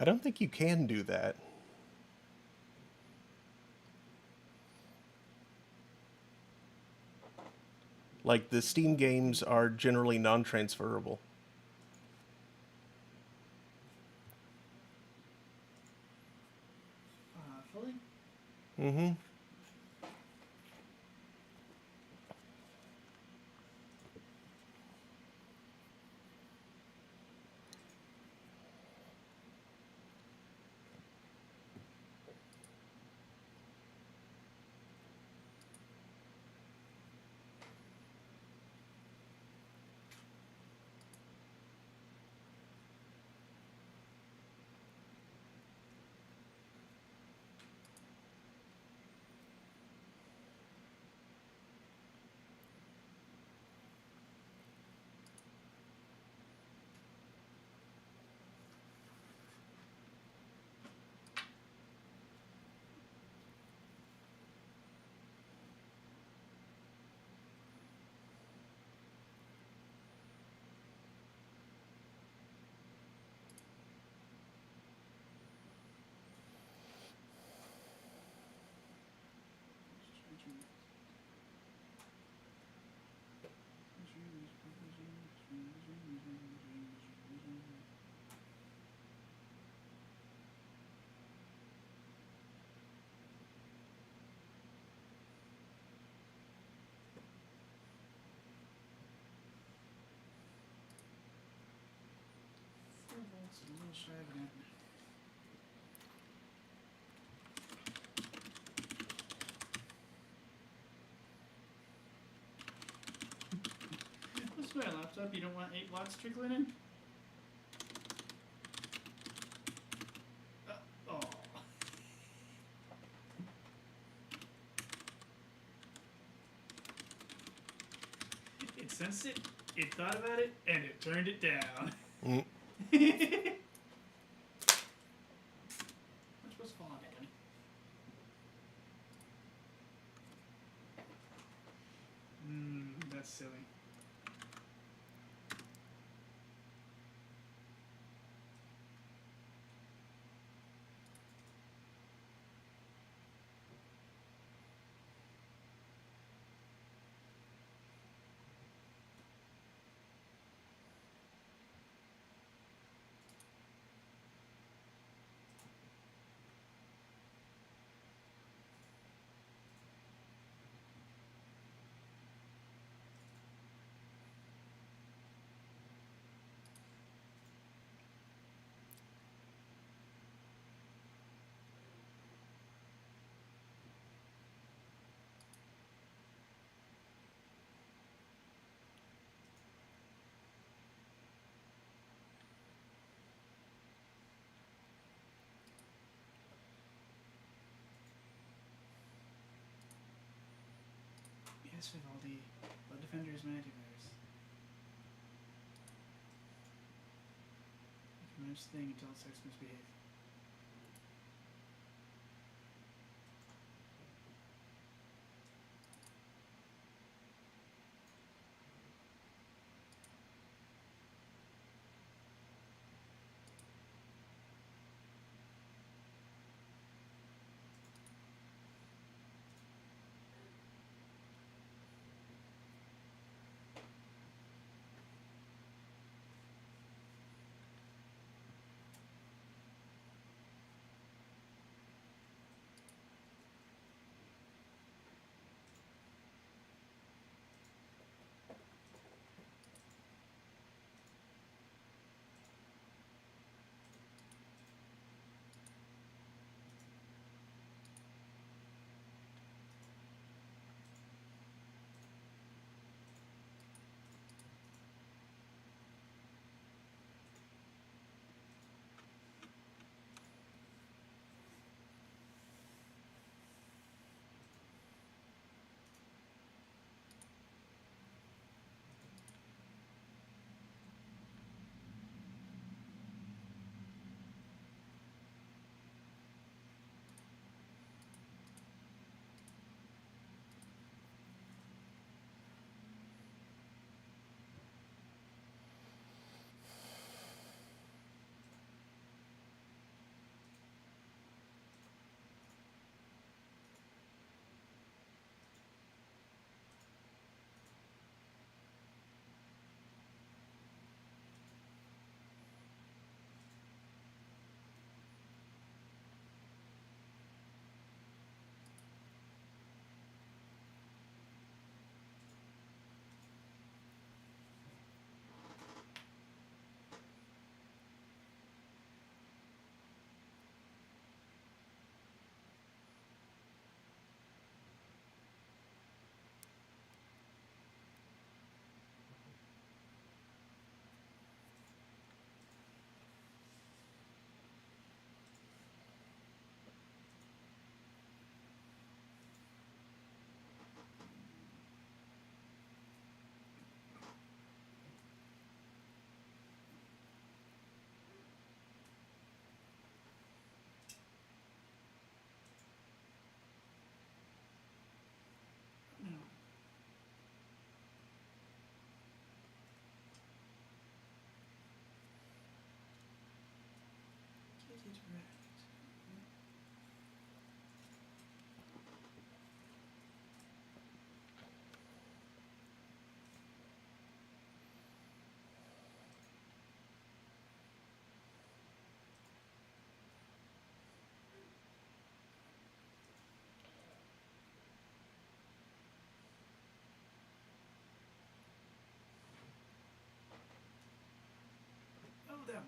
I don't think you can do that. Like, the Steam games are generally non-transferable. Fully? Mm-hmm. It's a little shy of an What's my laptop? You don't want 8 watts trickling in? Oh. It sensed it, it thought about it, and it turned it down. Mm. I'm supposed to fall on it, honey. That's silly. Yes, Vivaldi. Blood Defender is my antivirus. You can manage the thing until it starts to misbehave.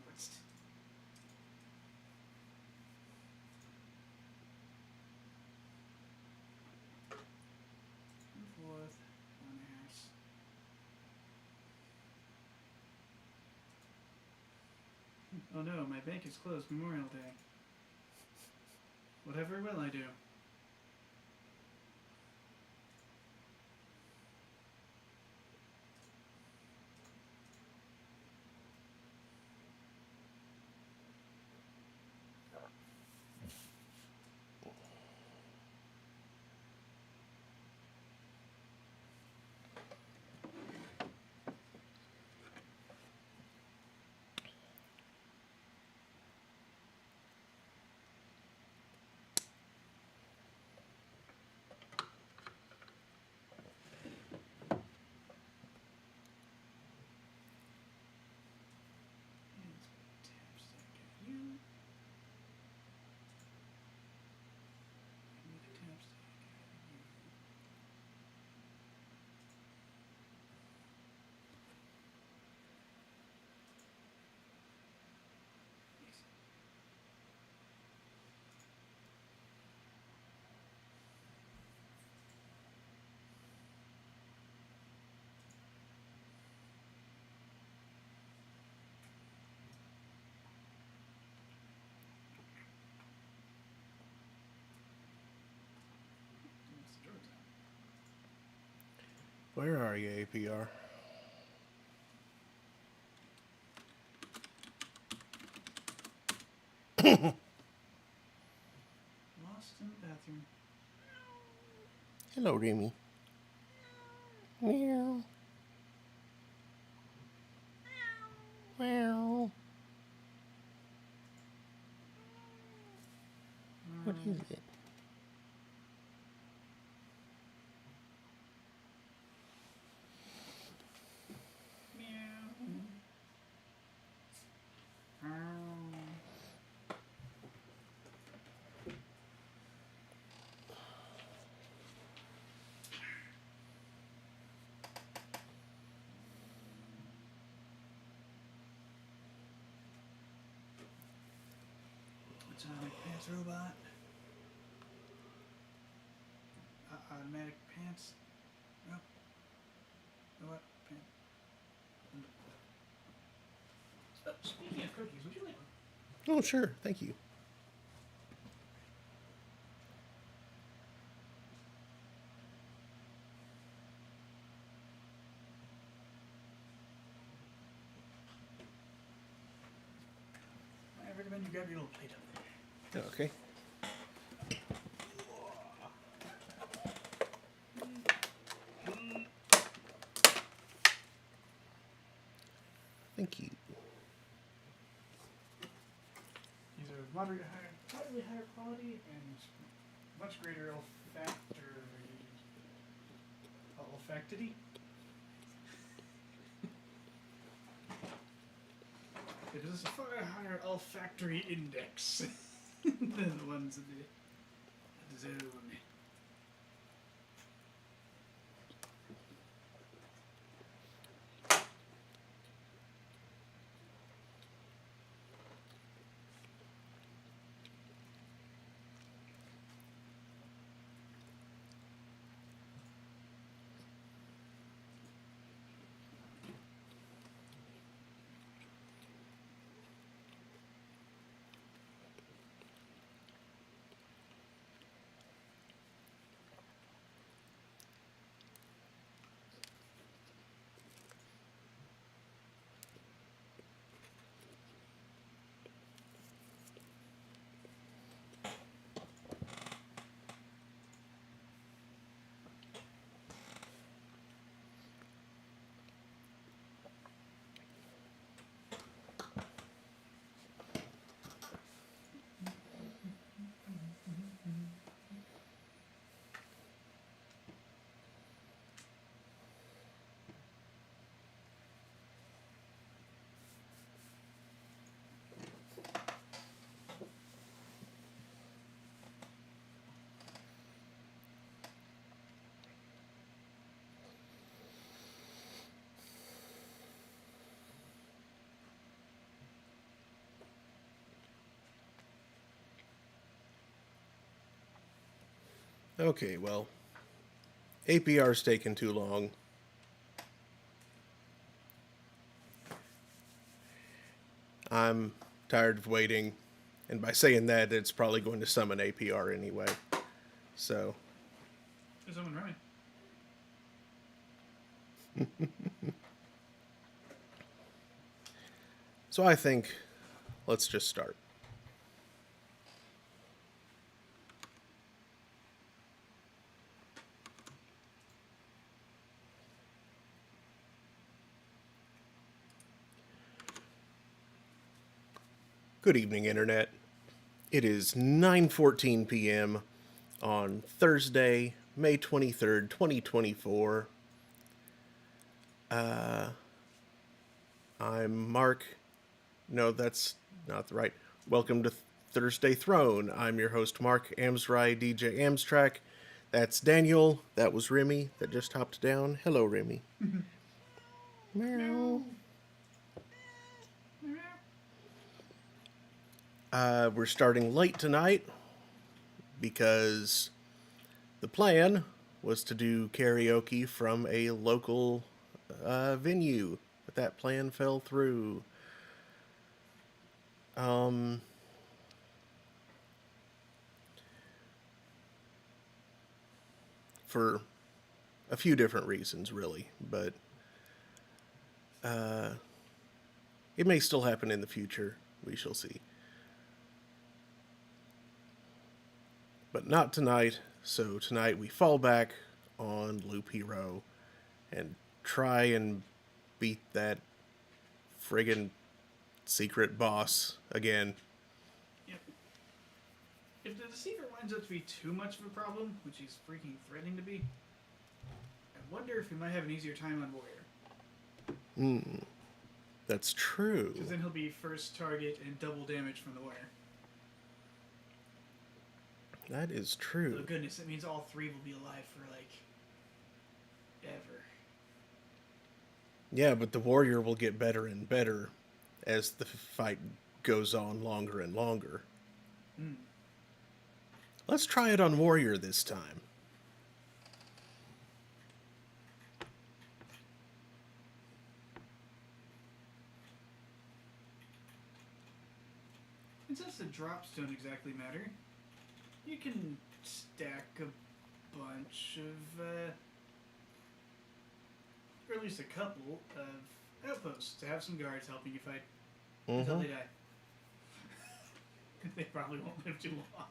what's... Fourth, one house. Oh no, my bank is closed Memorial Day. Whatever will I do? Where are you, APR? Lost in the bathroom. Hello, Remy. Meow. Meow. What is it? Atomic pants robot. Automatic pants. Nope. What? Pants. Oh, speaking of cookies, would you like one? Oh, sure. Thank you. I recommend you grab your little plate up there. Okay. Thank you. These are moderately higher quality and much greater olfactory. It is a far higher olfactory index than the ones in the zone. Okay, well, APR's taking too long. I'm tired of waiting, and by saying that, it's probably going to summon APR anyway. So, There's someone running. so I think let's just start. Good evening, Internet. It is 9:14 p.m. on Thursday, May 23rd, 2024. I'm Mark. No, that's not the right. Welcome to Thursday Throne. I'm your host, Mark Amsry, DJ Amstrack. That's Daniel. That was Remy that just hopped down. Hello, Remy. Meow. We're starting late tonight because the plan was to do karaoke from a local venue, but that plan fell through. For a few different reasons, really, but it may still happen in the future. We shall see. But not tonight, so tonight we fall back on Loop Hero and try and beat that friggin' secret boss again. Yep. If the Deceiver winds up to be too much of a problem, which he's freaking threatening to be, I wonder if we might have an easier time on Warrior. That's true. Because then he'll be first target and double damage from the Warrior. That is Oh true. goodness, that means all three will be alive for, like, ever. Yeah, but the warrior will get better and better as the fight goes on longer and longer. Let's try it on warrior this time. And since the drops don't exactly matter, you can stack a bunch of, or at least a couple of outposts to have some guards helping you fight until they die. They probably won't live too long.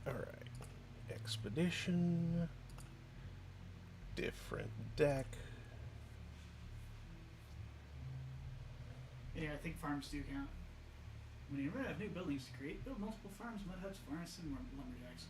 Alright. Expedition. Different deck. Yeah, I think farms do count. When you run out of new buildings to create, build multiple farms, mud huts, forests, and more lumberjacks.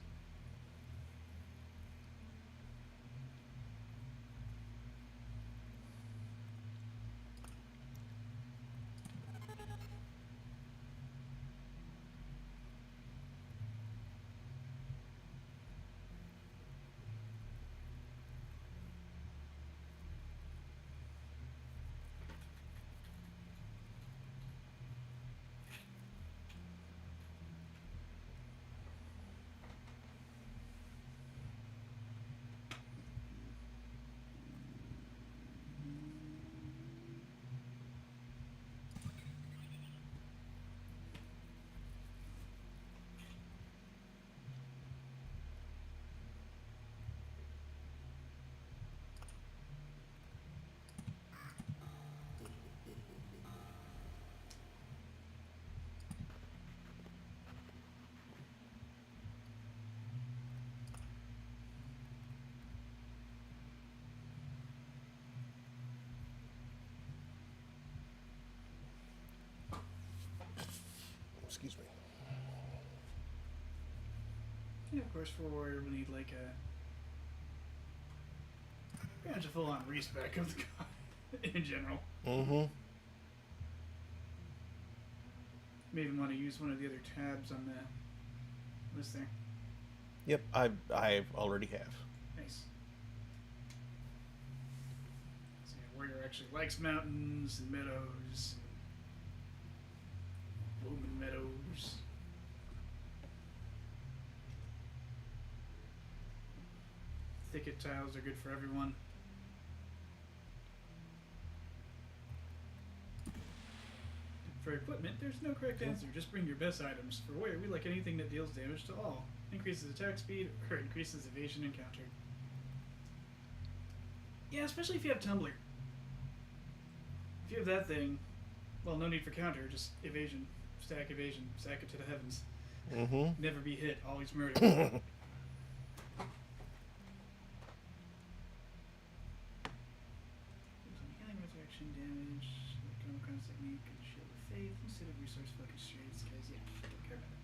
Of course, for warrior, we need like a pretty much a full-on respec of the god in general. Mm-hmm. May even want to use one of the other tabs on the list there. Yep, I already have. Nice. So yeah, warrior actually likes mountains and meadows, and blooming meadows. Thicket tiles are good for everyone. For equipment, there's no correct answer. Just bring your best items. For warrior, we like anything that deals damage to all. Increases attack speed or increases evasion encountered. Yeah, especially if you have Tumbler. If you have that thing, well, no need for counter, just evasion. Stack evasion. Stack it to the heavens. Mm-hmm. Never be hit, always murder. Healing resurrection damage, like kind of technique, and shield of faith instead of resource focused trades, because yeah, don't care about it.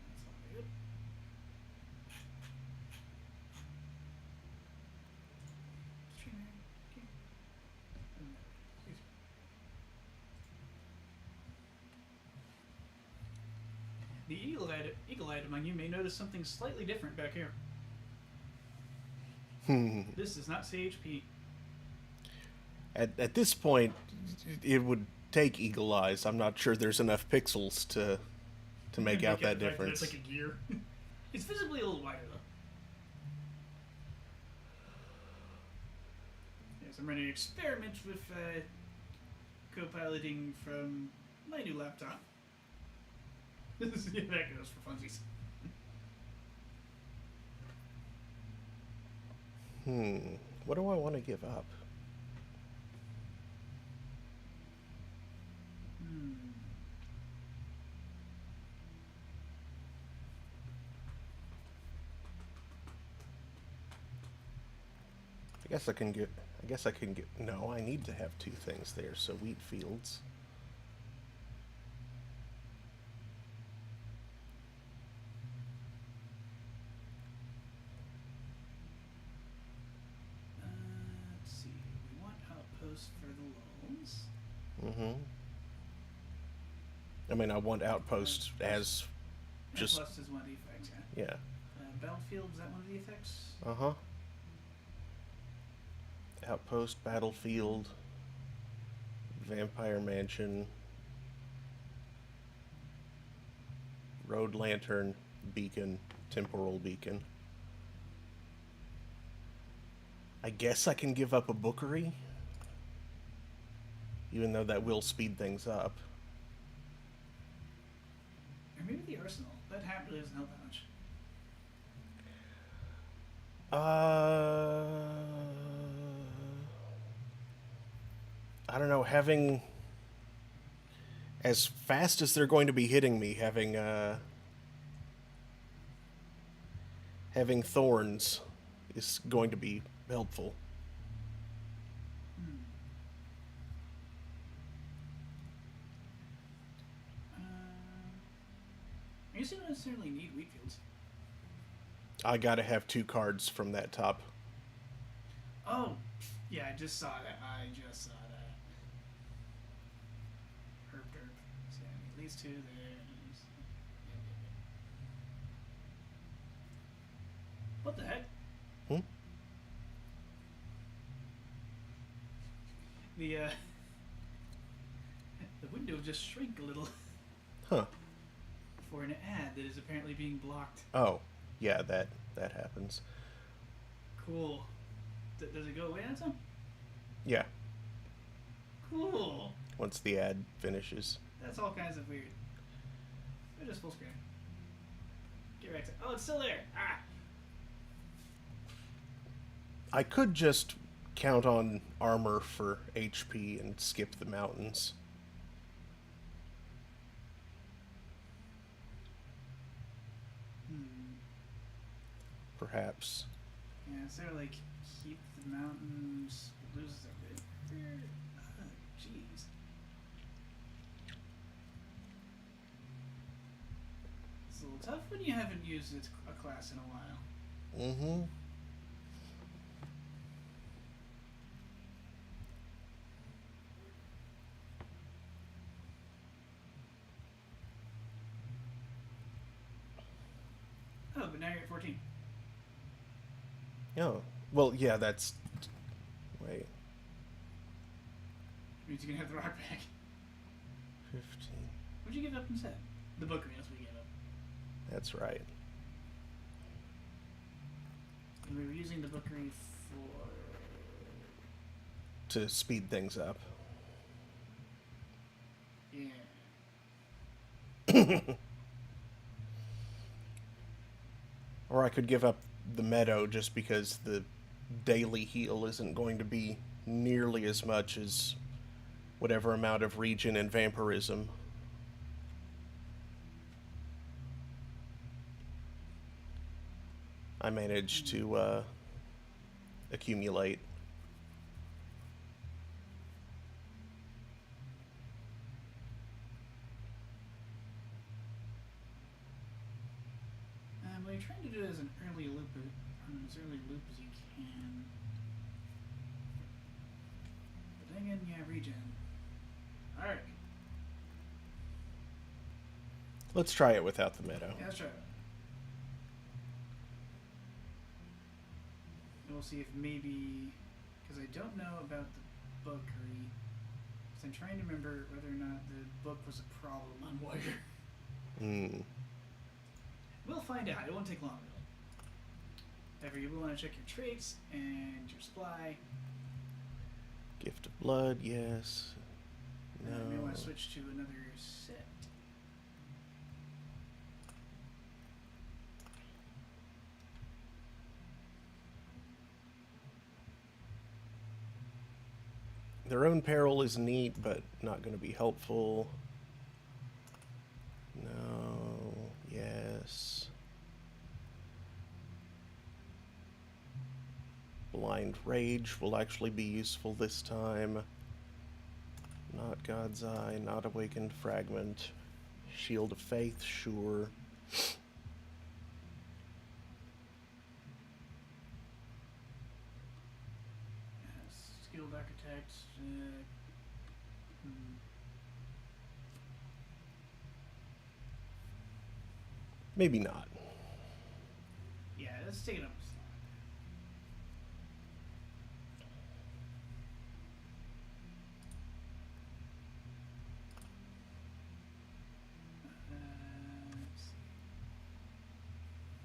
That's all good. Trainer, okay. Excuse me. The eagle-eyed among you may notice something slightly different back here. This does not say HP. At this point, it would take eagle eyes. I'm not sure there's enough pixels to make out that difference. It's like a gear. It's visibly a little wider though. Yes, I'm running experiments with co-piloting from my new laptop. Yeah, that goes for funsies. What do I want to give up? I guess I can get. No, I need to have two things there. So wheat fields. Let's see. We want outposts for the lulls. Mm-hmm. I mean, I want outposts as just. Plus is one of the effects, yeah. Yeah. Battlefield, is that one of the effects? Uh-huh. Outpost, battlefield, vampire mansion, road lantern, beacon, temporal beacon. I guess I can give up a bookery, even though that will speed things up. Or maybe the arsenal. That hat really doesn't help that much. I don't know, having as fast as they're going to be hitting me, having thorns is going to be helpful. I guess you don't necessarily need wheat fields. I gotta have two cards from that top. Oh, yeah, I just saw that. Herb derp. So yeah, I need these two there. What the heck? The window just shrank a little. Huh. For an ad that is apparently being blocked. Oh, yeah, that happens. Cool. Does it go away on some? Yeah, Cool. once the ad finishes. That's all kinds of weird. They're just full screen. Get back to. Oh, it's still there. Ah. I could just count on armor for HP and skip the mountains. Hmm. Perhaps. Yeah, so like keep the mountains, loses a bit. Jeez. It's a little tough when you haven't used a class in a while. Mm-hmm. Oh, but now you're at 14. Oh. Well, yeah, that's... Wait. Means you can have the rock back. 15. What'd you give up instead? The bookery, that's what you gave up. That's right. And we were using the bookery for... To speed things up. Yeah. Or I could give up the meadow just because the daily heal isn't going to be nearly as much as whatever amount of regen and vampirism. I managed to accumulate. Well, you're trying to do it as an early loop, as early loop as you can. But then again, yeah, regen. Alright. Let's try it without the meadow. Yeah, let's try it. And we'll see if maybe... Because I don't know about the bookery. Because I'm trying to remember whether or not the book was a problem on Warrior. Hmm. We'll find out. It won't take long, really. However, you will want to check your traits and your supply. Gift of blood, yes. And then you may want to No. switch to another set. Their own peril is neat, but not going to be helpful. No. Yes. Blind Rage will actually be useful this time. Not God's Eye, not Awakened Fragment. Shield of Faith, sure. Skilled Architect. Maybe not. Yeah, let's take it up a slot.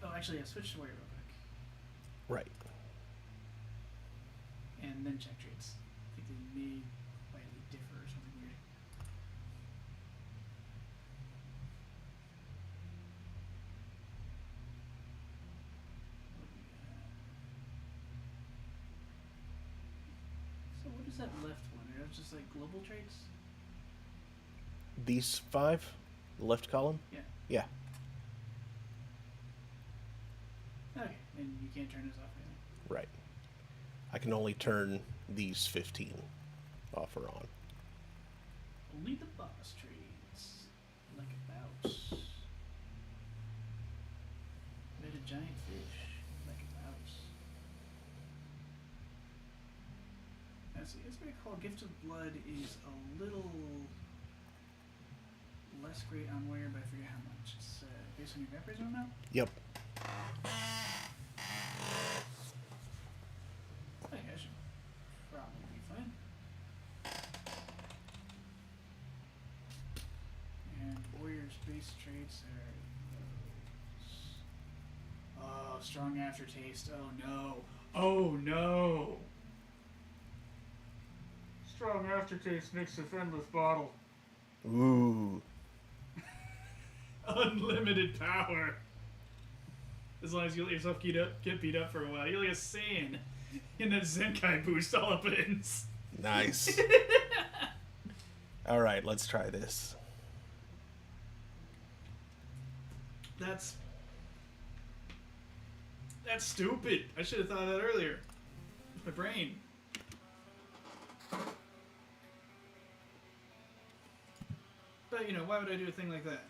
Oh, actually, yeah, switch to Warrior real quick. Right. And then check traits. I think they may slightly differ or something weird. What do we got? So what is that left one? Are those just like global traits? These 5? The left column? Yeah. Yeah. Okay, and you can't turn those off right now. Right. I can only turn these 15 off or on. Only the boss traits. Like a mouse. Met a giant fish. Like a mouse. Now see, as I recall, Gift of Blood is a little less great on Warrior, but I forget how much. It's based on your vampirism amount? Yep. I think I should probably be fine. And Warrior's base traits are those. Oh, strong aftertaste. Oh no. Oh no! Strong aftertaste mixed with endless bottle. Ooh. Unlimited power. As long as you let yourself get beat up for a while. You're like a Saiyan in that Zenkai boost all up ins. Nice. All right, let's try this. That's stupid. I should have thought of that earlier. My brain. why would I do a thing like that?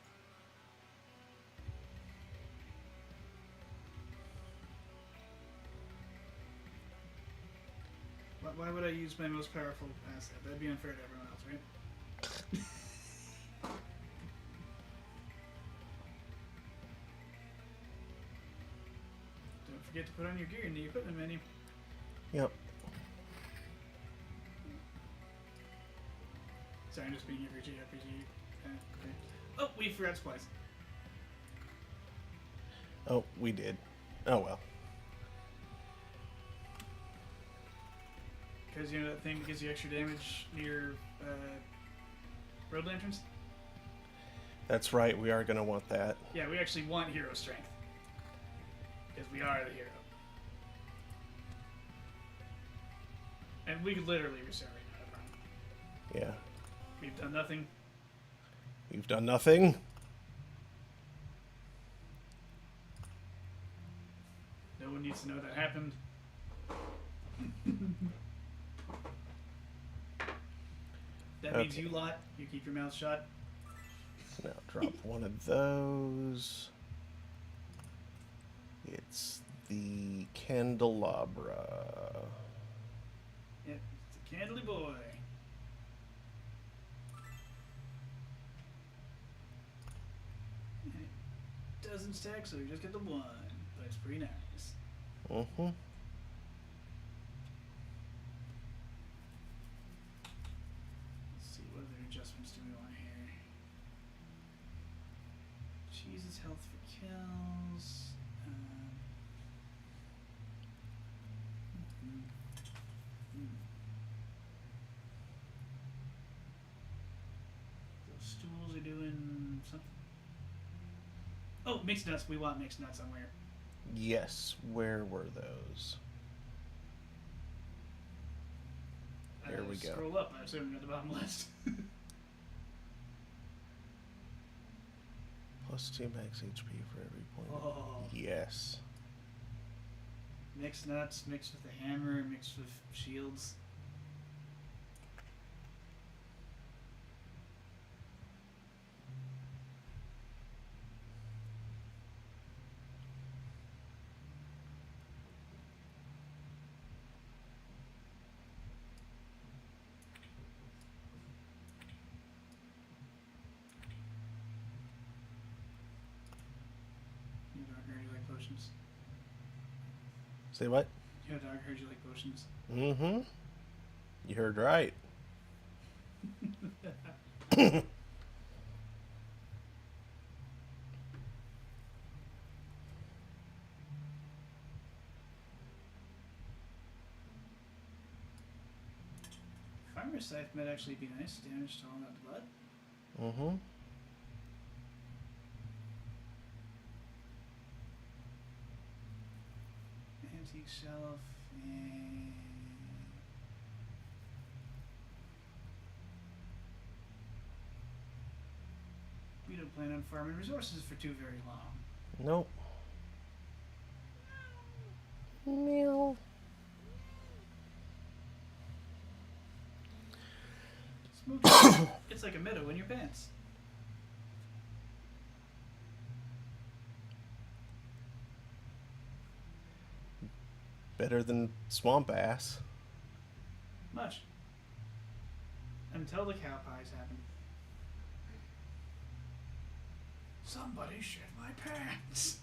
Why would I use my most powerful asset? That'd be unfair to everyone else, right? Don't forget to put on your gear in the equipment menu. Yep. Sorry, I'm just being every JRPG. Okay. Oh, we forgot Splice. Oh, we did. Oh well. Because you know that thing that gives you extra damage near road lanterns? That's right. We are gonna want that. Yeah, we actually want hero strength. Because we are the hero. And we literally restart right now, I promise. Yeah. We've done nothing. We've done nothing. No one needs to know that happened. That means Okay. you lot, you keep your mouth shut. Now drop one of those. It's the candelabra. Yep, it's a candly boy. And it doesn't stack, so you just get the one. But it's pretty nice. Mm-hmm. Let's see, what other adjustments do we want here? Jesus, health for kills. Mhm. Hmm. Those stools are doing something. Oh, mixed nuts. We want mixed nuts somewhere. Yes. Where were those? There we go. Scroll up. I assume at the bottom list. Plus 2 max HP for every point. Oh. Yes. Mixed nuts, mixed with the hammer, mixed with shields. You dog heard you like potions. Say what? Your dog heard you like potions. Mm-hmm. You heard right. Farmer's Scythe might actually be nice. Damage to all that blood. Mm-hmm. Antique shelf. And... we don't plan on farming resources for too very long. Nope. Meow. Smooch. It's like a meadow in your pants. Better than swamp ass. Much. Until the cow pies happen. Somebody shit my pants.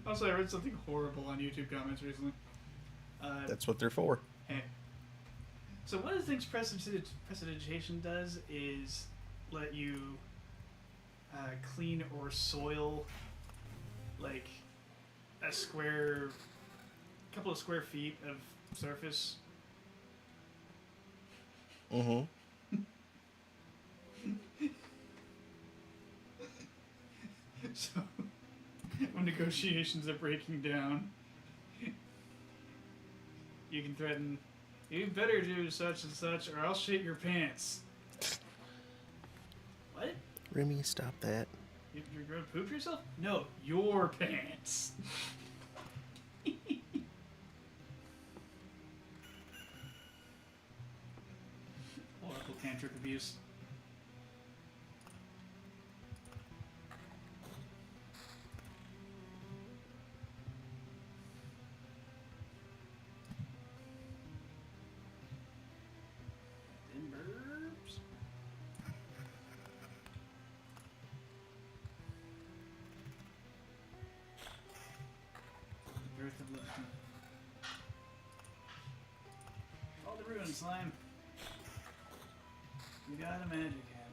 Also, I read something horrible on YouTube comments recently. That's what they're for. Hey. So one of the things prestidigitation does is let you clean or soil like a couple of square feet of surface. Mm-hmm. So when negotiations are breaking down, you can threaten, you better do such and such or I'll shit your pants. What? Remy, stop that. You're going to poop yourself? No, your pants. cantrip abuse. Then burps. Birth of Lipton. All the ruin slime. We got a magic hat.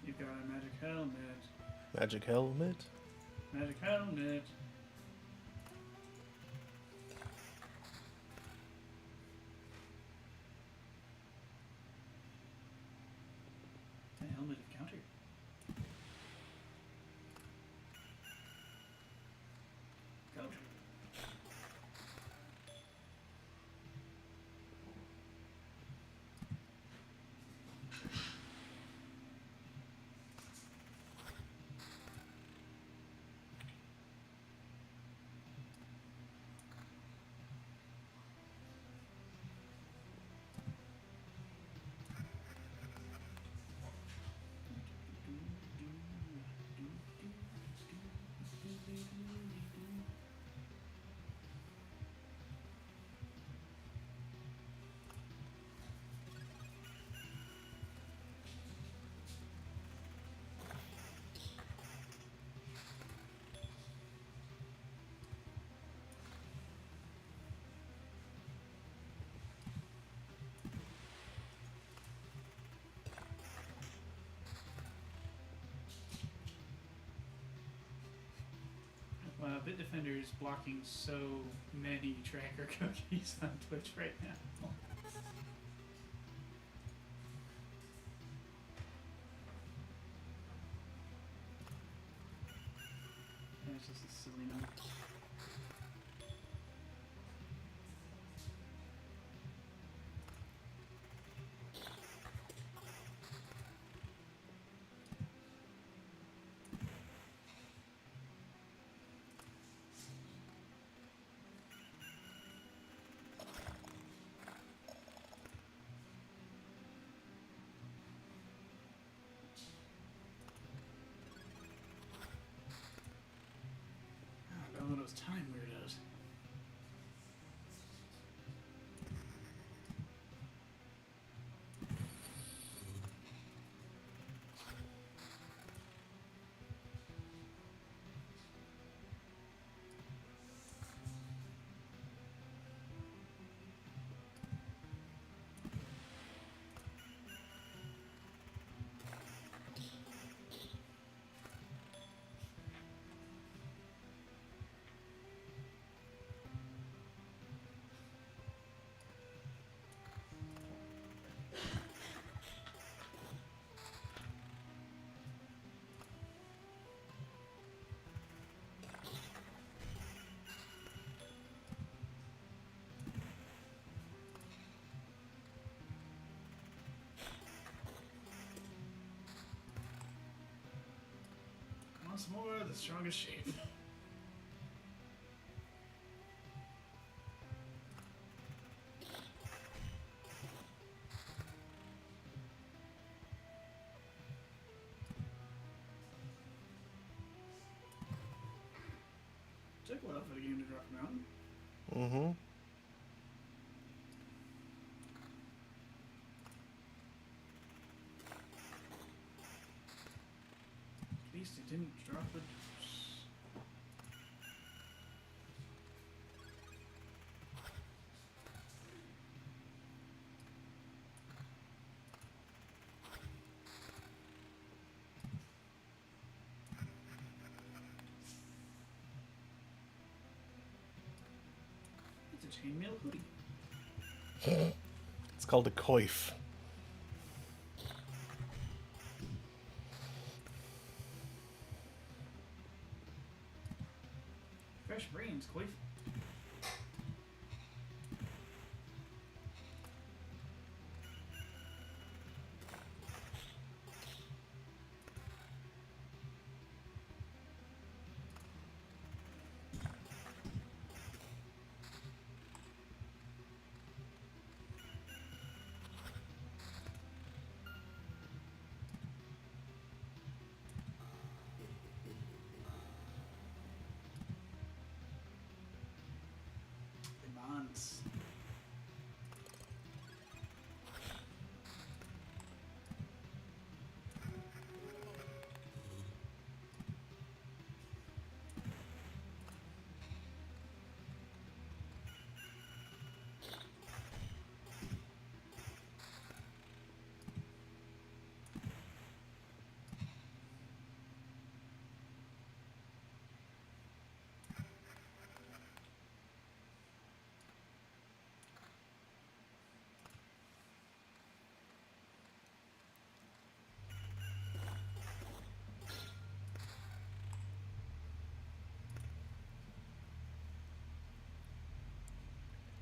You've got a magic helmet. Magic helmet. Magic helmet. The helmet of counter. Counter. Wow, Bitdefender is blocking so many tracker cookies on Twitch right now. Yeah, it's just a silly number. One of those time weirdos. Once more, the strongest shape. Took a while for the game to drop a mountain. Mm-hmm. At least it didn't drop a deuce. It's a chainmail hoodie. It's called a coif. fresh brains, Coif. Demands.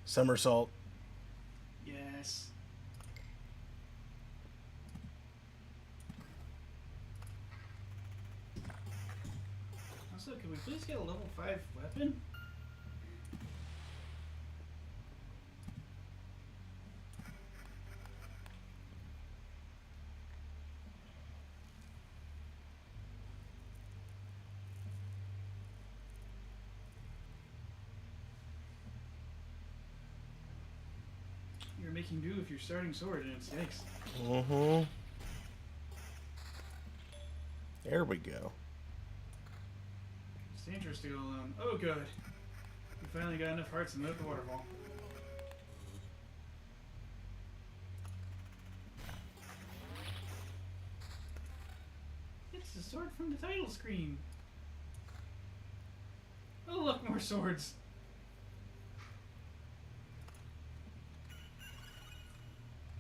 Somersault. Yes. Also, can we please get a level 5 weapon? You're making do with your starting sword and it's yikes. Mm-hmm. There we go. It's dangerous to go alone. Oh, good. We finally got enough hearts to move the waterfall. It's the sword from the title screen. Oh, look, more swords.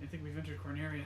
I think we've entered Corneria.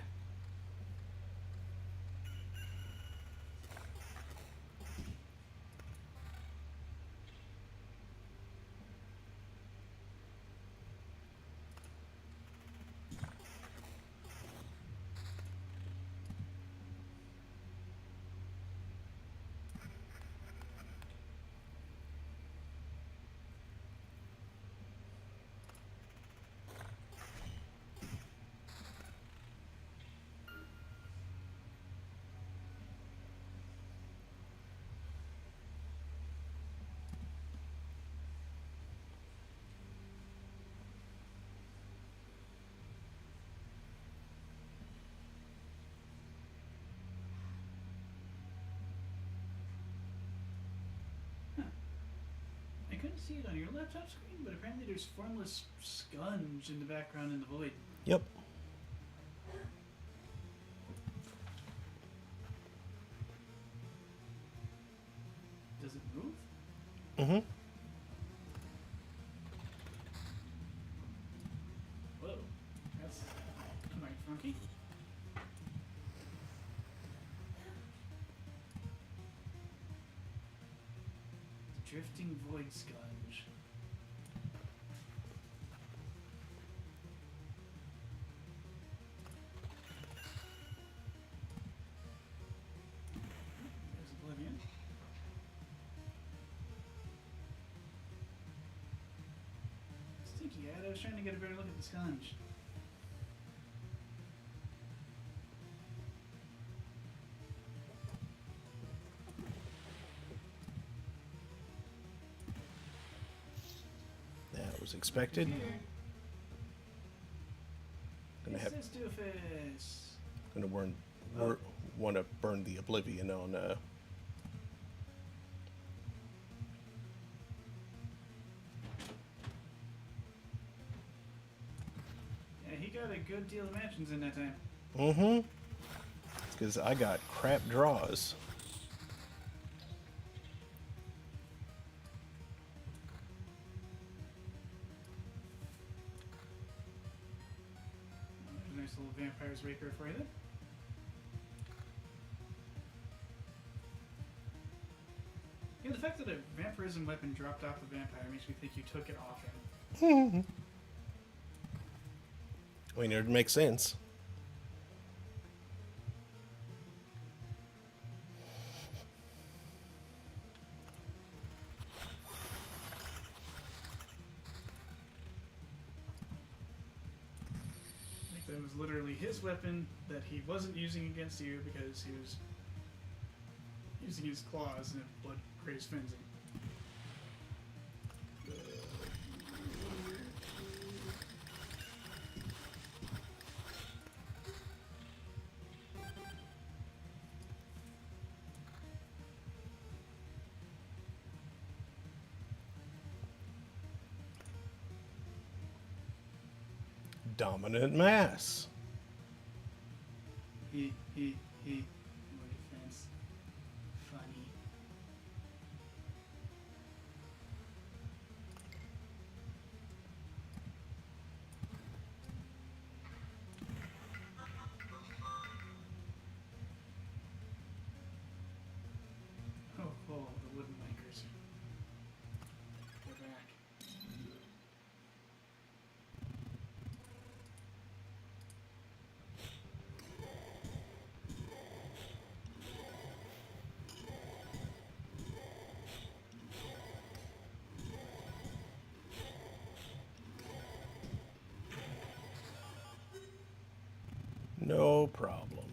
I couldn't see it on your laptop screen, but apparently there's formless scunge in the background in the void. Yep. Does it move? Mm-hmm. Whoa. That's quite funky. Drifting void scunge. There's Oblivion. Stinky Ad, I was trying to get a better look at the scunge. That was expected. Here. Gonna This have is Doofus. gonna burn Oh. want to burn the Oblivion on Yeah, he got a good deal of mansions in that time. Mm-hmm. Because I got crap draws. There's a nice little vampire's rapier for you there. Yeah, the fact that a vampirism weapon dropped off a vampire makes me think you took it off him. I mean, it would make sense. Like that was literally his weapon that he wasn't using against you because he was using his claws and it blood grazed Fenzi. Dominant mass. He. What defense? Funny. Oh, the wooden anchors. They're back. No problem.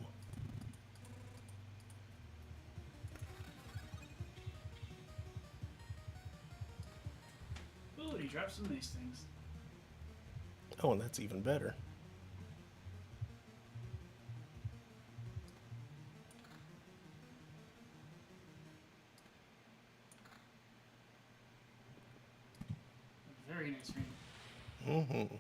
Oh, he dropped some of these things. Oh, and that's even better. Very nice ring. Mm-hmm.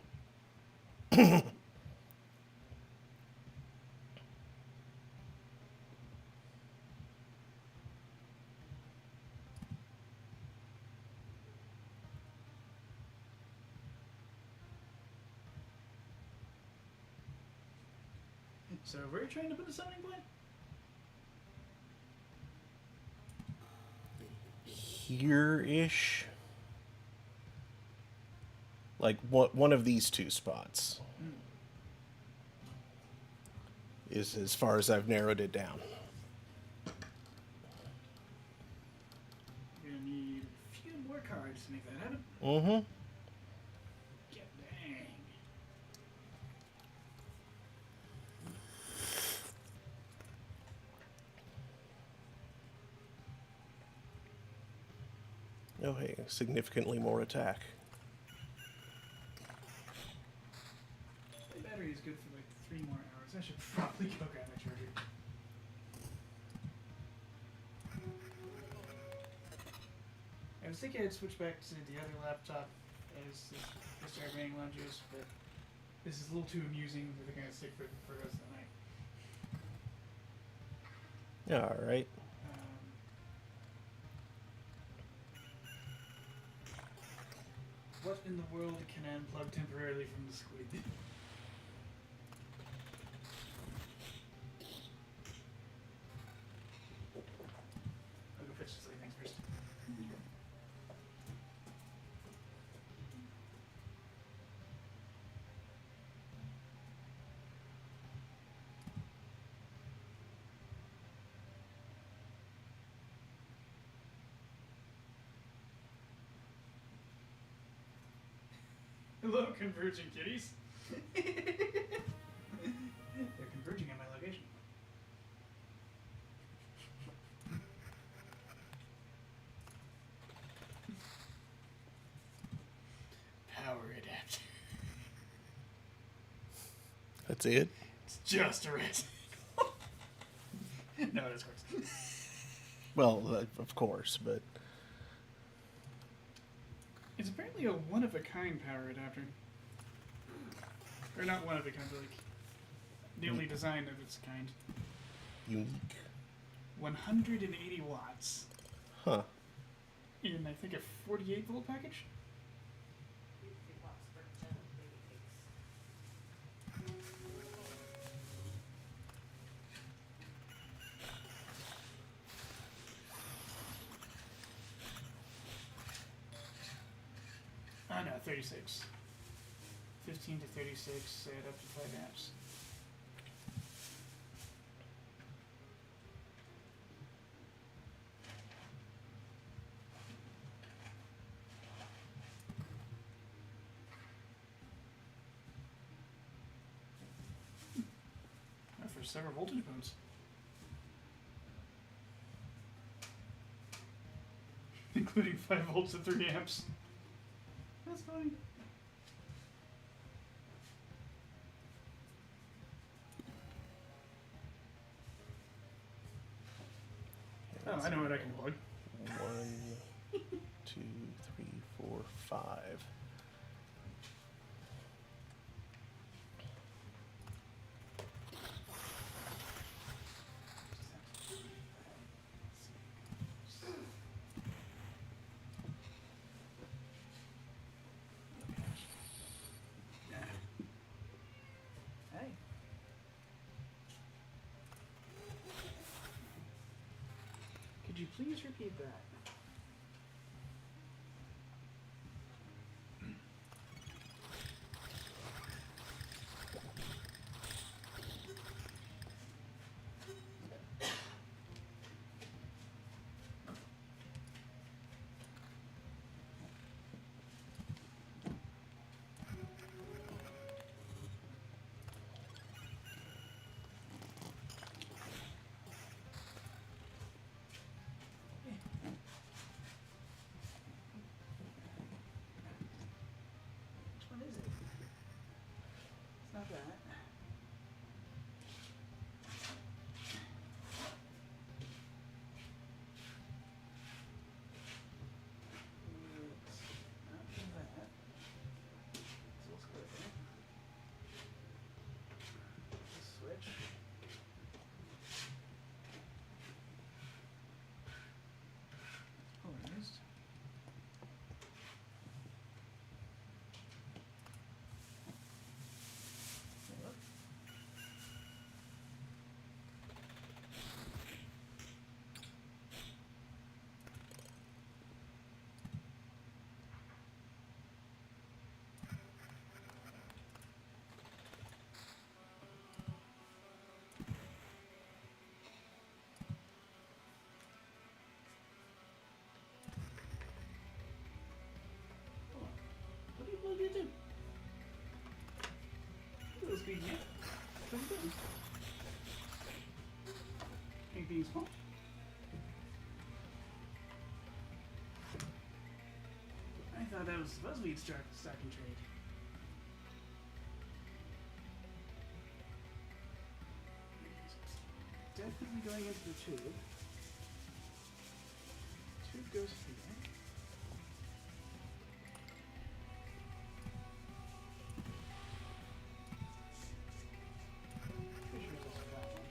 So where are you trying to put the summoning point? Here-ish. Like one of these two spots is as far as I've narrowed it down. You're gonna need a few more cards to make that happen. Mm-hmm. Yeah, dang. Oh, hey, significantly more attack. The battery is good for like 3 more hours. I should probably go grab my charger. I was thinking I'd switch back to the other laptop as I start running lunges, but this is a little too amusing. I think I'm gonna stick for the rest of the night. All right. What in the world can I unplug temporarily from the squid? I'll go fetch the silly things first. Hello, converging kitties. They're converging on my location. Power adapter. That's it? It's just a red. No, it is course. Well, of course, but... It's apparently a one-of-a-kind power adapter. Or not one-of-a-kind, but like the only design of its kind. Unique. 180 watts. Huh. In, I think, a 48-volt package? No, 36. 15 to 36, add up to 5 amps. For several voltage modes. Including 5 volts at 3 amps. That's funny. Oh, I know what I can plug. 1, 2, 3, 4, 5. Hey. Could you please repeat that? Which one is it? It's not that. It's not that. So let's go there. Switch. Polarized. Look. What do you plug into? Little speed, yeah. What are you doing? Anything small? I thought that was supposed to be stock and trade. Definitely going into the tube. Tube goes here. Pretty sure this is that one.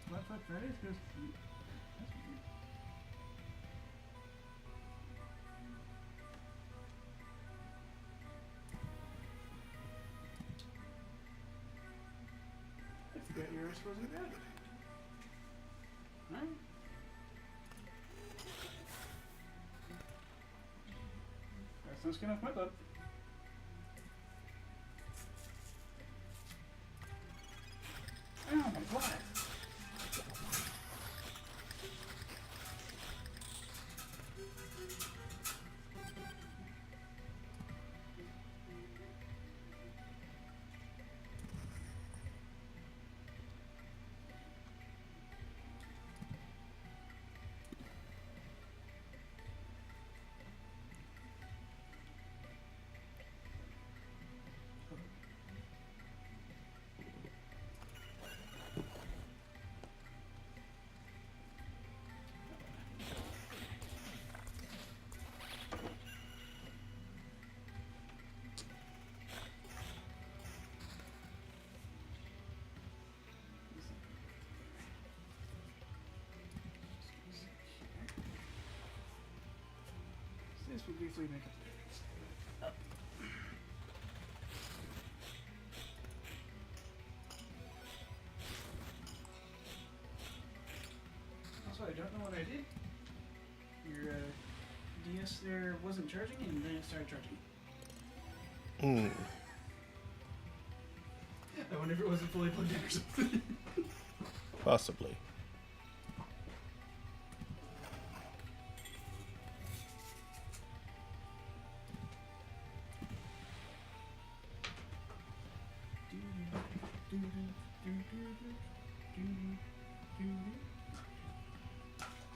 Wi-Fi Fridays goes. That's weird. I forgot your wrist wasn't grounded. Alright. That's not skin off my butt. Oh my god! This will briefly make up. Also, I don't know what I did. Your DS there wasn't charging, and then it started charging. Hmm. I wonder if it wasn't fully plugged in or something. Possibly.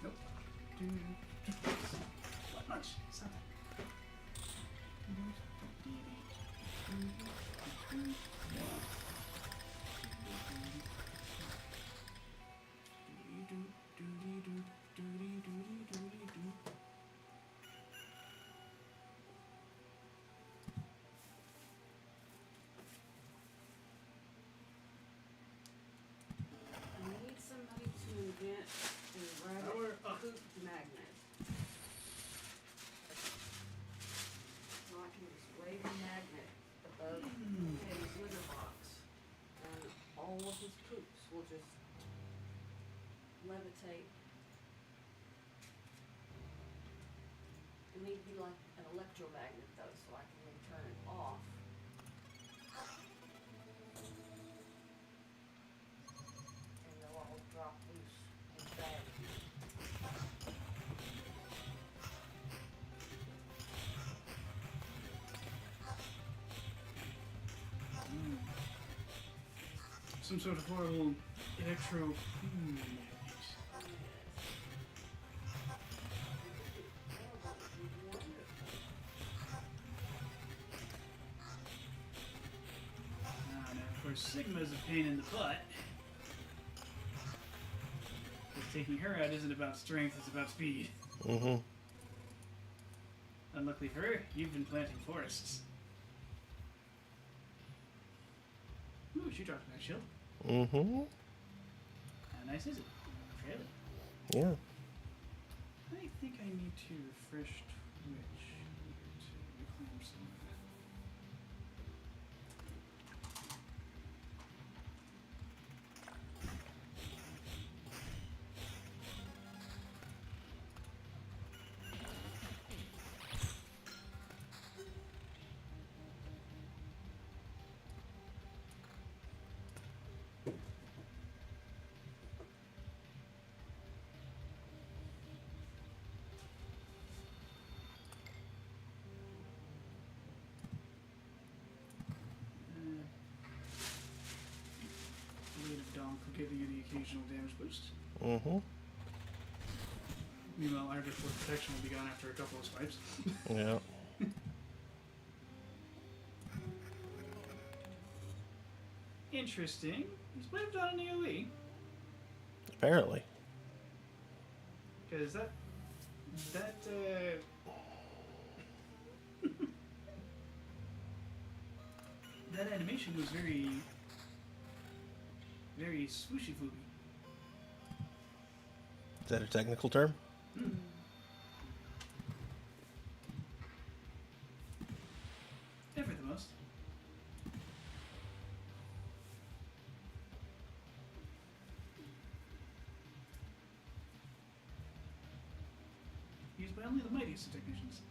Nope. What much? Stop I need somebody to invent a Power rabbit up. poop magnet. So I can just wave a magnet above Teddy's litter box, and all of his poops will just levitate. It need to be like an electromagnet though, so I can then turn it off. And they'll all drop loose and bag. Some sort of horrible electro. Now, of course, Sigma's a pain in the butt. But taking her out isn't about strength, it's about speed. Mm-hmm. Unluckily for her, you've been planting forests. Ooh, she dropped a nice shield. Mm-hmm. How nice is it? Fairly. Yeah. I think I need to refresh Twitch to reclaim some of that. Blade of Donk giving you the occasional damage boost. Mm-hmm. Meanwhile, Iron Force Protection will be gone after a couple of swipes. Yeah. Interesting. Is Blade of Dawn an AoE? Apparently. Because that that animation was very swooshy floopy. Is that a technical term? Yeah, for the most. Used by only the mightiest of technicians.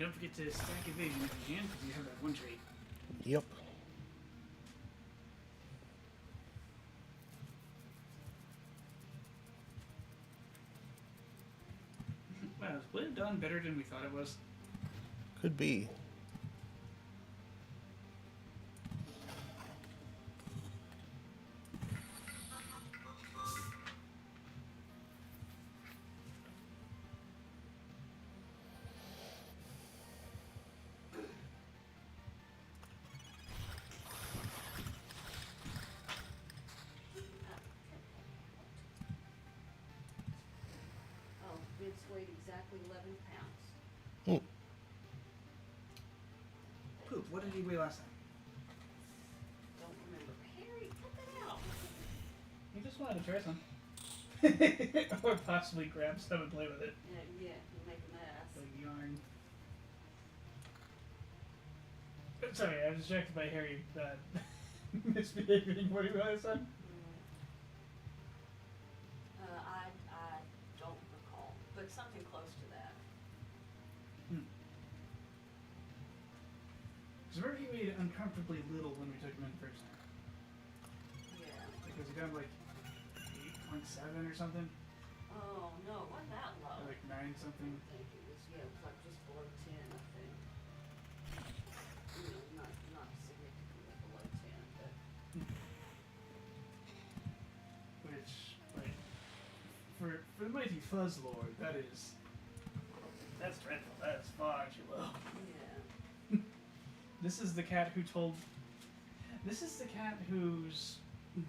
don't forget to stack evasion if you can, because you have that one trait. Yep. Wow, is Blade of Dawn better than we thought it was? Could be. Oh, Vince weighed exactly 11 pounds. Hmm. Poop, what did he weigh last time? Don't remember. Harry, cut that out. He just wanted to try some. Or possibly grab some and play with it. Yeah, you make a mess. Like yarn. Sorry, I was distracted by Harry misbehaving. What did he weigh last time? I don't recall, but something close to that. Because remember he weighed uncomfortably little when we took him in first time. Yeah. Because he got like 8.7 or something. Oh, no, it wasn't that low. Or like 9 something. I think it was, it was like just below 10, I think. You know, not significantly below 10, but. Which, like, for the mighty Fuzz Lord, that's dreadful. That is far too low. Yeah. This is the cat who told. This is the cat whose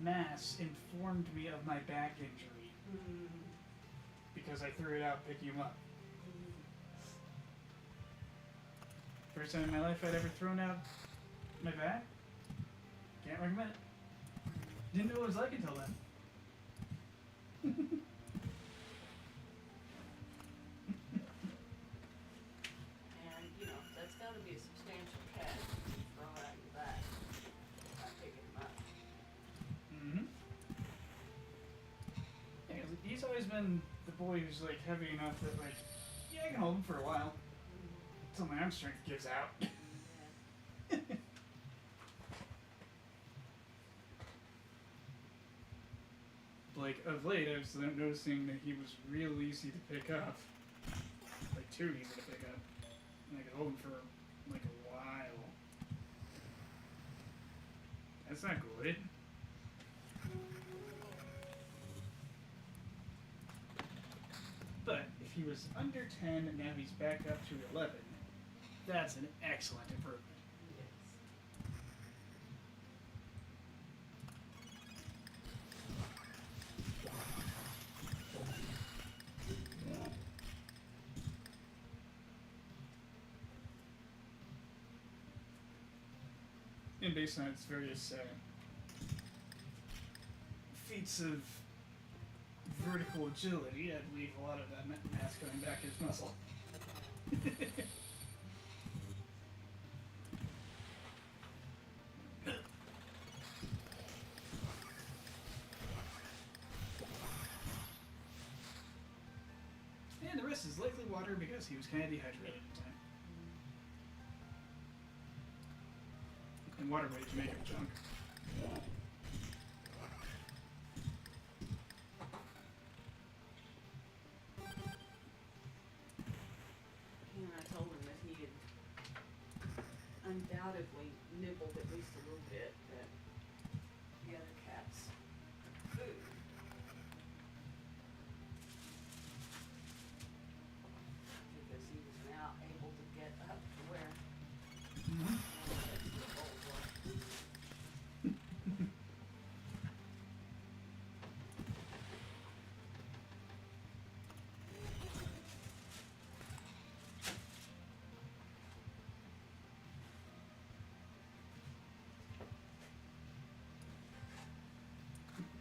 mass informed me of my back injury because I threw it out picking him up. First time in my life I'd ever thrown out my back. Can't recommend it. Didn't know what it was like until then. And, that's gotta be a substantial cat if you throw it out your back. By picking him up. Mm-hmm. Yeah, 'cause he's always been the boy who's like heavy enough that like, yeah, I can hold him for a while until my arm strength gives out. Yeah. Like of late, I was noticing that he was real easy to pick up, like too easy to pick up, and I could hold him for like a while. That's not good. But if he was under 10 and now he's back up to 11, that's an excellent improvement. Yes. And based on its various feats of vertical agility, I believe a lot of that mass going back is muscle. And the rest is likely water because he was kind of dehydrated at the time. And water weight to make him junk. And I told him that he had undoubtedly nibbled at least a little bit at the other cat's food. Because he was now able to get up to where Mm-hmm. the bowl was.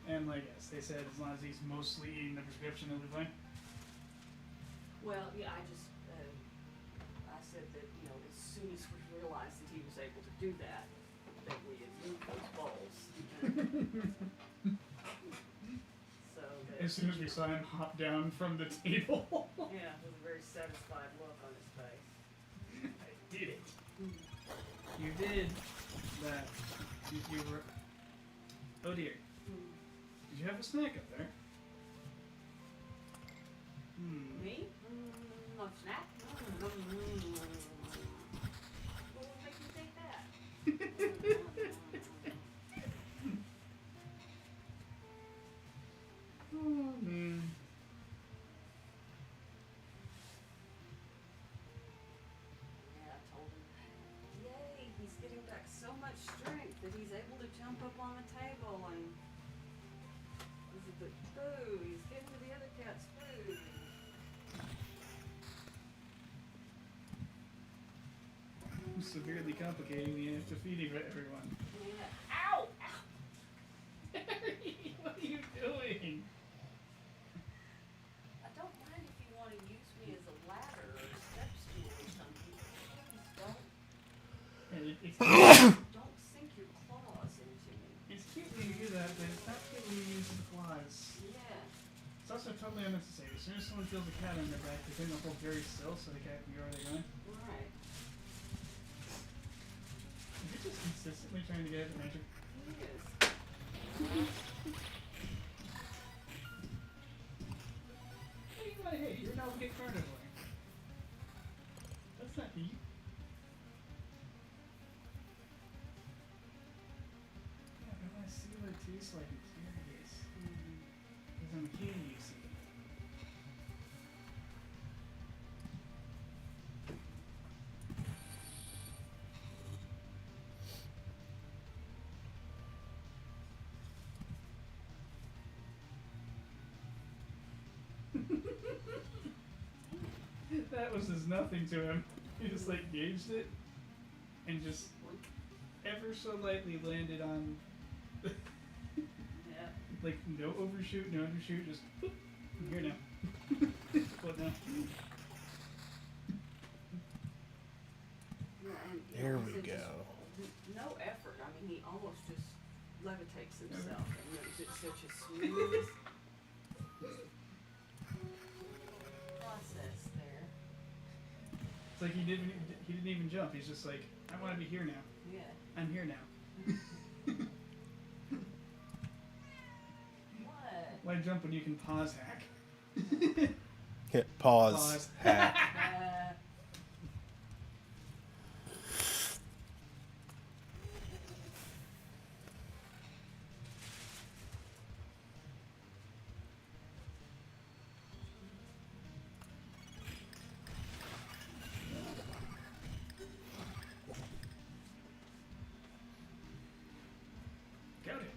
And like yes, they said as long as he's mostly eating the prescription, he'll be fine. Well, yeah, I said that, as soon as we realized that he was able to do that we had moved those bowls. So that, As soon as we saw him hop down from the table. yeah, with a very satisfied look on his face. did it. You did that. You were. Oh dear. Did you have a snack up there? Me? A snack? What would make you think that? Oh man. Yeah, I told him. Yay, he's getting back so much strength that he's able to jump up on the table and. Boo, he's getting to the other cat's food. Severely complicating the act of feeding everyone. Yeah. Ow! Ow! Harry, what are you doing? I don't mind if you want to use me as a ladder or a step stool or something. Please don't sink your claws into me. It's cute when you do that, but it's not cute when you use the claws. Yeah. It's also totally unnecessary. As soon as someone feels a cat on their back, they bring the hold very still so the cat can go where they're going. Right. You're just consistently trying to get at the magic. He is. Hey, you want to hate? You're now a big carnivore. That's not you. Yeah, I want to see what it tastes like. I'm curious. Because I'm curious. That was just nothing to him. He just like gauged it and just ever so lightly landed on Yeah. like no overshoot, no undershoot, just boop, I'm here now. What now? Yeah, and There like I we said, go. just no effort. I mean, he almost just levitates himself, and it's just such a smooth process there. It's like he didn't even jump. He's just like, I want to be here now. Yeah. I'm here now. What? Why jump when you can pause hack? Hit pause. Pause. Hack. Got it.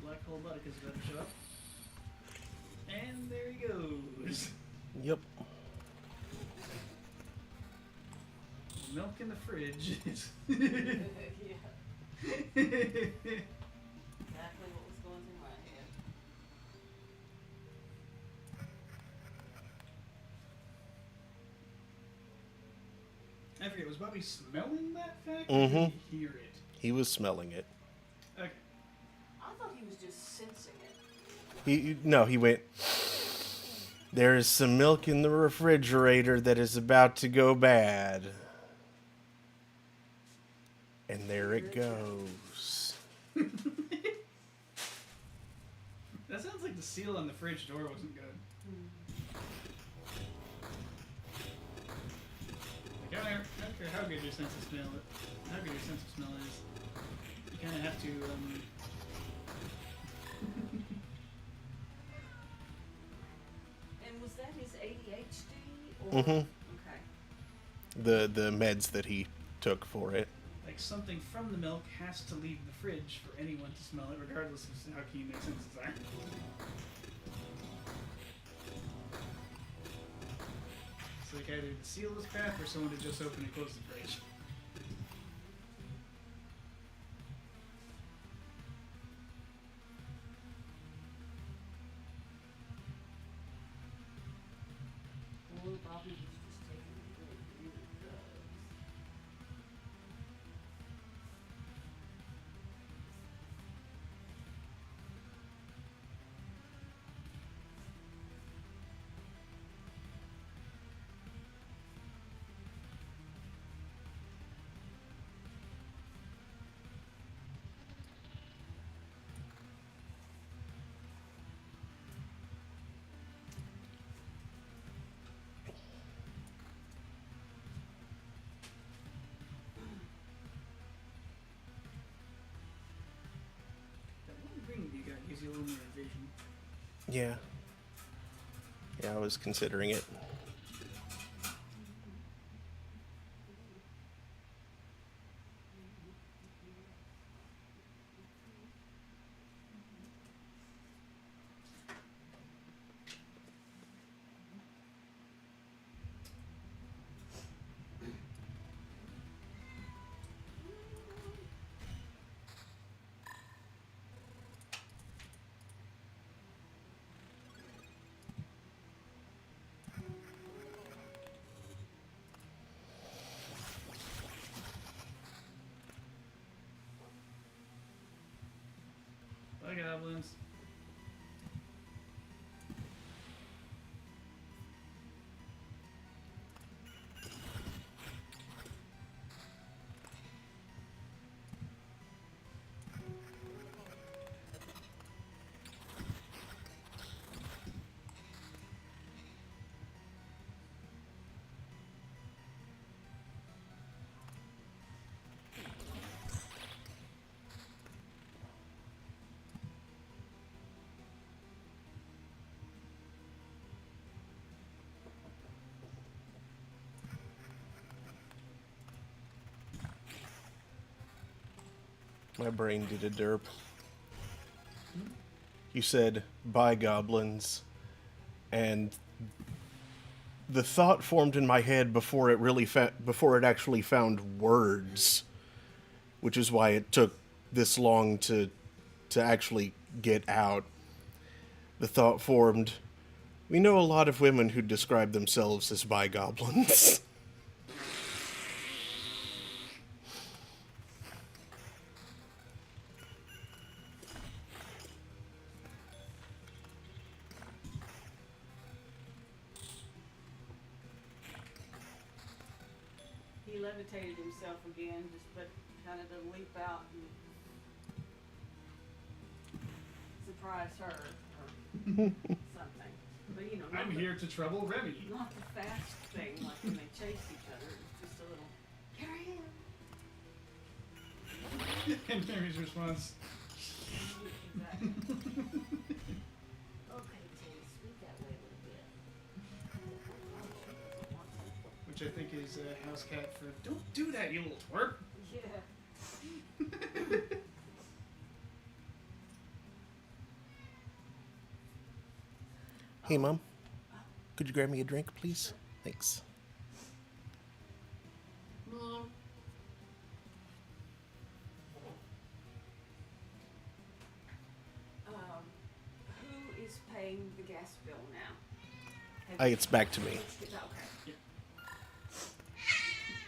Black hole Buttock is about to show up. And there he goes. Yep. Milk in the fridge. Yeah. Exactly what was going through my head. I forget, was Bobby smelling that fact? Mhm. Or did he hear it? He was smelling it. Okay. I thought he was just sensing it. He went. There is some milk in the refrigerator that is about to go bad. And there it goes. That sounds like the seal on the fridge door wasn't good. Like, I don't care how good your sense of smell, how good your sense of smell is. You kind of have to. And was that his ADHD? Or? Mhm. Okay. The meds that he took for it. Like something from the milk has to leave the fridge for anyone to smell it, regardless of how keen their senses are. So like either the seal is crap or someone to just open and close the fridge. Or Bobby was just taking it. lunar invasion. Yeah. Yeah, I was considering it. Bye, goblins. My brain did a derp. You said, bye, goblins. And the thought formed in my head before it actually found words, which is why it took this long to actually get out. The thought formed, we know a lot of women who describe themselves as bi goblins. He levitated himself again, just but kind of to leap out and surprise her or something. But you know, not I'm the, here to trouble Remy. not the fast thing like when they chase each other. It's just a little. Here I am. And Remy's response, Exactly. Okay, Tilly, sweep that way a little bit. which I think is house cat for "Don't do that, you little twerp." Yeah. Hey, Mom. Could you grab me a drink, please? Thanks. Mom. Who is paying the gas bill now? Have you- It's back to me. Okay. Yeah.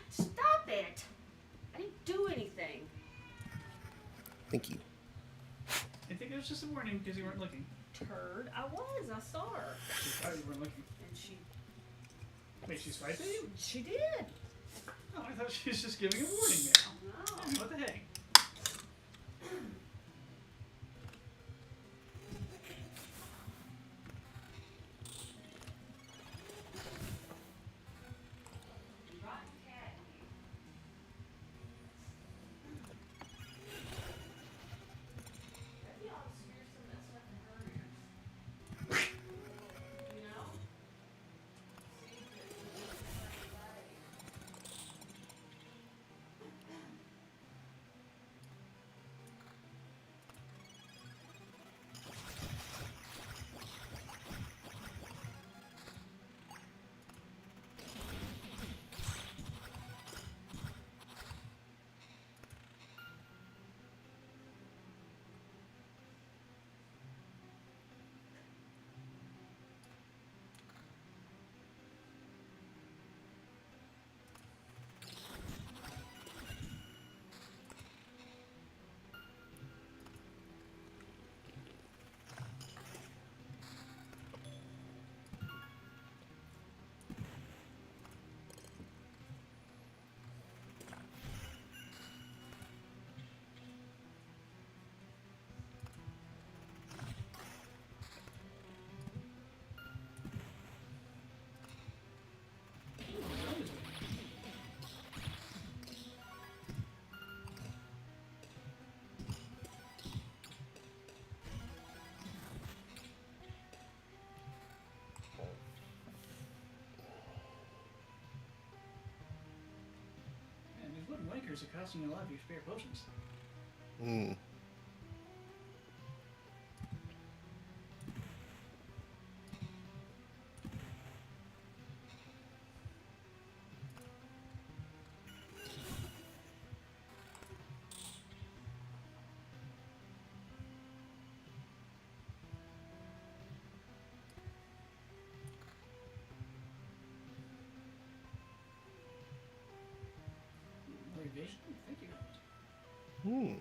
Stop it! I didn't do anything. Thank you. I think it was just a warning because you weren't looking. Turd. I saw her. She thought you weren't looking. And she Wait, she's swiping you? She did. Oh, I thought she was just giving a warning now. No. What the heck? Rotten cat. Maybe I'll spear some of that stuff in her ears. You know? See if it will make her play. characters are costing you a lot of your spare potions. Hmm. More evasion? Thank you. Hmm.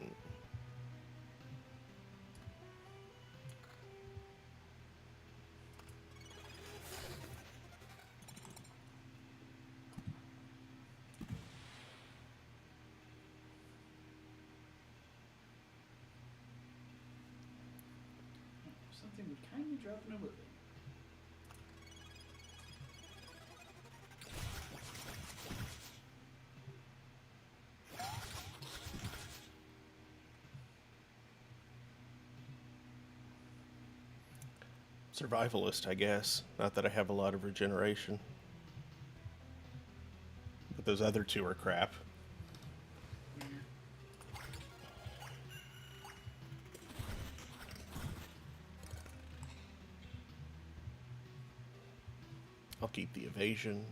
Something would kindly drop in oblivion. Survivalist, I guess. Not that I have a lot of regeneration. But those other two are crap. Yeah. I'll keep the evasion.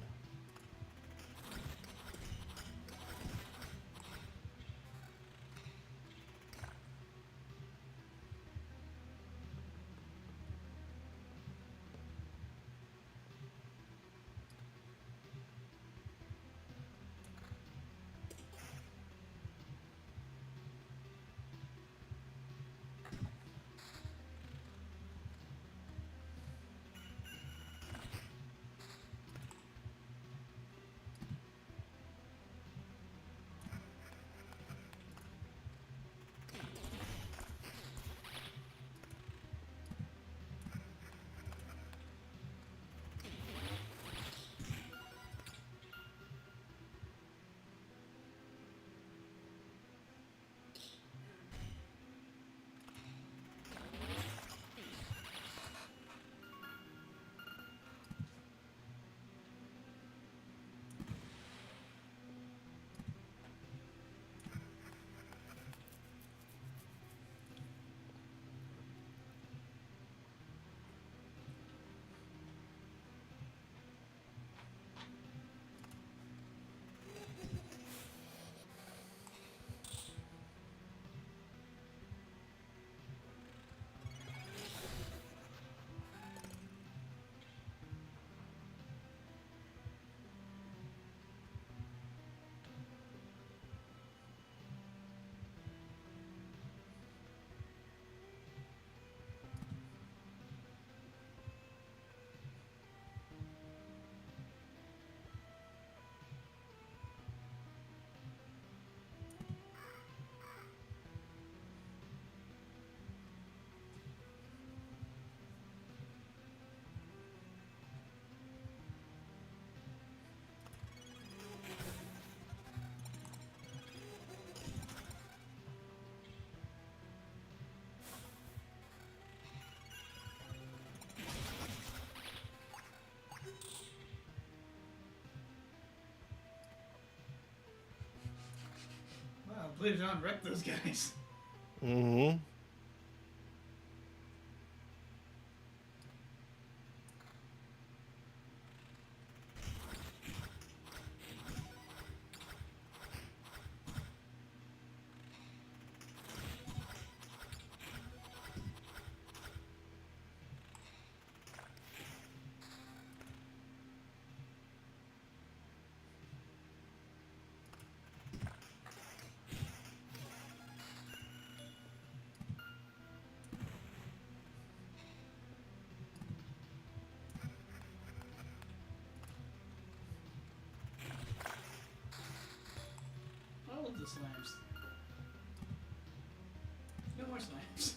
Wow, Blade on wrecked those guys. Mm-hmm. All of the slams. No more slams.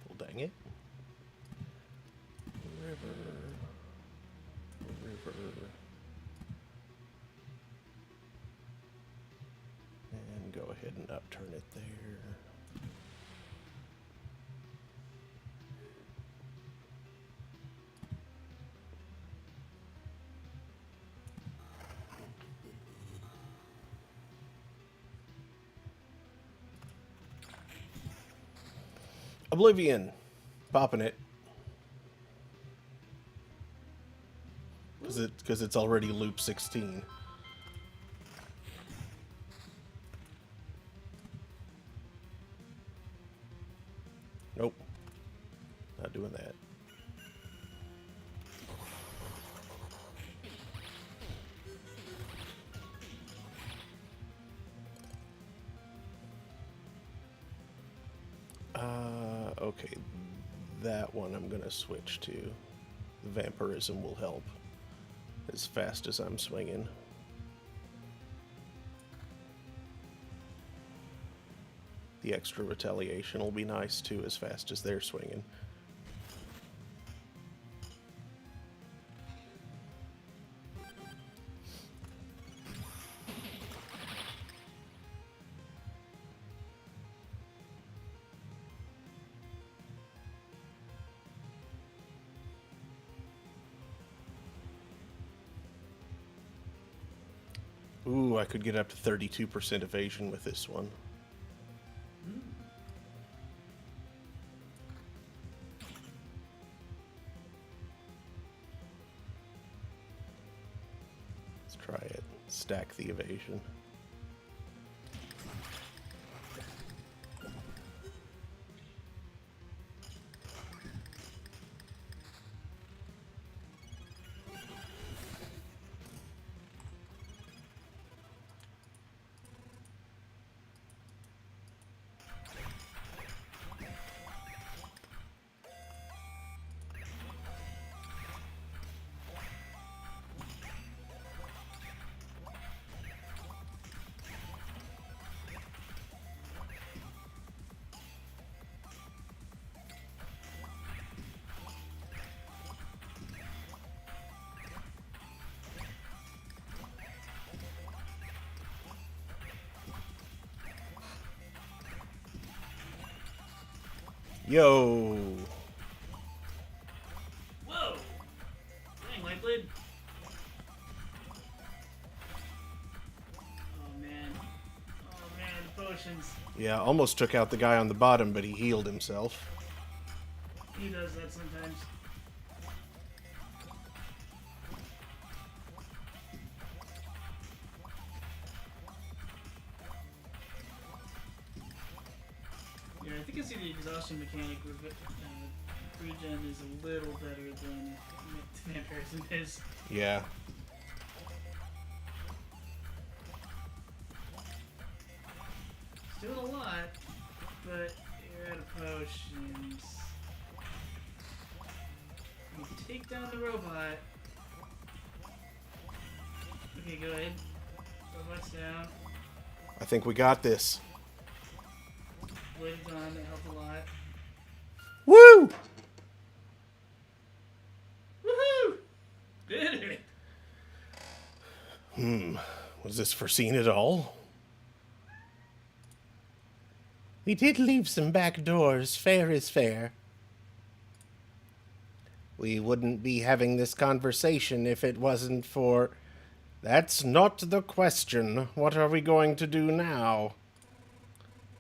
Well, dang it. River. River. And go ahead and upturn it there. Oblivion. Popping it. Because it's already loop 16. Nope. Not doing that. Okay. That one I'm gonna switch to. The vampirism will help. As fast as I'm swinging. The extra retaliation will be nice too, as fast as they're swinging. Ooh, I could get up to 32% evasion with this one. Let's try it. Stack the evasion. Yo! Whoa! Dang, Lightblade. Oh man. Oh man, the potions. Yeah, almost took out the guy on the bottom, but he healed himself. He does that sometimes. Yeah, I think I see the exhaustion mechanic with regen is a little better than Vampirism is. Yeah. It's doing a lot, but you're out of potions. You take down the robot. Okay, go ahead. Robot's down. I think we got this. Blade's on, that helped a lot. Woo! Woohoo! Did it! Was this foreseen at all? We did leave some back doors. Fair is fair. We wouldn't be having this conversation if it wasn't for... That's not the question. What are we going to do now?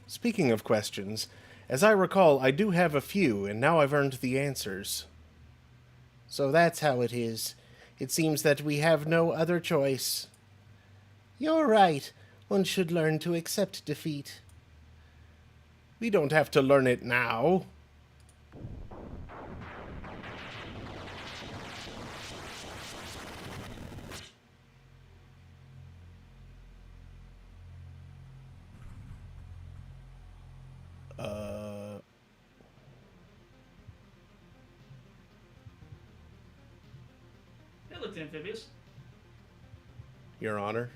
Speaking of questions, as I recall, I do have a few, and now I've earned the answers. So that's how it is. It seems that we have no other choice. You're right. One should learn to accept defeat. We don't have to learn it now. That looked amphibious. Your Honor.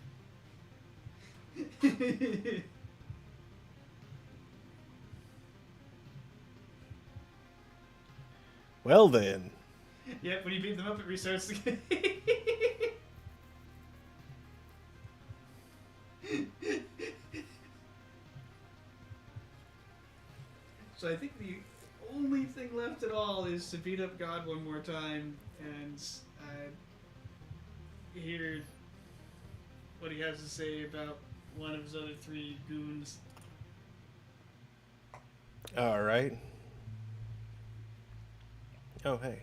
Well then. Yep, when you beat them up, it restarts again. So I think the only thing left at all is to beat up God one more time and hear what he has to say about one of his other three goons. All right. Oh, hey.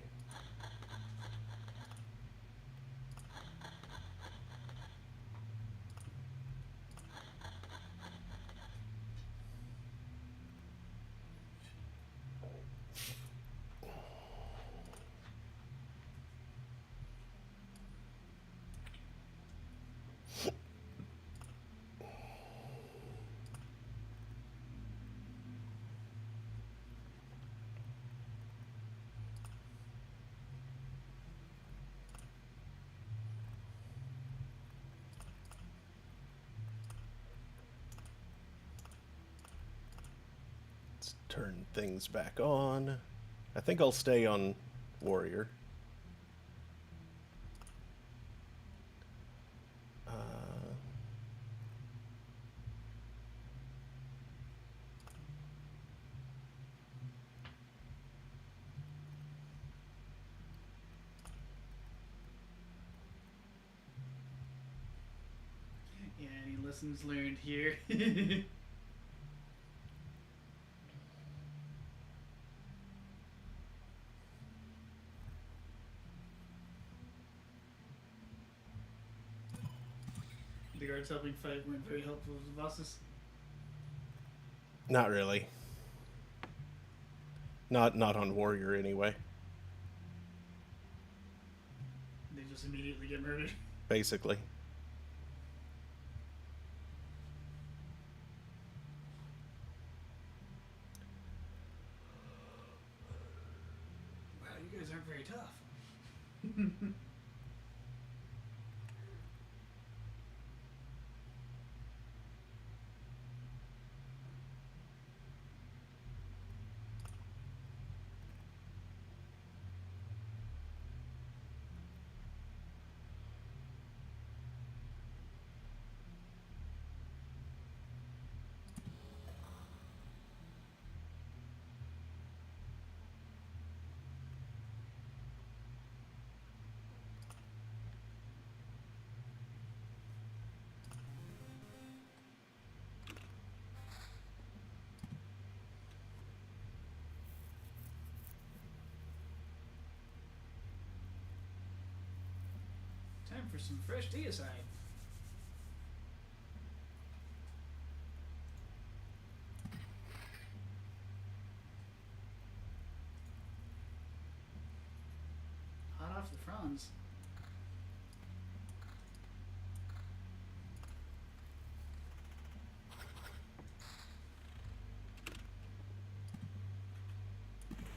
Let's turn things back on. I think I'll stay on warrior. Yeah, any lessons learned here? The guards helping fight weren't very helpful to the bosses. Not really. Not on warrior anyway. They just immediately get murdered. Basically. Wow, you guys aren't very tough. Time for some fresh deicide. Hot off the fronds.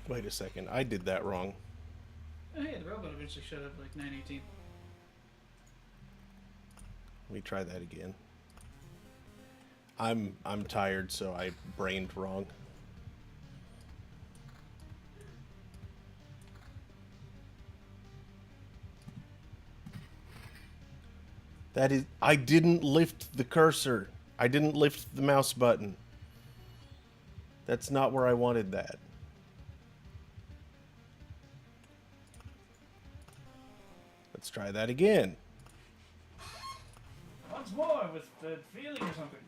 Wait a second. I did that wrong. Oh, hey, the robot eventually showed up like 9:18. Let me try that again. I'm tired, so I brained wrong. That is, I didn't lift the cursor. I didn't lift the mouse button. That's not where I wanted that. Let's try that again. Once more with the feeling or something.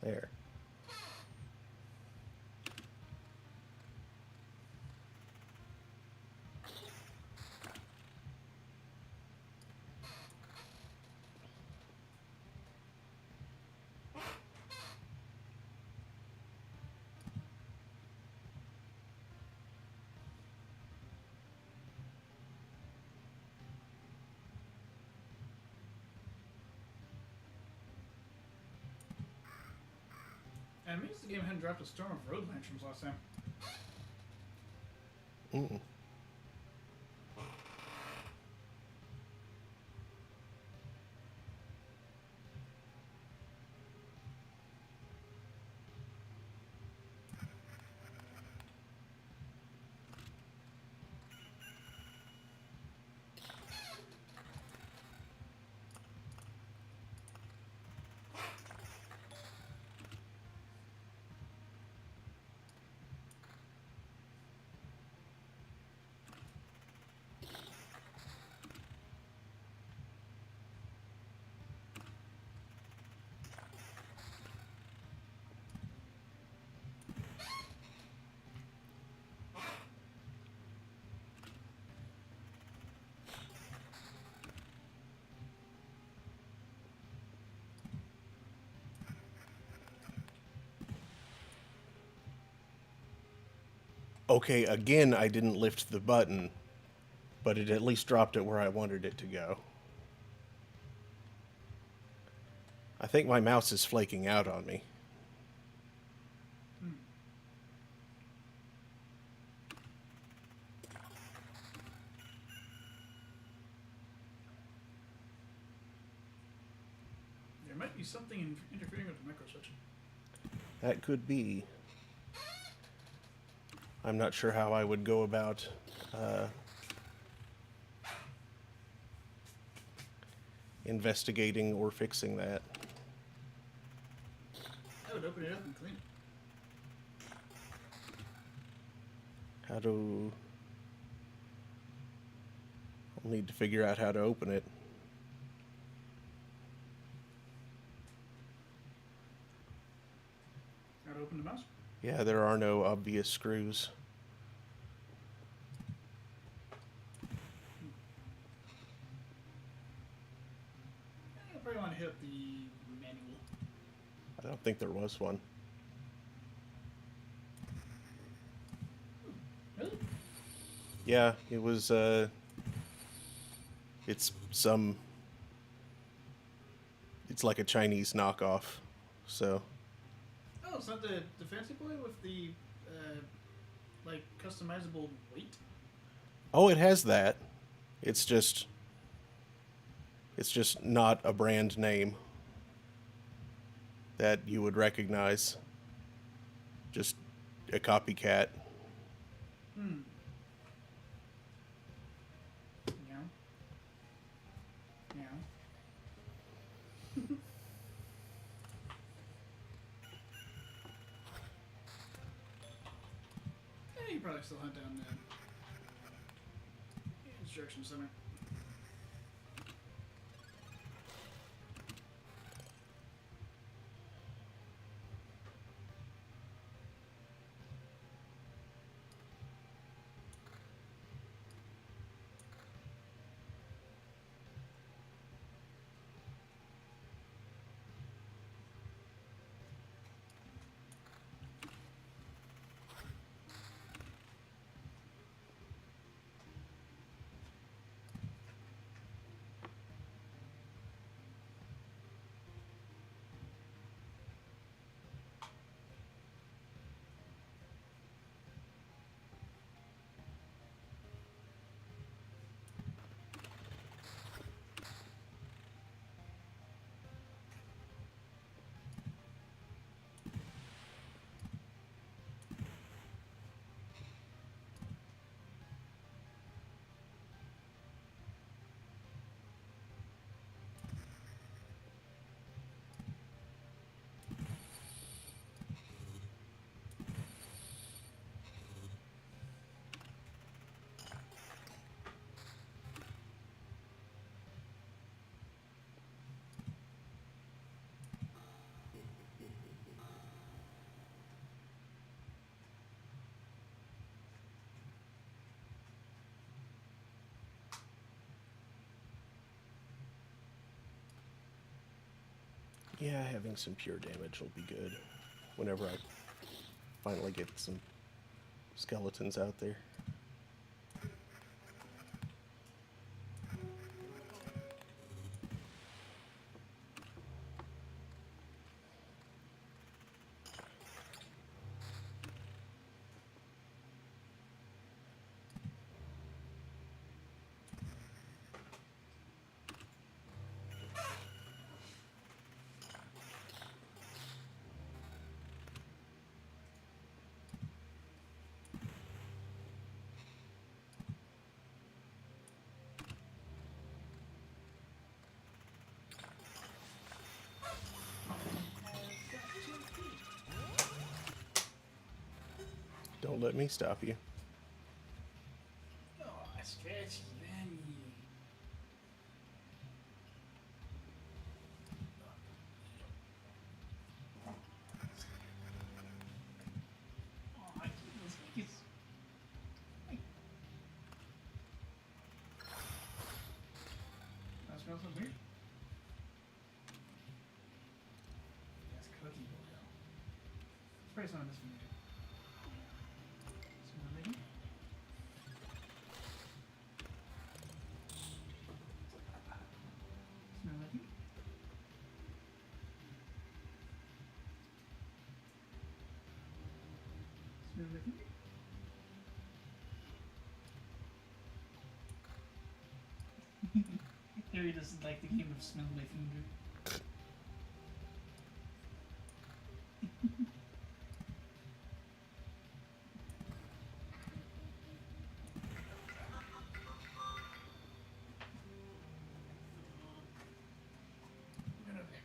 There. And it means the game hadn't dropped a storm of road lanterns last time. Mm-mm. Okay, again, I didn't lift the button, but it at least dropped it where I wanted it to go. I think my mouse is flaking out on me. There might be something interfering with the microswitch. That could be. I'm not sure how I would go about investigating or fixing that. I would open it up and clean it. How to... I'll need to figure out how to open it. How to open the mouse? Yeah, there are no obvious screws. I probably want to hit up the manual. I don't think there was one. Really? Yeah, it was, it's some... It's like a Chinese knockoff, so... Oh, it's not the fancy boy with the, like, customizable weight? Oh, it has that. It's just not a brand name that you would recognize. Just a copycat. Hmm. Yeah. Yeah. Yeah, you probably still hunt down the instruction center. Yeah, having some pure damage will be good whenever I finally get some skeletons out there. Don't let me stop you. Oh, scratchy Benny. Oh, I keep those cookies. That smells so weird. That's cookie oil. Spray some of this from here. Smell it. Smell my finger. Harry doesn't like the game of smell my finger. Get over there.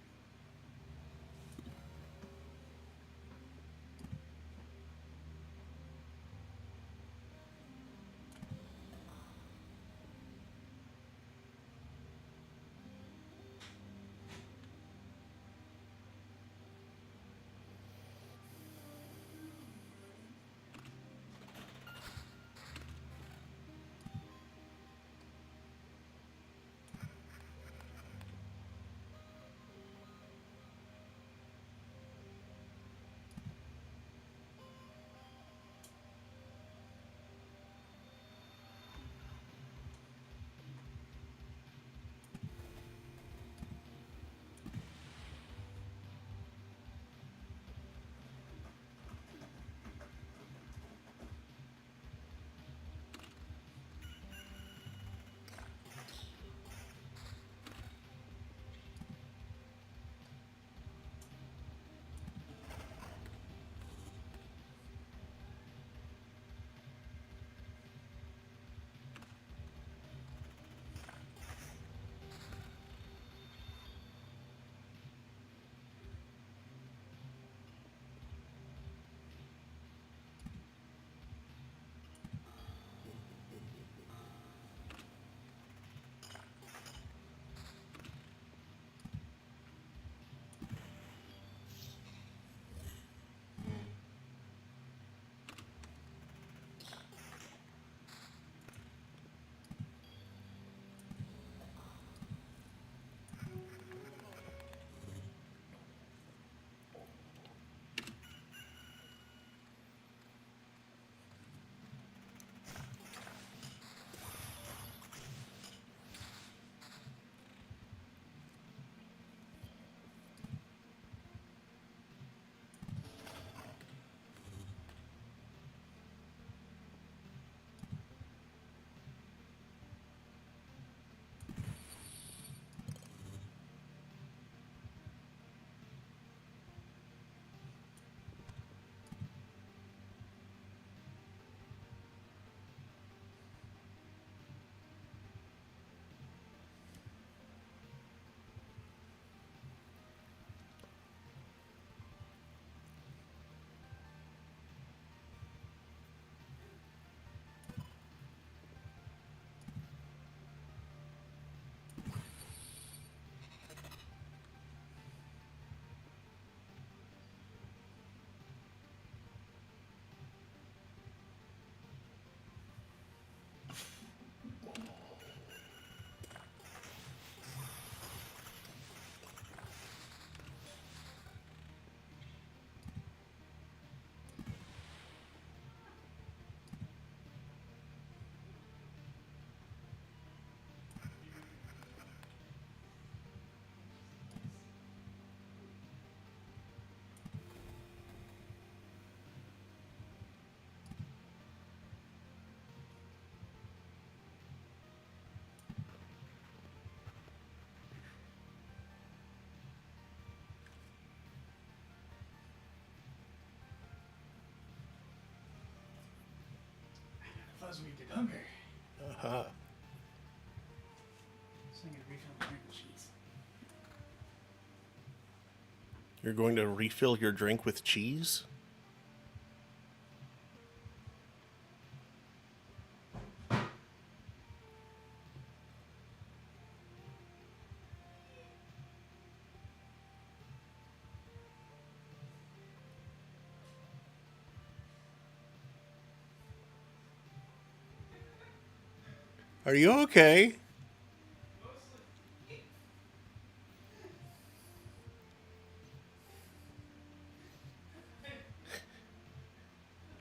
Fuzz weak to hunger. Uh-huh. So I'm gonna refill my drink with cheese. You're going to refill your drink with cheese? Are you okay?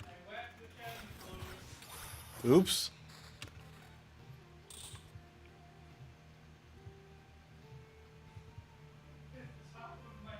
I whacked the cabin closed. Oops. Hit the top of my head.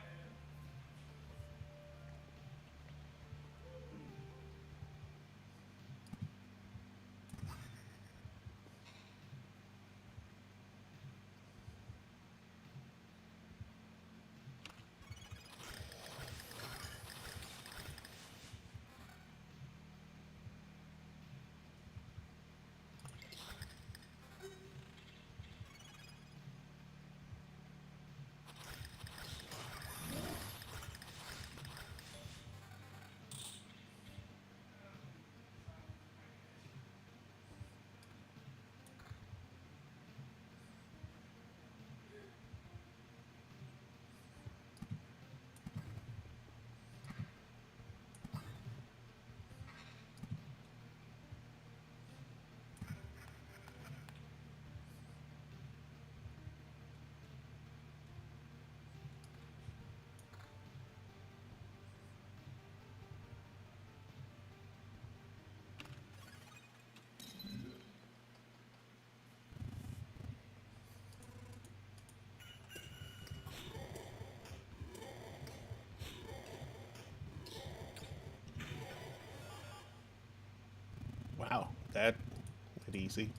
Wow, that easy.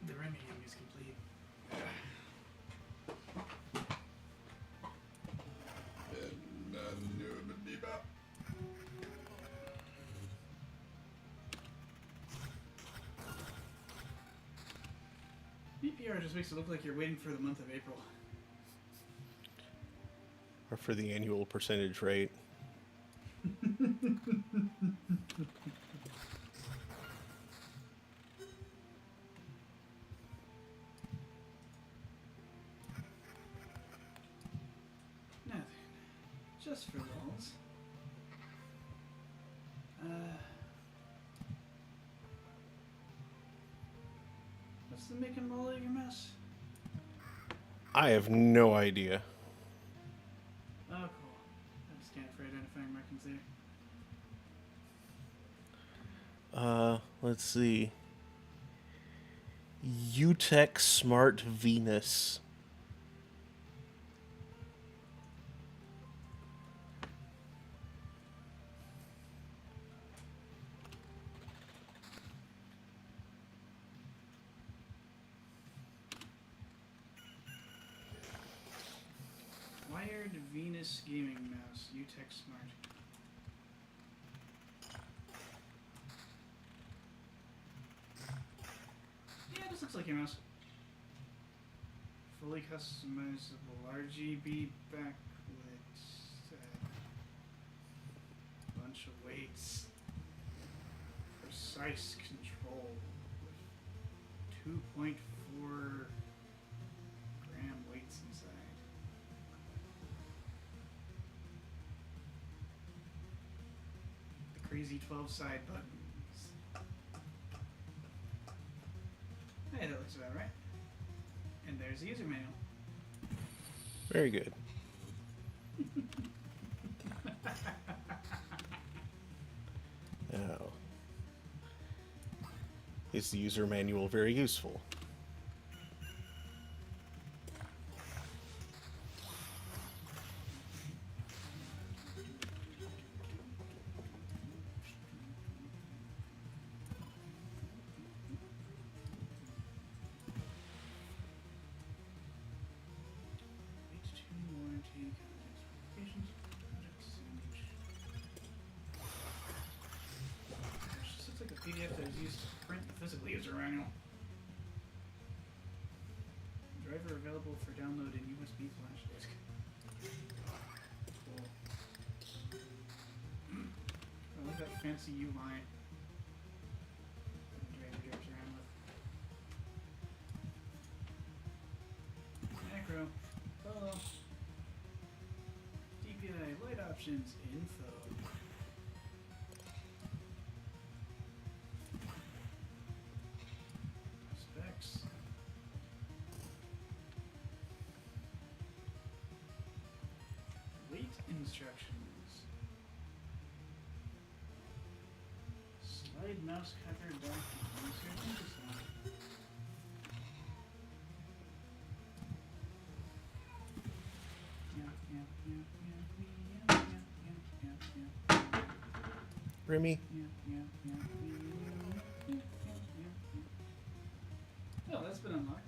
The Remy is complete. BPR just makes it look like you're waiting for the month of April. Or for the annual percentage rate. Nothing. Just for lulz. What's the making all of your mess? I have no idea. Oh, cool. I just can't for identifying markings there. Let's see. UTech Smart Venus. Wired Venus Gaming Mouse, UTech Smart. Yeah, this looks like your mouse. Fully customizable RGB backlit. Bunch of weights. Precise control. 2.4 gram weights inside. The crazy 12 side buttons. Hey, that looks about right. And there's the user manual. Very good. Now, is the user manual very useful? H2 warranty, specifications, product sandwich. This looks like a PDF that is used to print the physical user manual. Driver available for download in USB flash disk. Cool. I like that fancy UI. The driver drives around with. Macro. Hello. DPI light options info. Specs. Weight instructions. Slide mouse cutter back. Insert into slide. Remy? Oh, that's been unlocked.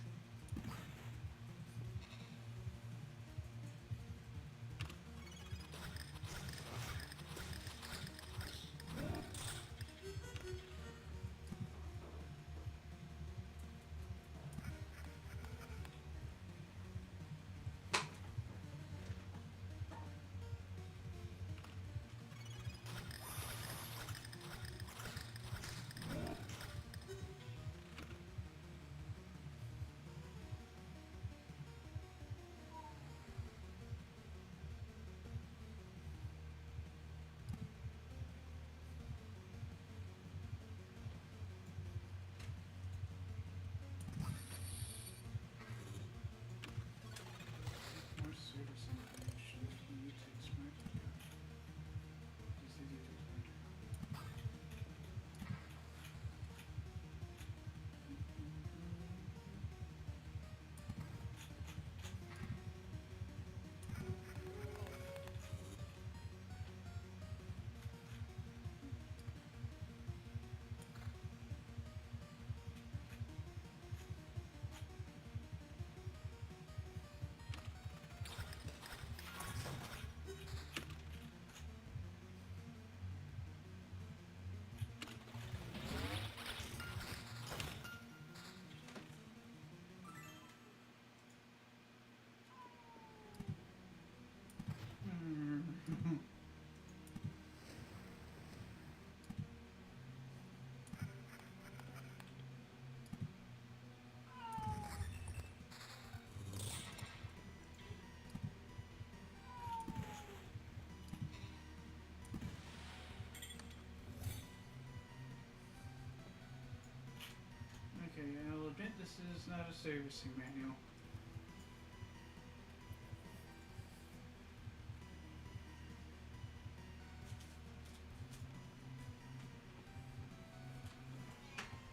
This is not a servicing manual.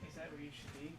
Is that where you should be?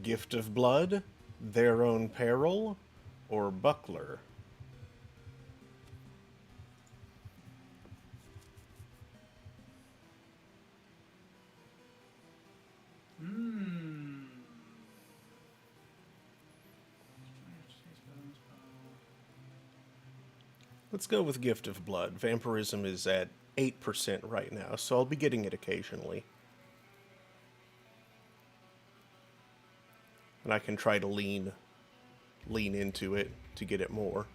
Gift of blood, their own peril, or buckler? Hmm. Let's go with Gift of Blood. Vampirism is at 8% right now, so I'll be getting it occasionally. And I can try to lean into it to get it more.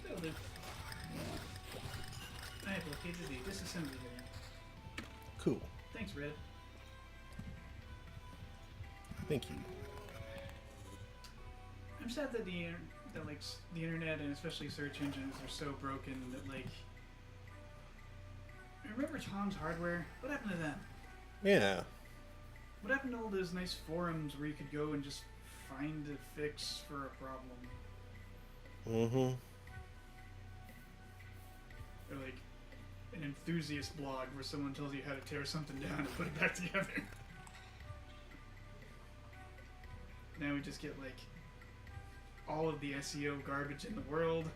Building. I have located the disassembly area. Cool. Thanks, Red. Thank you. I'm sad that the internet and especially search engines are so broken that like. Remember Tom's Hardware? What happened to them? Yeah. What happened to all those nice forums where you could go and just find a fix for a problem? Mm-hmm. Or like an enthusiast blog where someone tells you how to tear something down and put it back together. Now we just get like all of the SEO garbage in the world.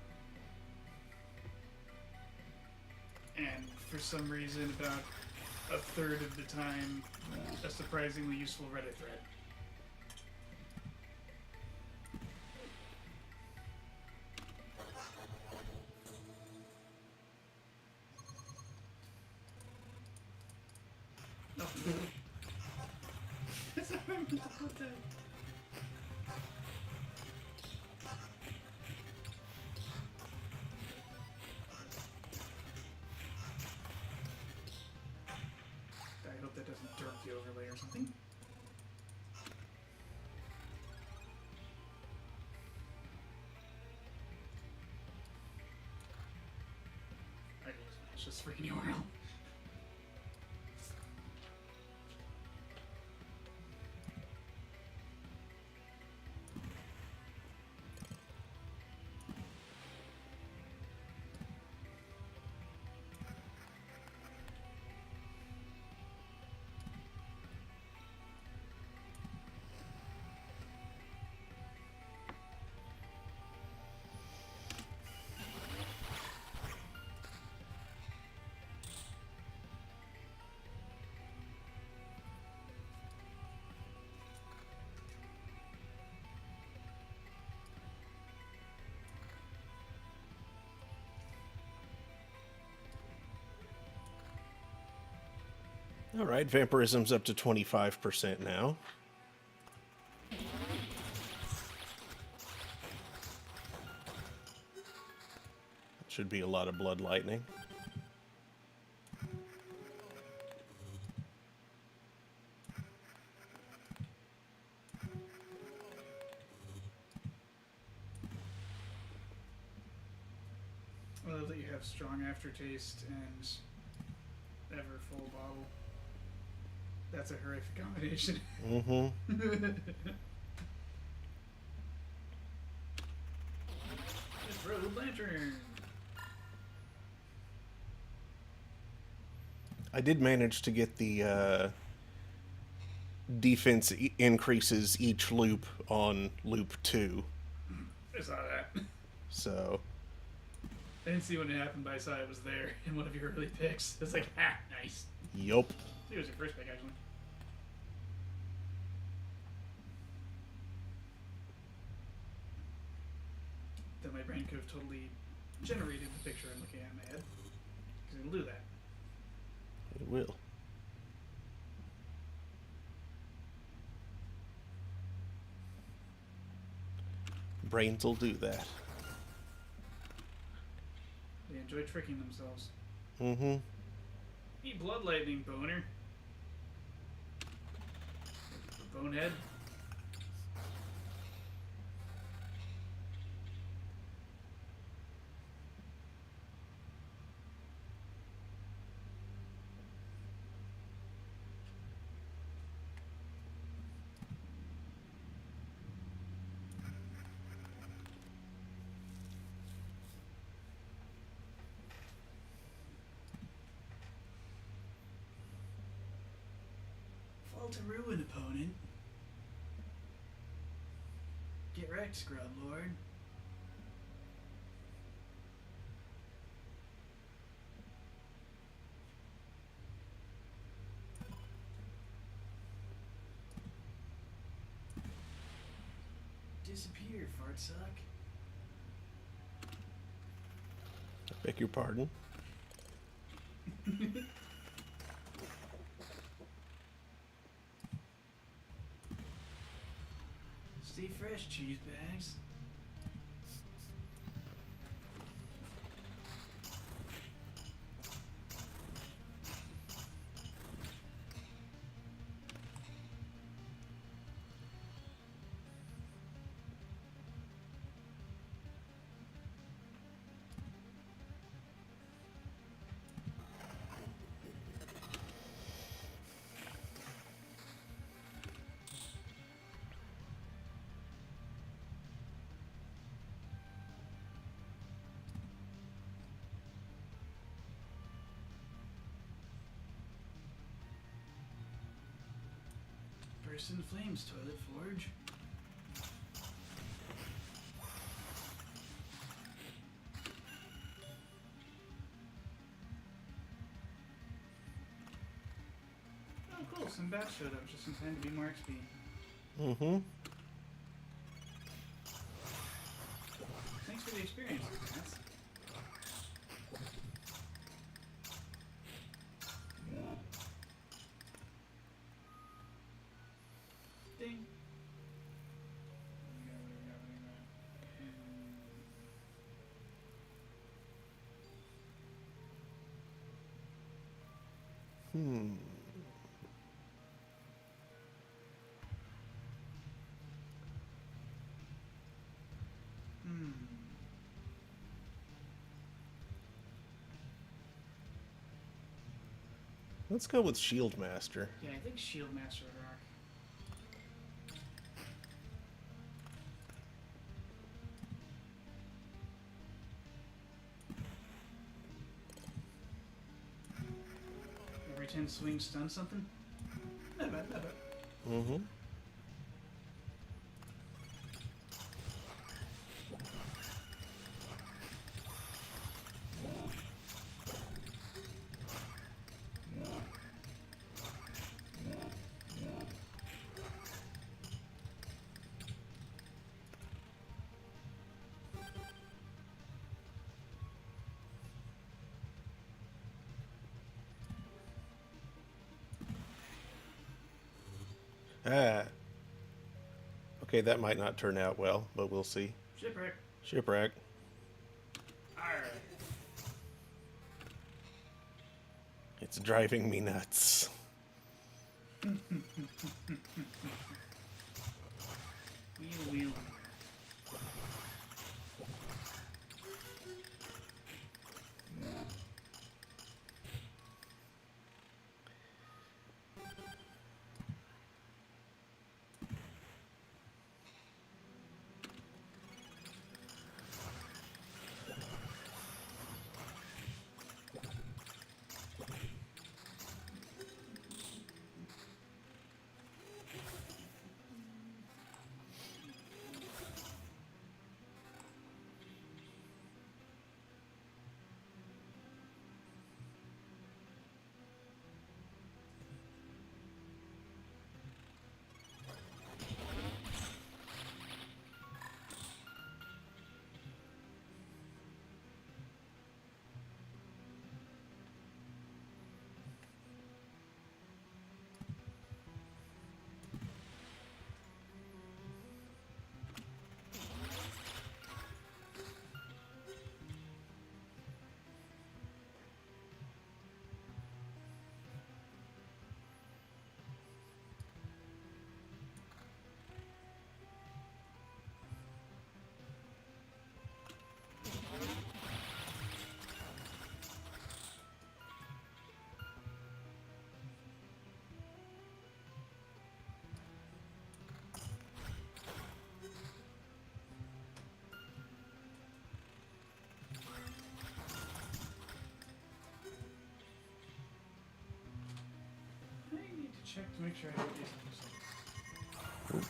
And for some reason about a third of the time a surprisingly useful Reddit thread. No. That's not where I meant to put that. I hope that doesn't derp the overlay or something. Okay, it's just freaking URL. All right, vampirism's up to 25% now. Should be a lot of blood lightning. I love that you have strong aftertaste and ever full bottle. That's a horrific combination. Mm-hmm. It's Rogue Lantern. I did manage to get the defense increases each loop on loop 2. I saw that. So, I didn't see when it happened, but I saw it was there in one of your early picks. It's like, ha, nice. yup. I think it was your first pick, actually. Then my brain could have totally generated the picture I'm looking at in my head. Because it'll do that. It will. Brains will do that. They enjoy tricking themselves. Mm-hmm. Eat blood lightning, boner. Bonehead. Fall to ruin, opponent. Get wrecked, Scrub Lord. Disappear, fartsuck. I beg your pardon. Stay fresh, cheese bags. Burst in flames, Toilet Forge. Cool, some bats showed up just in time to be more XP. Mm-hmm. Thanks for the experience, bats. Ding. Hmm. Hmm. Let's go with Shield Master. Yeah, I think Shield Master would rock. Every 10 swings stun something? Not bad, not bad. Mm-hmm. Ah. Okay, that might not turn out well, but we'll see. Shipwreck. Shipwreck. Arr. It's driving me nuts. Wheel. I need to check to make sure I have these things.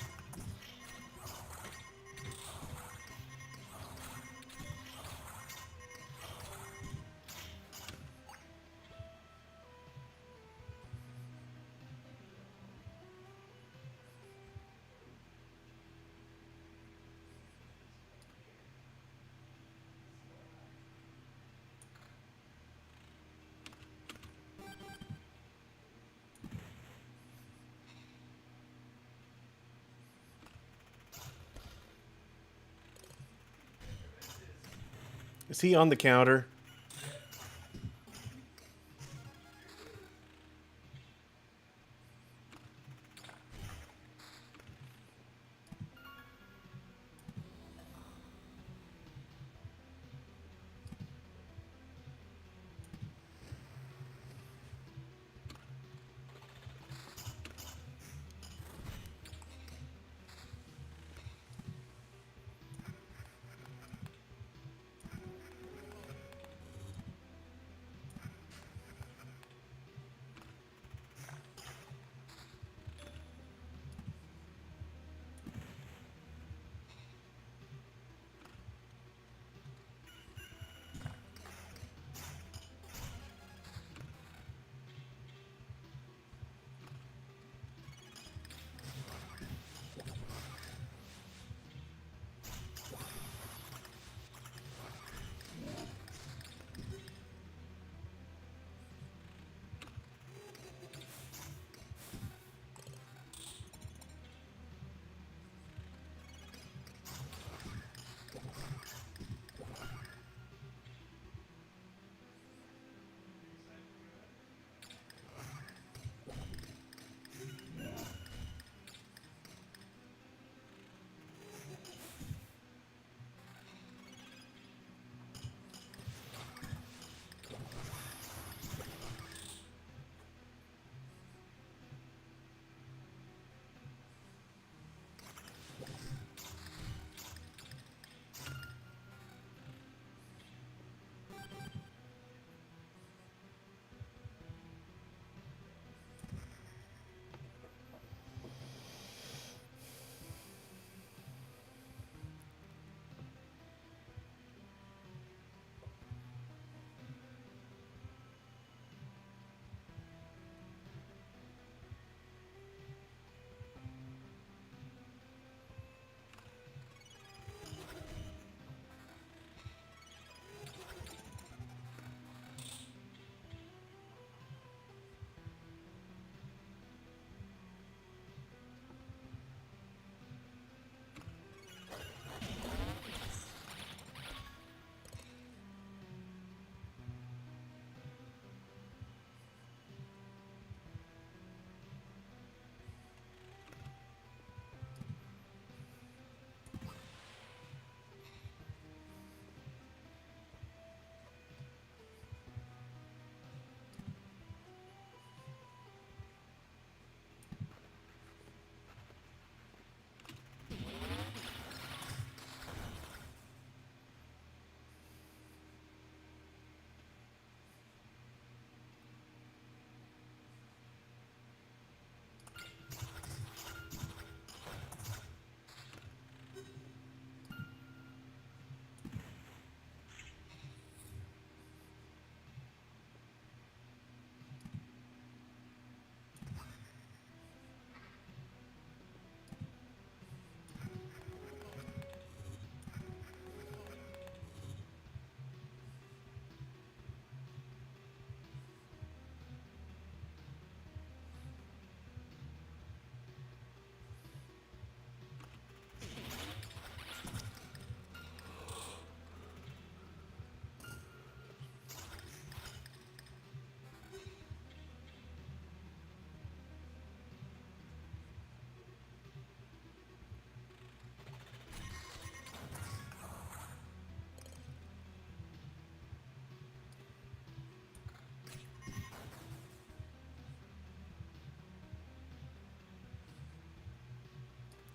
Is he on the counter?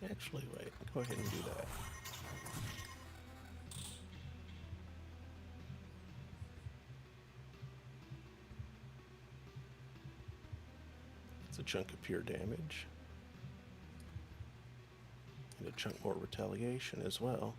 Actually, wait. Go ahead and do that. It's a chunk of pure damage. And a chunk more retaliation as well.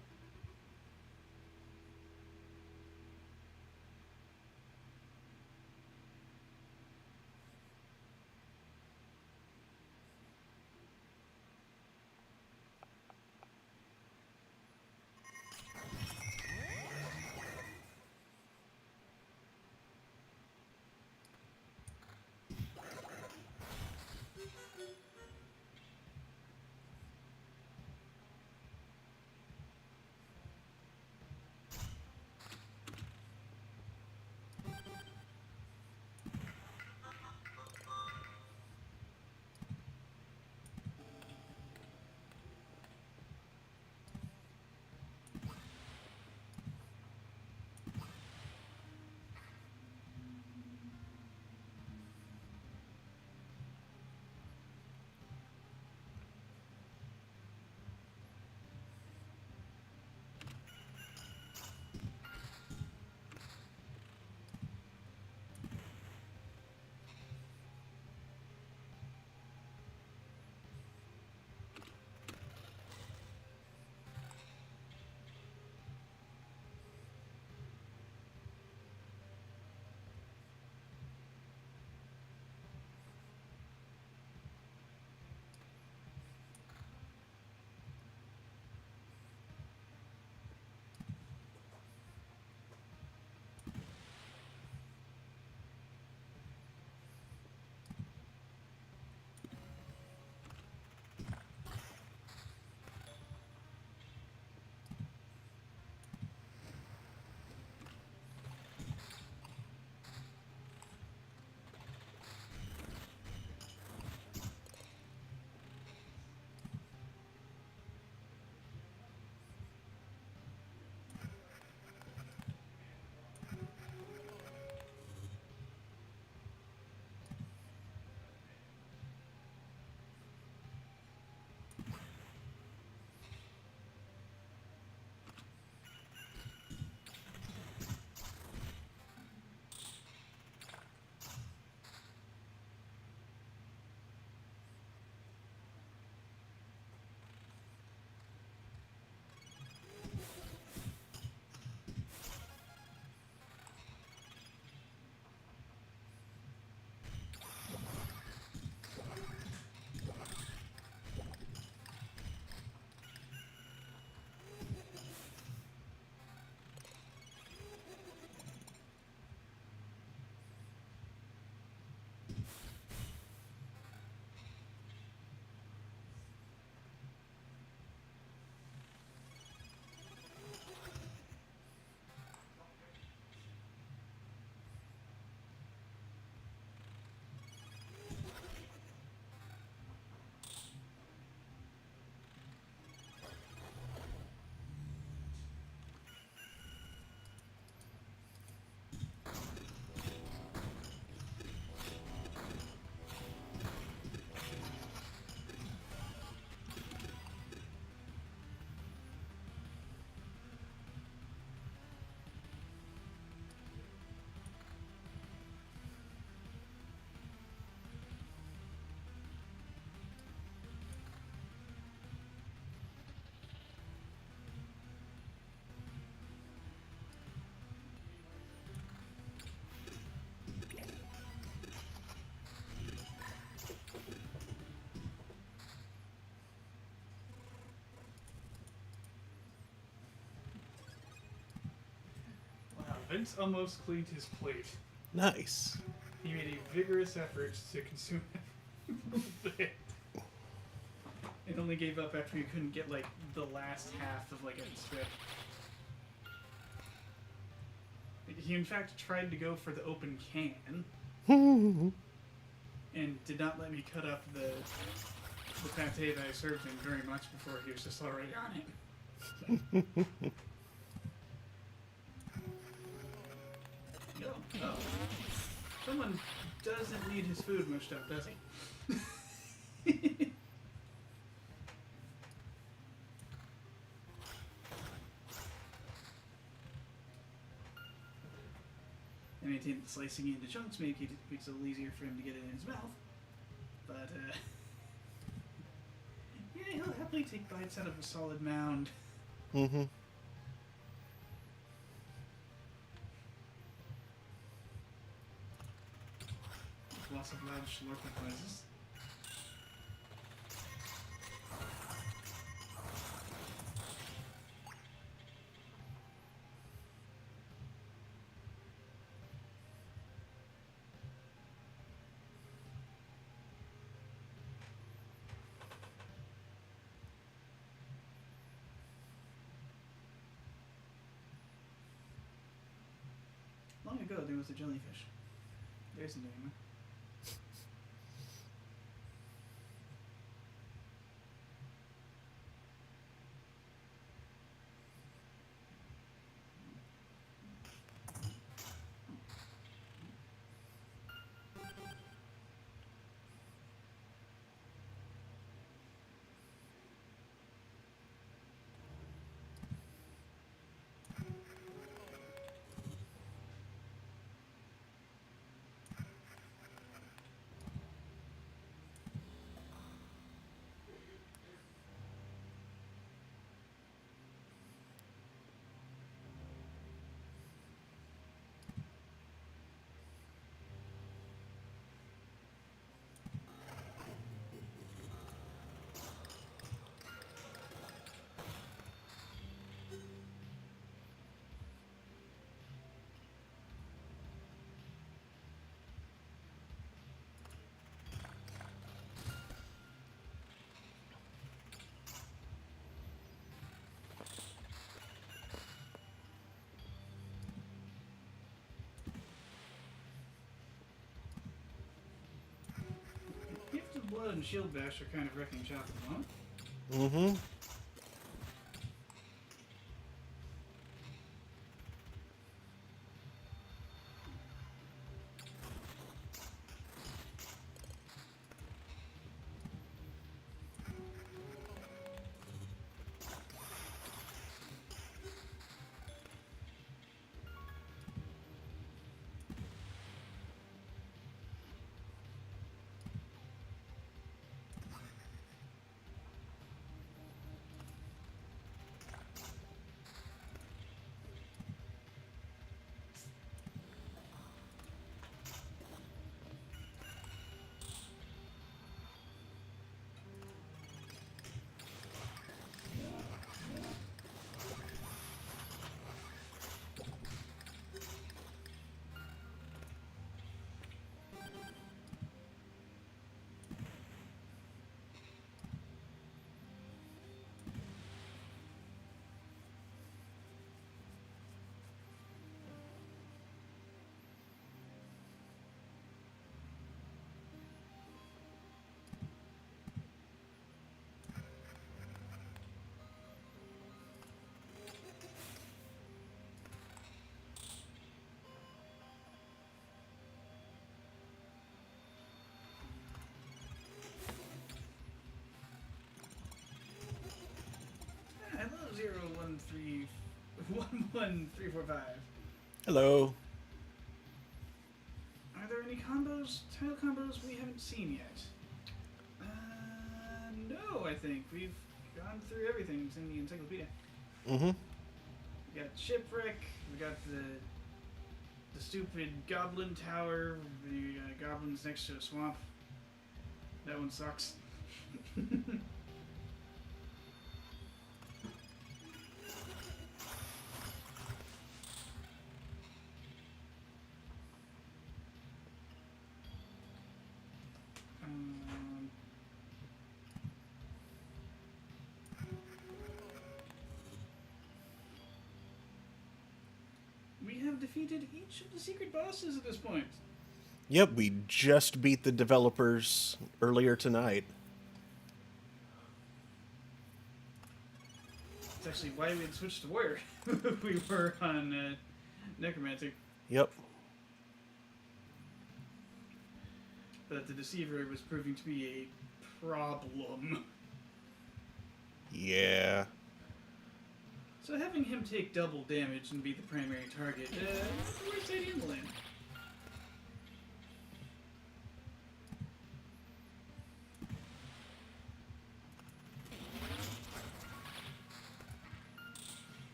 Vince almost cleaned his plate. Nice. He made a vigorous effort to consume it. And only gave up after he couldn't get like the last half of like a strip. He in fact tried to go for the open can and did not let me cut up the pate that I served him very much before he was just already on it. No. Someone doesn't need his food mushed up, does he? I maintain that slicing it into chunks makes it a little easier for him to get it in his mouth. But, yeah, he'll happily take bites out of a solid mound. Mm-hmm. Lots of loud slurping noises. Long ago, there was a jellyfish. There isn't anymore. Gift of Blood and Shield Bash are kind of wrecking shop at the moment. Mm-hmm. Hello, 11345. Hello. Are there any combos, title combos we haven't seen yet? No, I think. We've gone through everything. It's in the encyclopedia. Mm-hmm. We got Shipwreck, we got the stupid Goblin Tower, the goblins next to a swamp. That one sucks. We have defeated each of the secret bosses at this point. Yep, we just beat the developers earlier tonight. It's actually why we had switched to Warrior. We were on Necromantic. Yep. But the Deceiver was proving to be a problem. Yeah. So having him take double damage and be the primary target, worst idea in the land.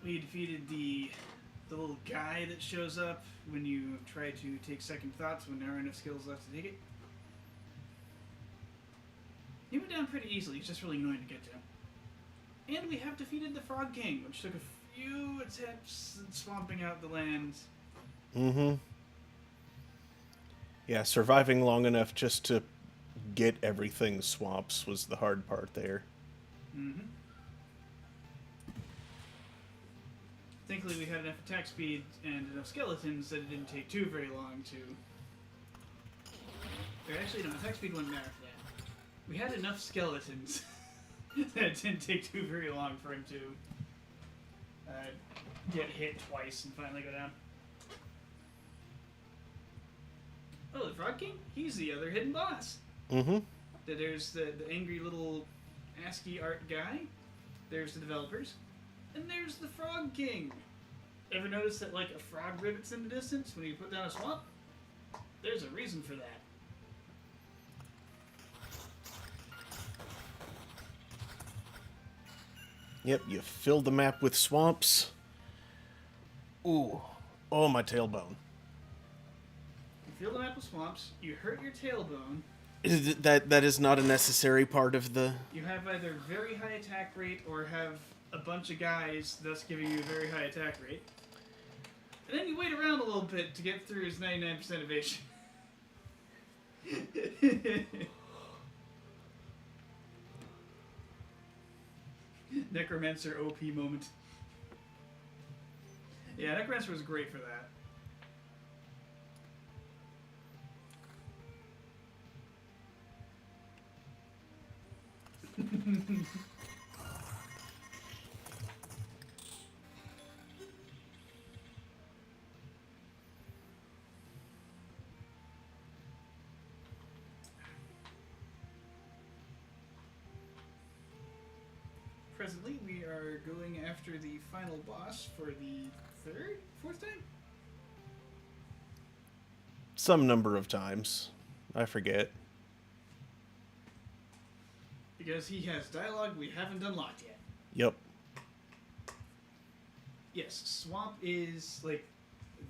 We defeated the little guy that shows up when you try to take second thoughts when there aren't enough skills left to take it. He went down pretty easily. He's just really annoying to get to. And we have defeated the Frog King, which took a few attempts at swamping out the land. Mm-hmm. Yeah, surviving long enough just to get everything swamps was the hard part there. Mm-hmm. Thankfully, we had enough attack speed and enough skeletons that it didn't take too very long to... Or actually, no, attack speed wouldn't matter for that. We had enough skeletons that it didn't take too very long for him to get hit twice and finally go down. Oh, the Frog King? He's the other hidden boss. Mm-hmm. There's the angry little ASCII art guy. There's the developers. And there's the Frog King. Ever notice that, like, a frog rivets in the distance when you put down a swamp? There's a reason for that. Yep, you fill the map with swamps. Ooh. Oh, my tailbone. You fill the map with swamps, you hurt your tailbone, That is not a necessary part of the... you have either very high attack rate or have a bunch of guys, thus giving you a very high attack rate. And then you wait around a little bit to get through his 99% evasion. Necromancer OP moment. Yeah, Necromancer was great for that. Presently, we are going after the final boss for the fourth time? Some number of times. I forget. Because he has dialogue we haven't unlocked yet. Yep. Yes, Swamp is, like,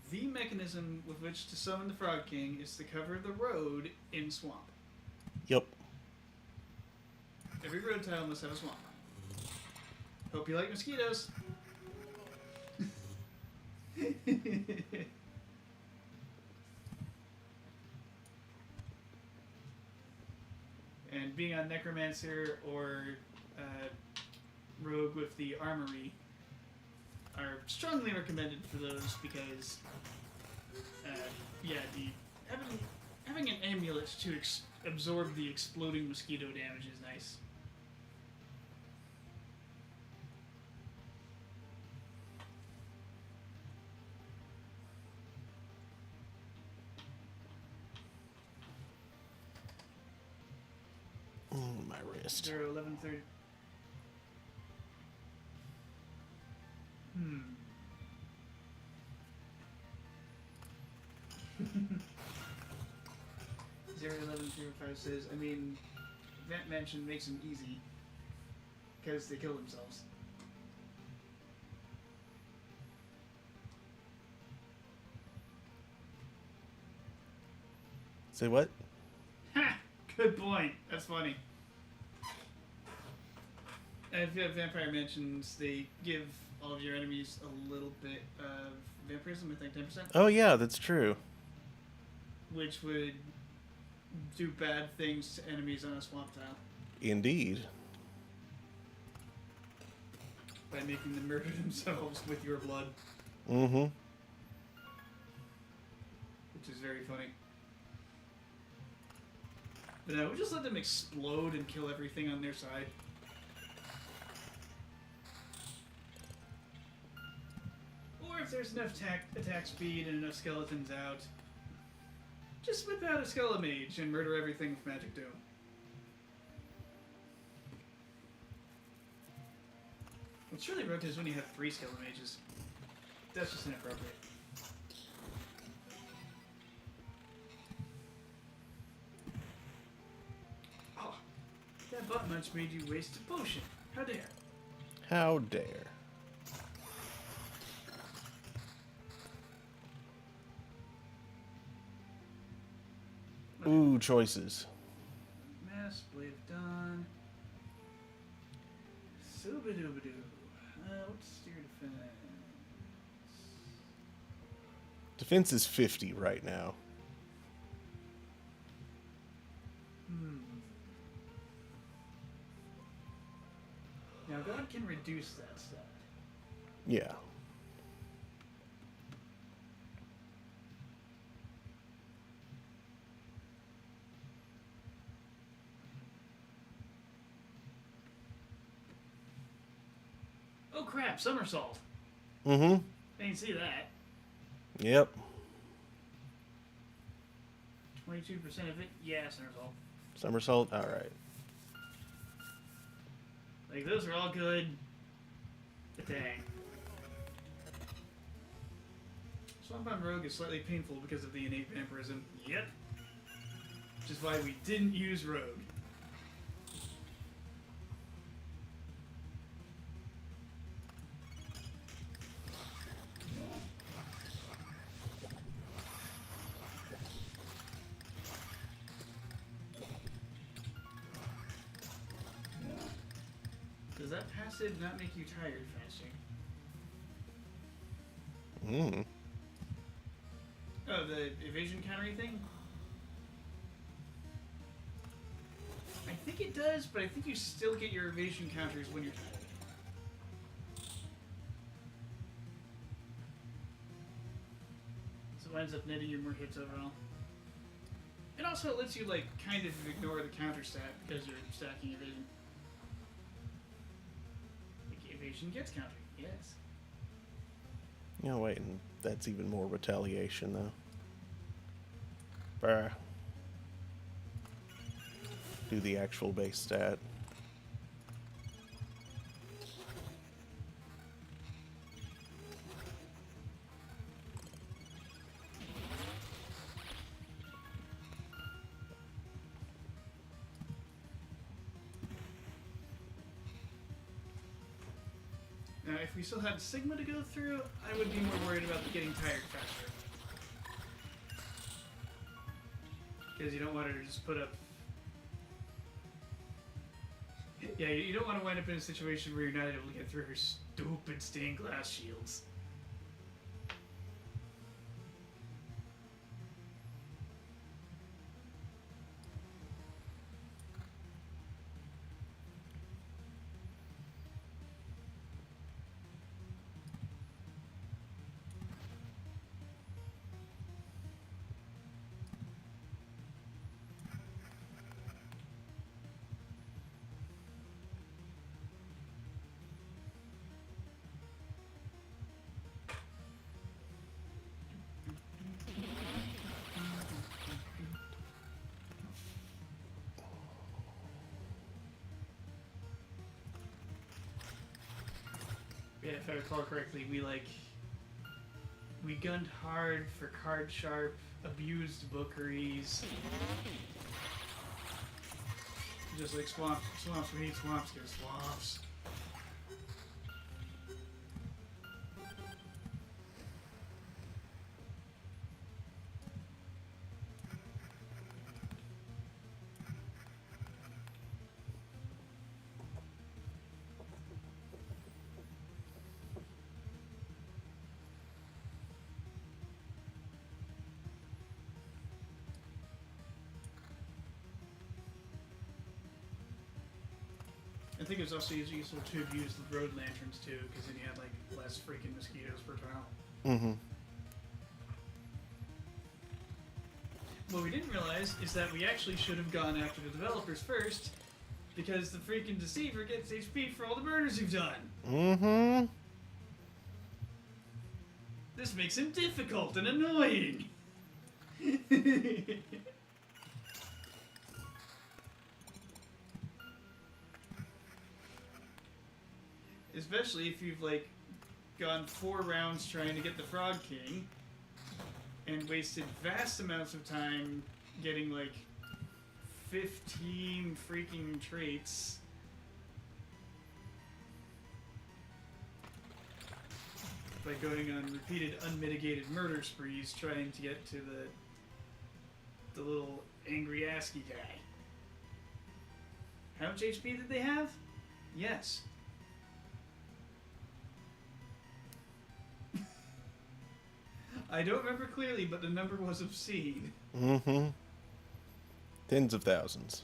the mechanism with which to summon the Frog King is to cover the road in Swamp. Yep. Every road tile must have a swamp. Hope you like mosquitoes. And being on Necromancer or Rogue with the Armory are strongly recommended for those because, having an amulet to absorb the exploding mosquito damage is nice. My wrist. 01130. Hmm. Zero 1105 says, I mean, Vent Mansion makes them easy because they kill themselves. Say what? Ha! Good point. That's funny. And if you have Vampire Mansions, they give all of your enemies a little bit of vampirism, I think 10%, Oh, yeah, that's true. which would do bad things to enemies on a swamp tile Indeed. by making them murder themselves with your blood, Mm-hmm. which is very funny. But no, we just let them explode and kill everything on their side. Or if there's enough attack speed and enough skeletons out, just whip out a Skelemage and murder everything with Magic Doom. What's really broken is when you have 3 Skelemages. That's just inappropriate. Oh, that butt munch made you waste a potion. How dare. How dare. Ooh, choices. Mass, Blade of Dawn. Subadubadoo. What's your defense? Defense is 50 right now. Now, God can reduce that stat. Yeah. Oh crap, somersault. Mm-hmm. I didn't see that. Yep. 22% of it, yeah, somersault. Somersault? Alright. Like, those are all good. But dang. Swampbound Rogue is slightly painful because of the innate vampirism. Yep. Which is why we didn't use Rogue. Does that passive not make you tired fasting? Mm. Oh, the evasion countering thing? I think it does, but I think you still get your evasion counters when you're tired. So it ends up netting you more hits overall. And also it lets you, like, kind of ignore the counter stat because you're stacking evasion. Like, evasion gets countered, yes. Yeah, wait, and that's even more retaliation, though. Bruh. Do the actual base stat. Now, if we still had Sigma to go through, I would be more worried about getting tired faster. Because you don't want her to just put up... Yeah, you don't want to wind up in a situation where you're not able to get through her stupid stained glass shields. Yeah, if I recall correctly, we gunned hard for card sharp, abused bookeries. Just like swamps, we need swamps, give us swamps. I think it was also useful to abuse the road lanterns too, because then you had like less freaking mosquitoes per tile. Mm-hmm. What we didn't realize is that we actually should have gone after the developers first, because the freaking Deceiver gets HP for all the murders you've done. Mm-hmm. This makes him difficult and annoying. Especially if you've like gone 4 rounds trying to get the Frog King and wasted vast amounts of time getting like 15 freaking traits. By going on repeated unmitigated murder sprees trying to get to the little angry ASCII guy. How much HP did they have? Yes. I don't remember clearly, but the number was obscene. Mm-hmm. Tens of thousands.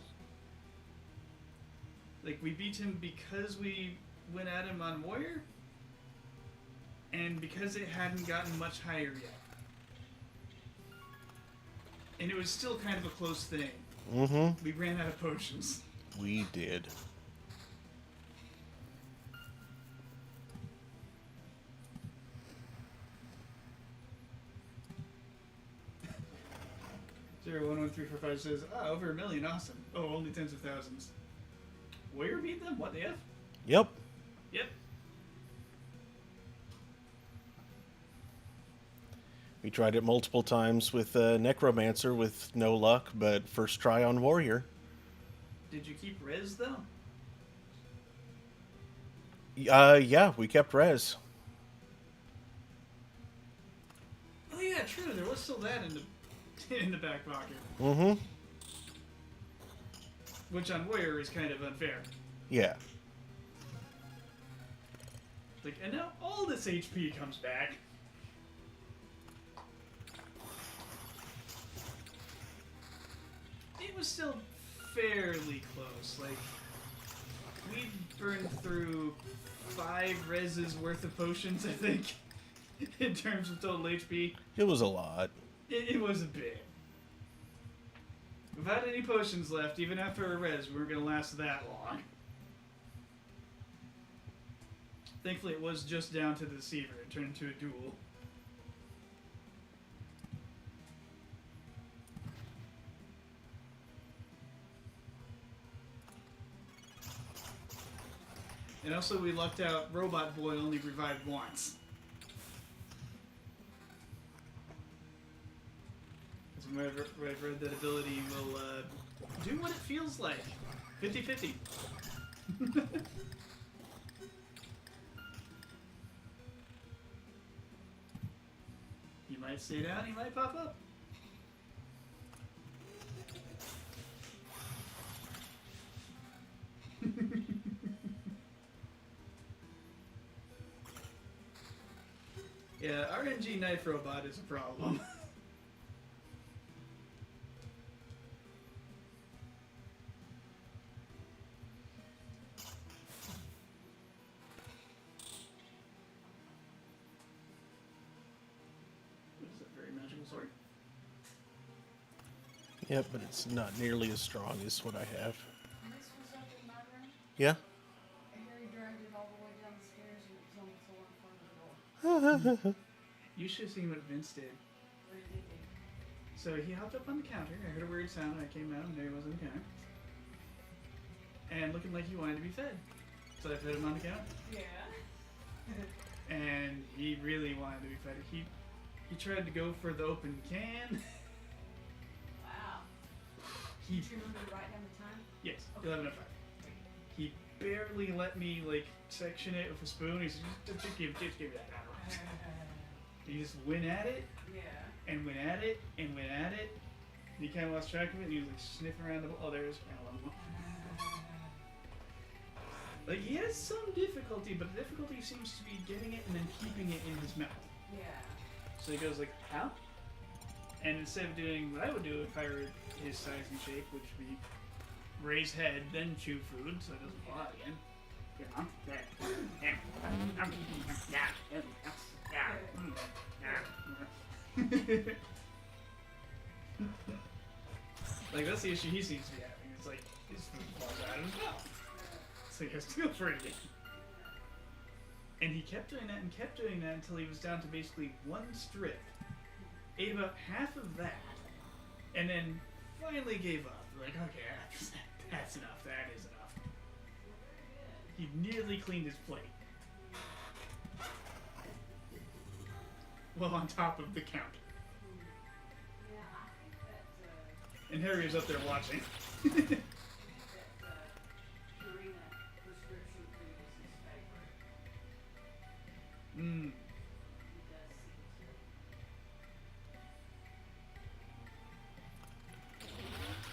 Like, we beat him because we went at him on Warrior, and because it hadn't gotten much higher yet. And it was still kind of a close thing. Mm-hmm. We ran out of potions. We did. Zero, 1, 1, 3, 4, 5 says, over 1 million, awesome. Oh, only tens of thousands. Warrior beat them? What, the F? Yep. Yep. We tried it multiple times with Necromancer with no luck, but first try on Warrior. Did you keep res, though? Yeah, we kept res. Oh yeah, true. There was still that in the in the back pocket, Mm-hmm. which on Warrior is kind of unfair. Yeah. Like, and now all this HP comes back. It was still fairly close. Like, we burned through 5 reses worth of potions, I think, in terms of total HP. It was a lot. It was a bit. Without any potions left, even after a res, we weren't going to last that long. Thankfully, it was just down to the Deceiver. It turned into a duel. And also, we lucked out. Robot Boy only revived once. Because whenever I've read that ability will do what it feels like. 50-50. He might stay down, he might pop up. Yeah, RNG Knife Robot is a problem. What is that, very magical sword? Yep, but it's not nearly as strong as what I have. This was up in my room, Yeah? and Harry dragged it all the way down the stairs, and it was on the floor in front of the door. You should have seen what Vince did. What did he do? So he hopped up on the counter, I heard a weird sound, I came out and there he was on the counter. And looking like he wanted to be fed. So I fed him on the counter. Yeah. And he really wanted to be fed. He tried to go for the open can. Wow. He Do you remember to write down the time? Yes, 11:05. He barely let me like section it with a spoon. He said, just give me that now. He just went at it Yeah. and went at it and went at it. And he kind of lost track of it. And he was like sniffing around the. Oh, there's one. Like he has some difficulty, but the difficulty seems to be getting it and then keeping it in his mouth. Yeah. So he goes like, how? And instead of doing what I would do if I were his size and shape, which would be raise head, then chew food, so it doesn't fall out again. You know? Like, that's the issue he seems to be having. It's like, his food falls out of his mouth. So he has to go for it again. And he kept doing that and kept doing that until he was down to basically one strip. Ate about half of that, and then finally gave up. Like, okay, that's enough. That is enough. He nearly cleaned his plate. Well, on top of the counter. Yeah, I think that, And Harry is up there watching. Purina prescription food is his favorite. Mmm. He does seem to.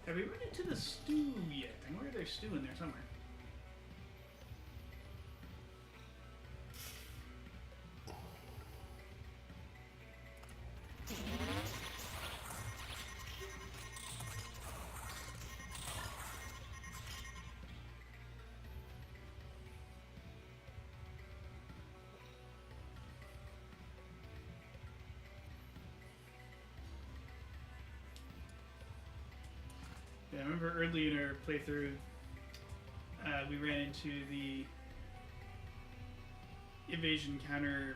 Have we run into the stew yet? I wonder if there's stew in there somewhere. Yeah, I remember early in our playthrough, we ran into the evasion counter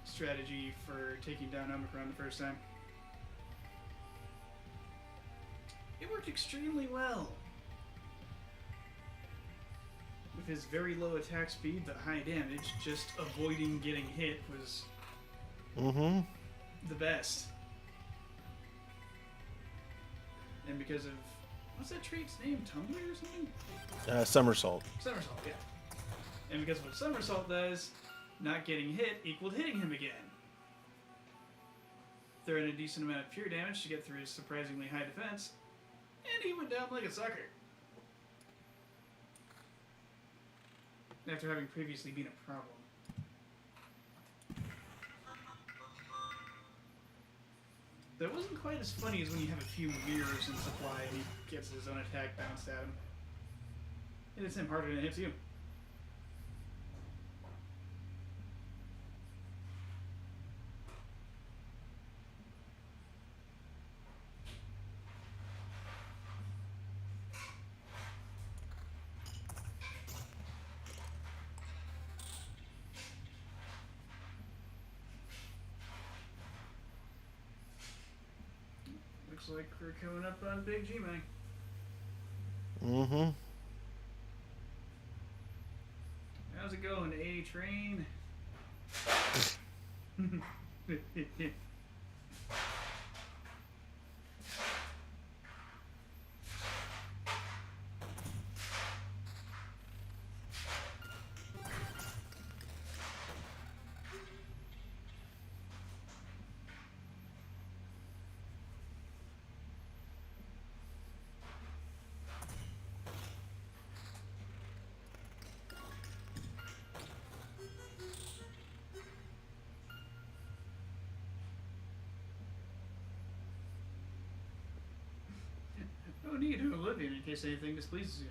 strategy for taking down Omicron the first time. It worked extremely well. With his very low attack speed but high damage, just avoiding getting hit was the best. And because of, what's that trait's name? Tumbler or something? Somersault. Somersault, yeah. And because of what Somersault does, not getting hit equaled hitting him again. Throw in a decent amount of pure damage to get through his surprisingly high defense, and he went down like a sucker. After having previously been a problem. That wasn't quite as funny as when you have a few mirrors in supply and he gets his own attack bounced at him. It hits him harder than it hits you. Looks like we're coming up on Big G-Man. How's it going, A-Train? No need to Oblivion in case anything displeases you.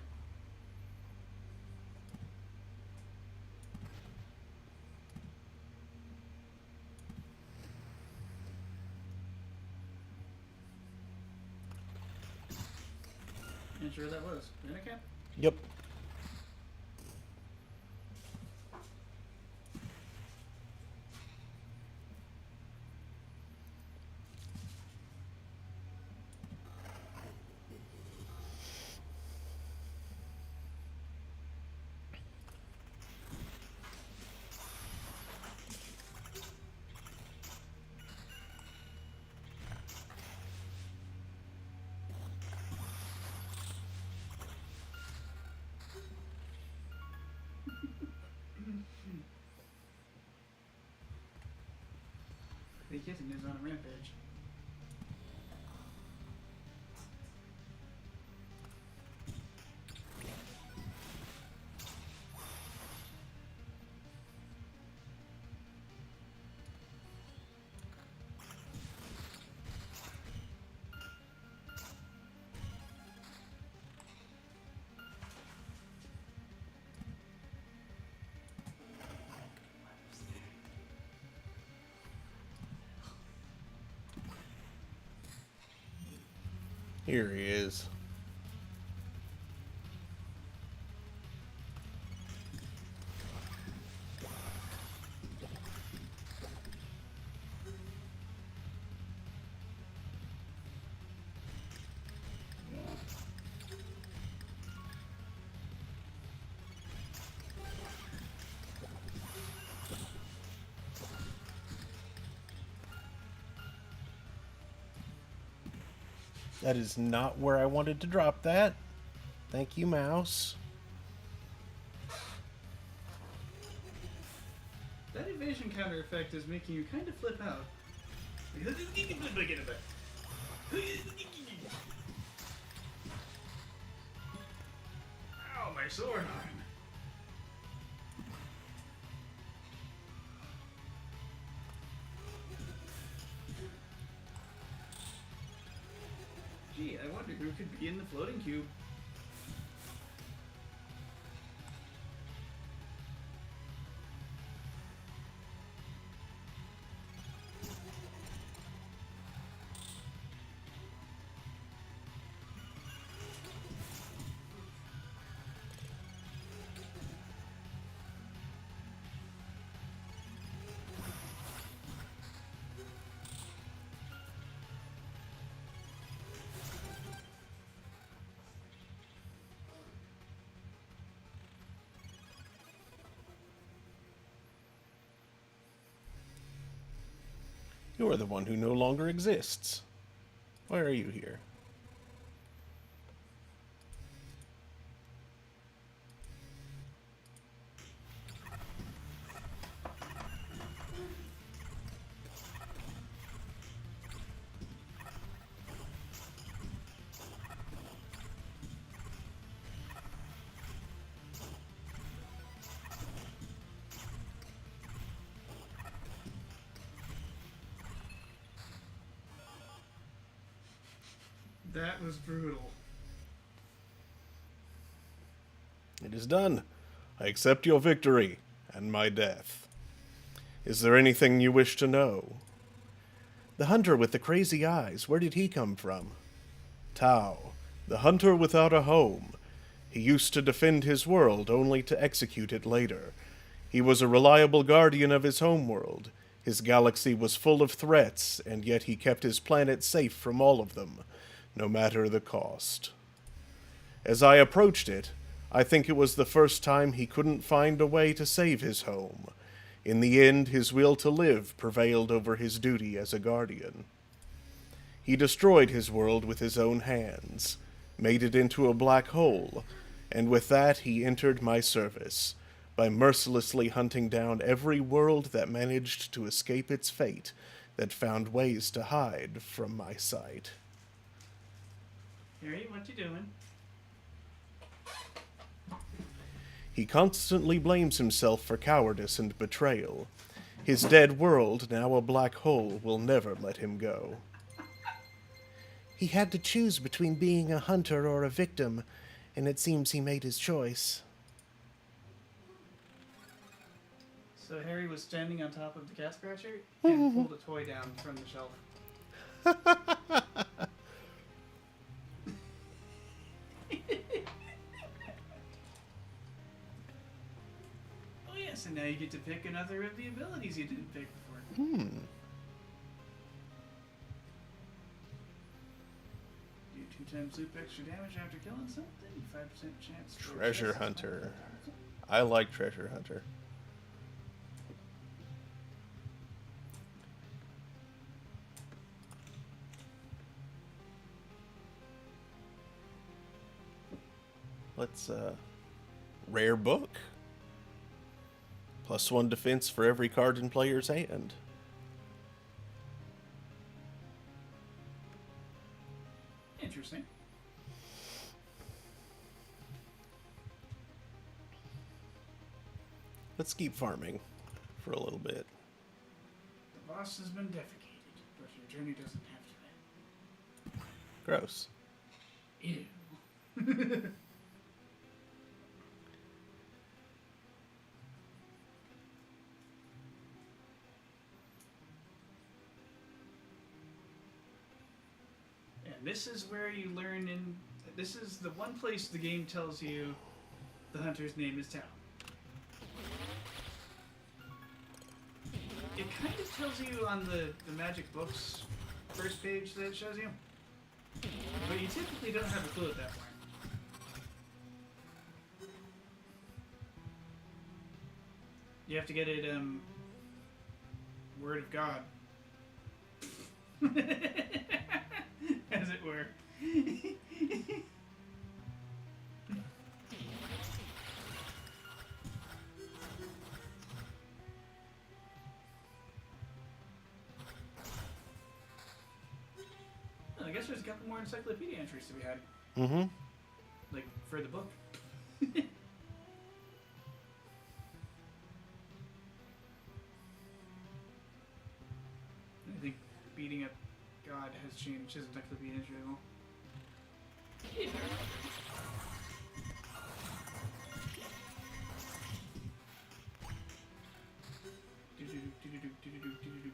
And sure that was. Unicap? Yep. The kitten is on a rampage. Here he is. That is not where I wanted to drop that. Thank you, mouse. That evasion counter effect is making you kind of flip out. Gee, I wonder who could be in the floating cube. You are the one who no longer exists. Why are you here? That was brutal. It is done. I accept your victory and my death. Is there anything you wish to know? The hunter with the crazy eyes, where did he come from? Tao, the hunter without a home. He used to defend his world only to execute it later. He was a reliable guardian of his homeworld. His galaxy was full of threats, and yet he kept his planet safe from all of them, no matter the cost. As I approached it, I think it was the first time he couldn't find a way to save his home. In the end, his will to live prevailed over his duty as a guardian. He destroyed his world with his own hands, made it into a black hole, and with that he entered my service, by mercilessly hunting down every world that managed to escape its fate, that found ways to hide from my sight. Harry, what you doing? He constantly blames himself for cowardice and betrayal. His dead world, now a black hole, will never let him go. He had to choose between being a hunter or a victim, and it seems he made his choice. So Harry was standing on top of the cat scratcher and pulled a toy down from the shelf. Oh yes, and now you get to pick another of the abilities you didn't pick before. Do 2 times loop extra damage after killing something. 5% chance. for Treasure chest Hunter. attack. I like Treasure Hunter. Let's, rare book. +1 defense for every card in player's hand. Interesting. Let's keep farming for a little bit. The boss has been defecated, but your journey doesn't have to Gross. end. Ew. And this is where you learn this is the one place the game tells you the hunter's name is Tao. It kind of tells you on the magic books first page that it shows you, but you typically don't have a clue at that point. You have to get it word of God. As it were. Well, I guess there's a couple more encyclopedia entries to be had. Mm-hmm. Like, for the book. I think beating up God has changed his encyclopedia entry as well. Do-do-do-do-do-do-do-do-do-do.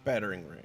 Battering ram.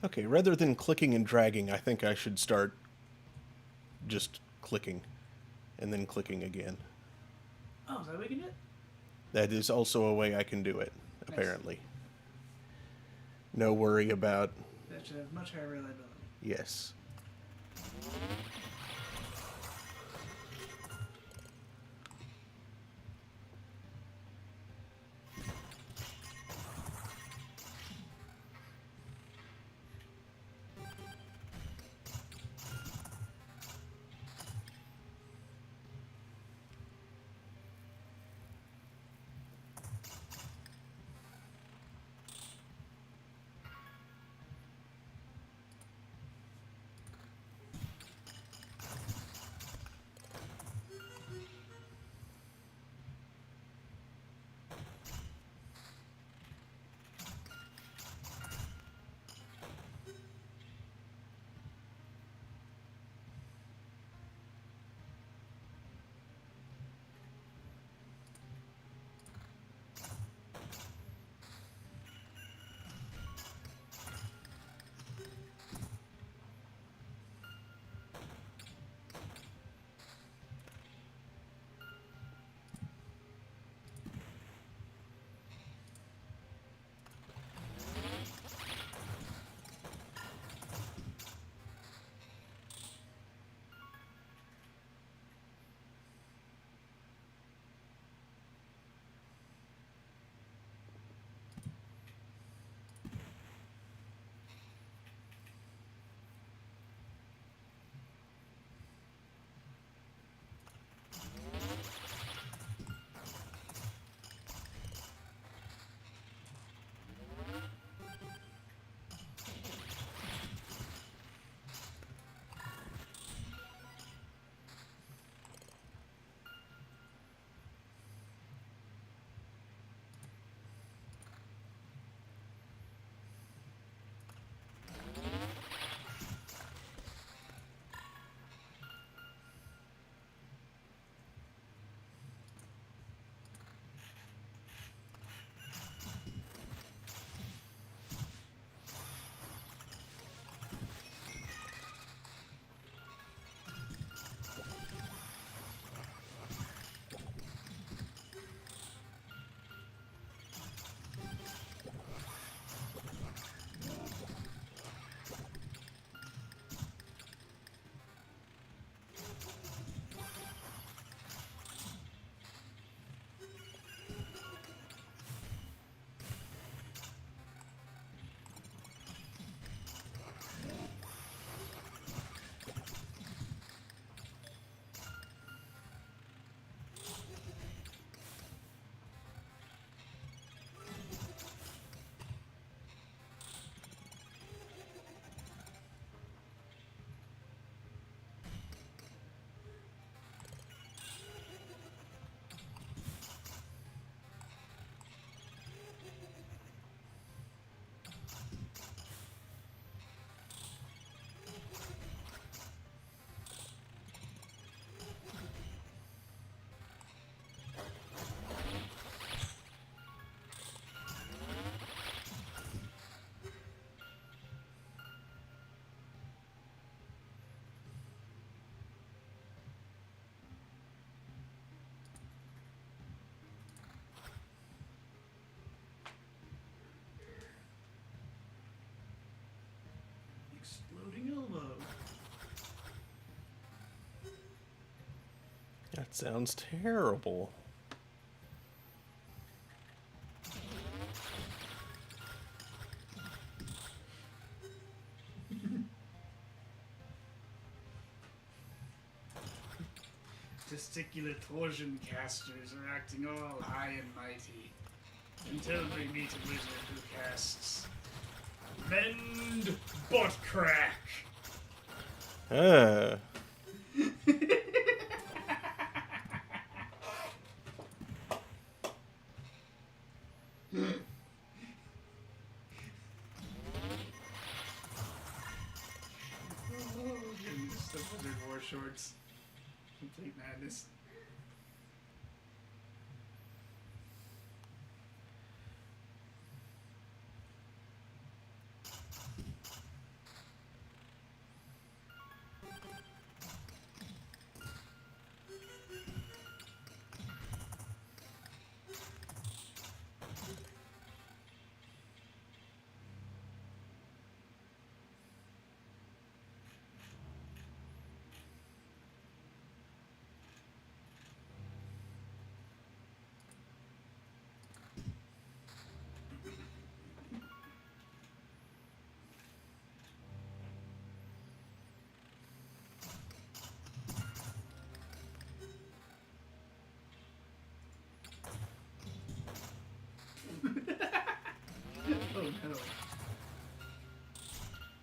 Okay, rather than clicking and dragging, I think I should start just clicking and then clicking again. Oh, is that how we can do it? That is also a way I can do it, apparently. No worry about... That should have much higher reliability. Yes. Exploding elbow. That sounds terrible. Testicular torsion casters are acting all high and mighty until they meet a wizard who casts Mend Butt Crack. Ah. Just the Wizard War shorts. Complete madness. Oh.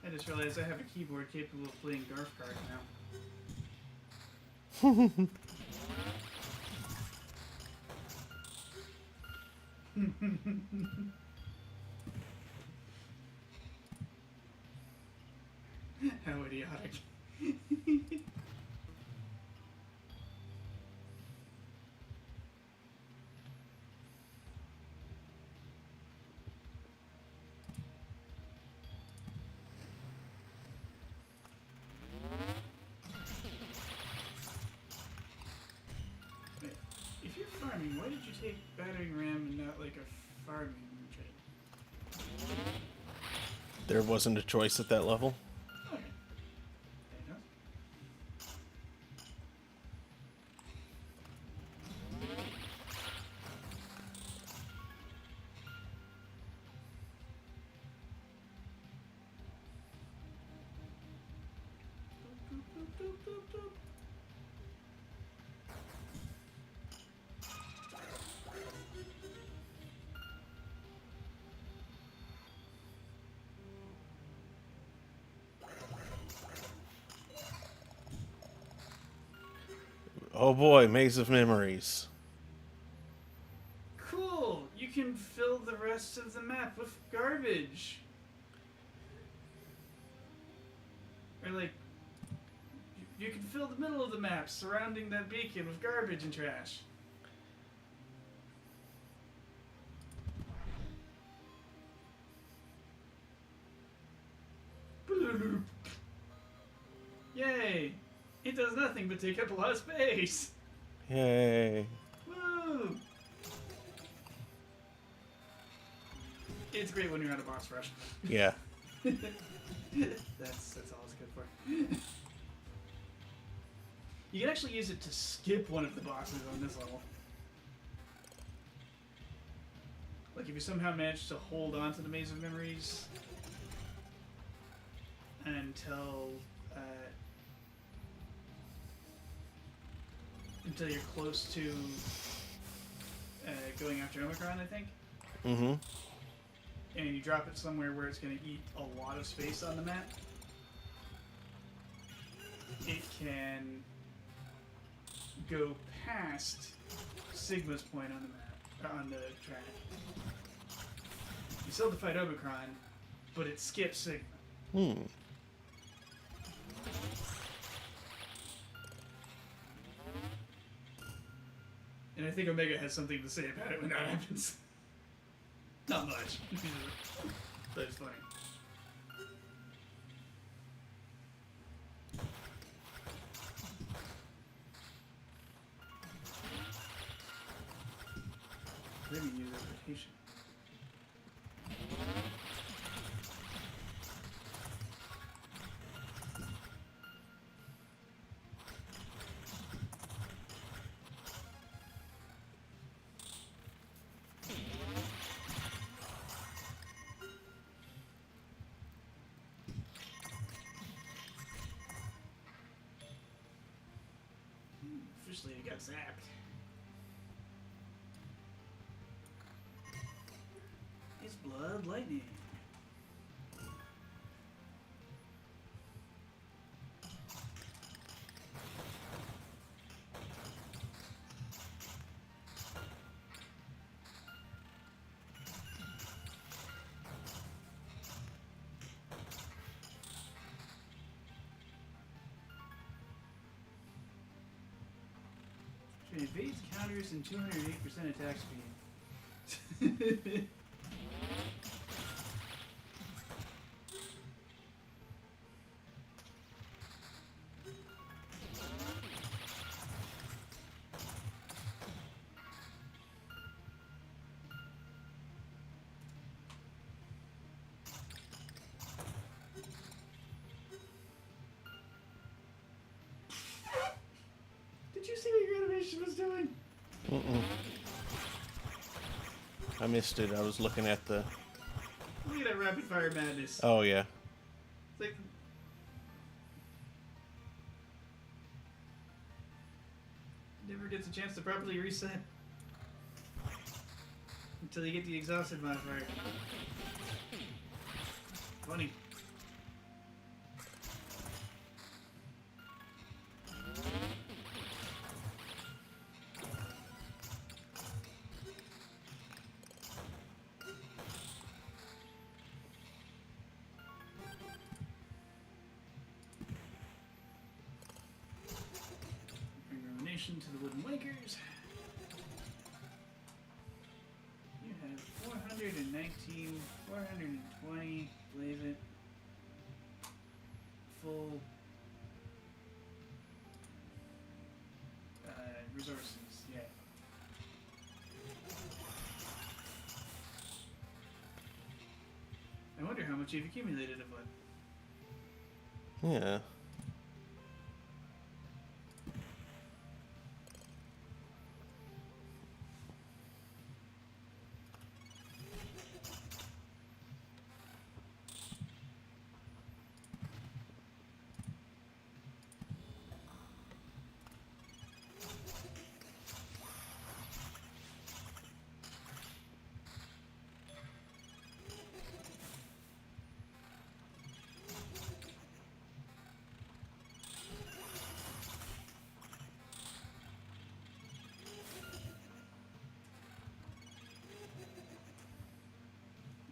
I just realized I have a keyboard capable of playing Garf Card now. How idiotic. Wait, if you're farming, why did you take battering ram and not like a farming trade? There wasn't a choice at that level. Okay. Fair enough. Boop, boop, boop, boop, boop. Oh boy, Maze of Memories. Cool! You can fill the rest of the map with garbage. Or like, you can fill the middle of the map surrounding that beacon with garbage and trash. Yay! It does nothing but take up a lot of space. Yay. Woo! It's great when you're on a boss rush. Yeah. that's all it's good for. You can actually use it to skip one of the bosses on this level. Like if you somehow manage to hold on to the Maze of Memories until you're close to going after Omicron, I think. Mm-hmm. And you drop it somewhere where it's going to eat a lot of space on the map, it can go past Sigma's point on the map, on the track. You still have to fight Omicron, but it skips Sigma. Hmm. And I think Omega has something to say about it when that happens. Not much. But it's funny. Maybe use reputation. Officially, it got zapped. It's blood lightning. It evades counters and 208% attack speed. Did you see what your animation was doing? Mm-mm. I missed it. I was looking at the... Look at that rapid fire madness. Oh, yeah. It's like... Never gets a chance to properly reset. Until you get the exhausted modifier. Funny. Bring Rumination to the Wooden Wakers. You have 419, 420, blaze it. Full resources, yeah. I wonder how much you've accumulated of what. Yeah.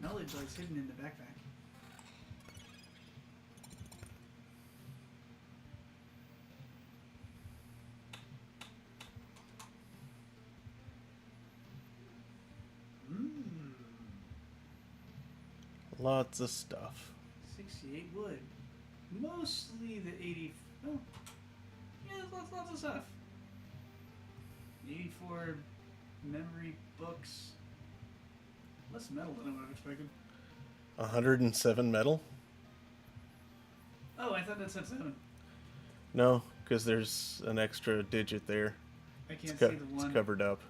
Knowledge lies hidden in the backpack. Lots of stuff. 68 wood. Mostly the 80. Oh. Yeah, there's lots of stuff. 84 memory books. Less metal than I would have expected. 107 metal? Oh, I thought that said 7. No, because there's an extra digit there. I can't It's, see the it's one. covered up.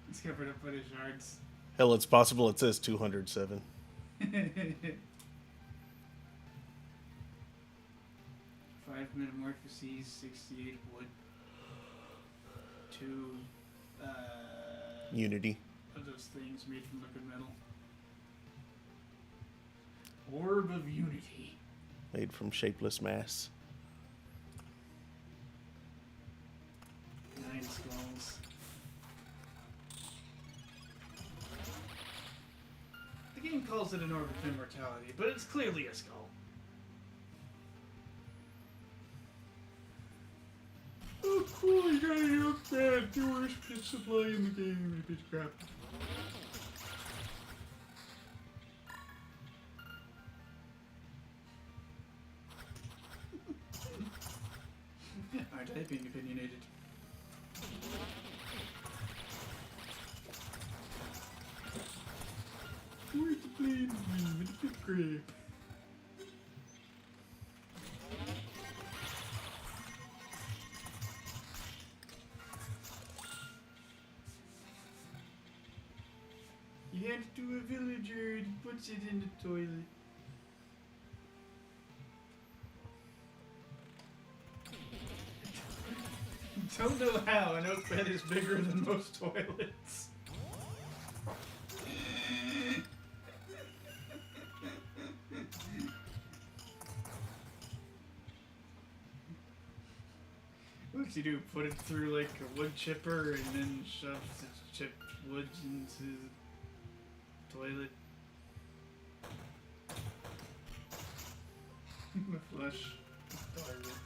It's covered up by the shards. Hell, it's possible it says 207. 5 metamorphoses, 68 wood. 2 Unity. of those things made from liquid metal. Orb of Unity. Made from shapeless mass. 9 skulls. The game calls it an orb of immortality, but it's clearly a skull. Oh cool, you got it up there. The worst pit supply in the game, you bitch crap. Aren't I being opinionated? Where's the blade me with the pit grape? You hand it to a villager and he puts it in the toilet. Don't know how an oak bed is bigger than most toilets. What does he do? Put it through like a wood chipper and then shove the chipped wood into the toilet? The flush. Toilet.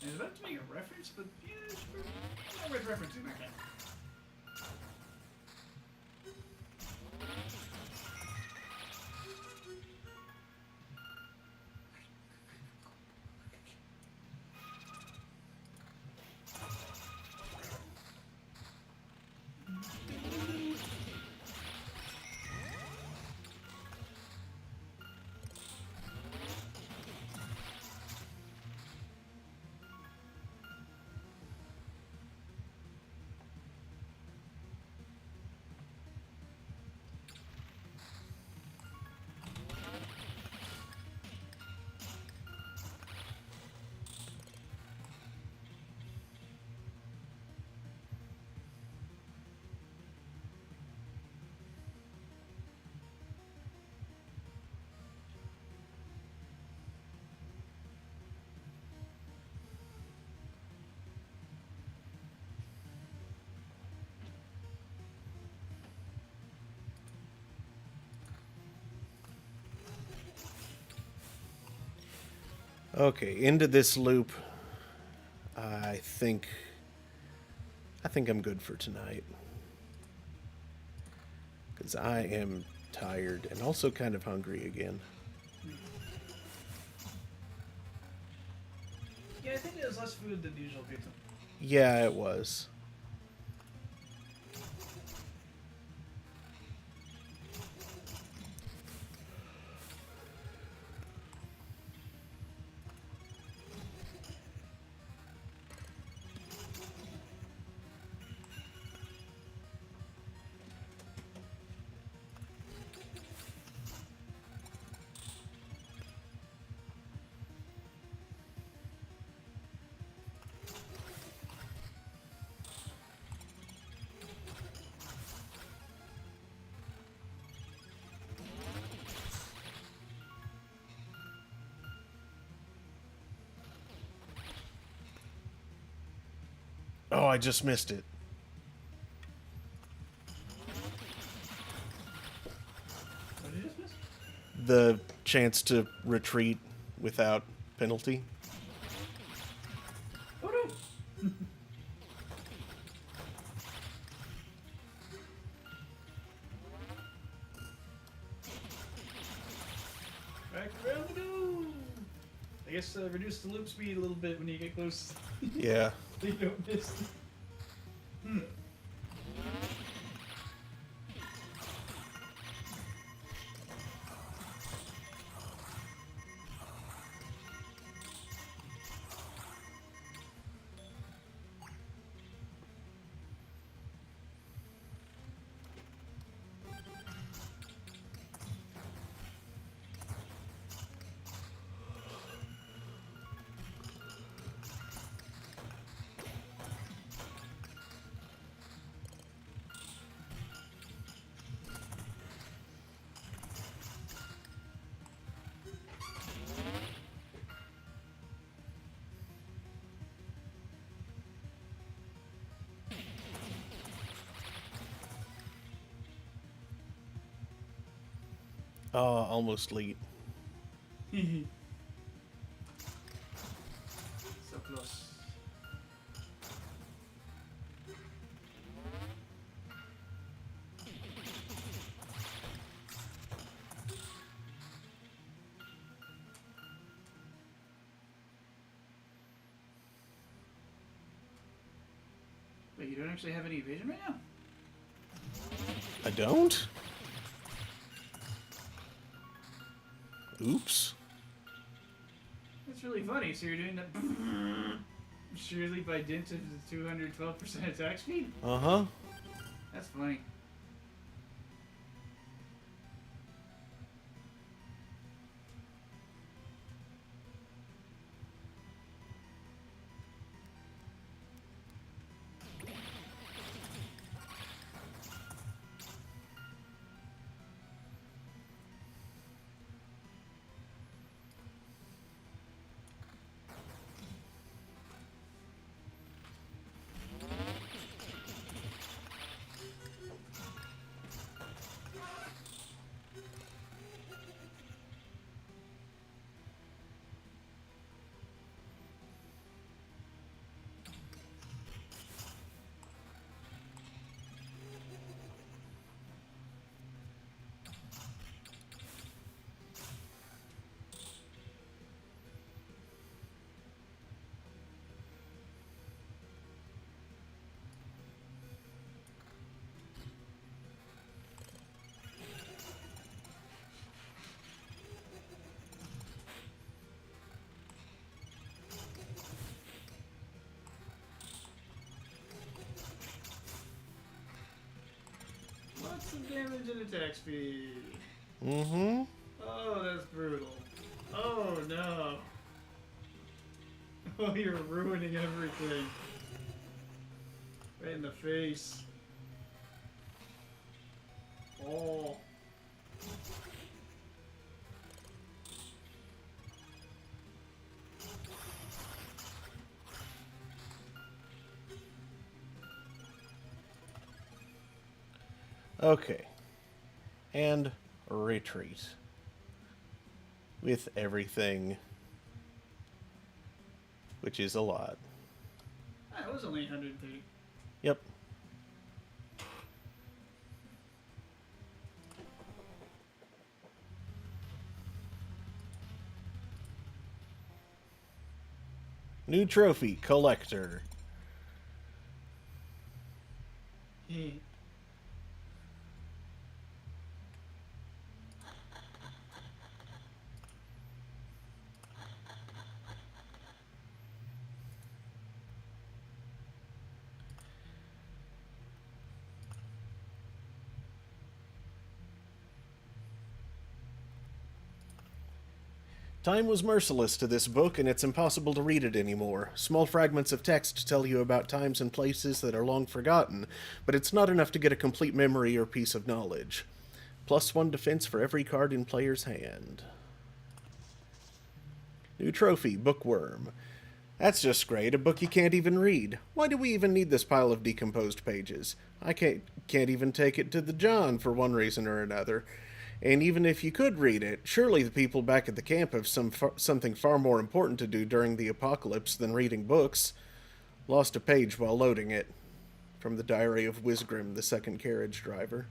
I was about to make a reference, but yeah, sure. Not worth referencing that guy. Okay, into this loop. I think I'm good for tonight. Because I am tired and also kind of hungry again. Yeah, I think it was less food than usual pizza. Yeah, it was. Oh, I just missed it. What did you just miss? The chance to retreat without penalty. Oh no! Back around the go! I guess reduce the loop speed a little bit when you get close. Yeah. So you don't miss. Oh, almost late. So close. Wait, you don't actually have any evasion right now? I don't? Oops. That's really funny. So you're doing that surely by dint of the 212% attack speed? Uh-huh. That's funny. Lots of damage and attack speed. Mm-hmm. Oh, that's brutal. Oh no. Oh, you're ruining everything. Right in the face. Oh. Okay. And retreat. With everything which is a lot. Ah, it was only 130. Yep. New trophy, collector. Yeah. Time was merciless to this book, and it's impossible to read it anymore. Small fragments of text tell you about times and places that are long forgotten, but it's not enough to get a complete memory or piece of knowledge. +1 defense for every card in player's hand. New trophy, Bookworm. That's just great, a book you can't even read. Why do we even need this pile of decomposed pages? I can't even take it to the John for one reason or another. And even if you could read it, surely the people back at the camp have something far more important to do during the apocalypse than reading books. Lost a page while loading it. From the Diary of Wisgrim, the second carriage driver.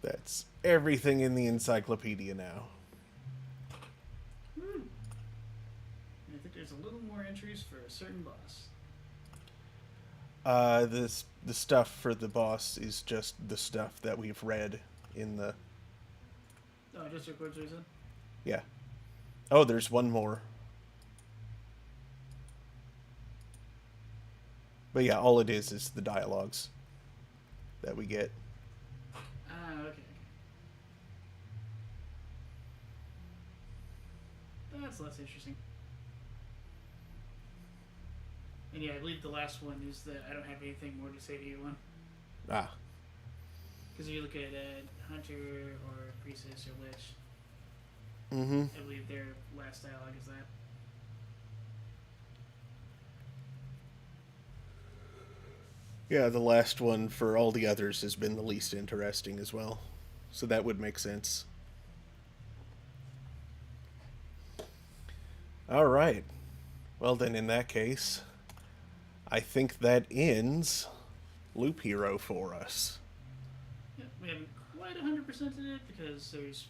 That's everything in the encyclopedia now. I think there's a little more entries for a certain boss. The stuff for the boss is just the stuff that we've read in the... Oh, just records what you said? Yeah. Oh, there's one more. But yeah, all it is the dialogues that we get. Ah, okay. That's less interesting. And yeah, I believe the last one is the I don't have anything more to say to you one. Ah. Because you look at Hunter or Priestess or Lich, Mm-hmm. I believe their last dialogue is that. Yeah, the last one for all the others has been the least interesting as well. So that would make sense. Alright. Well then, in that case, I think that ends Loop Hero for us. Yeah, we haven't quite 100%ed it because there's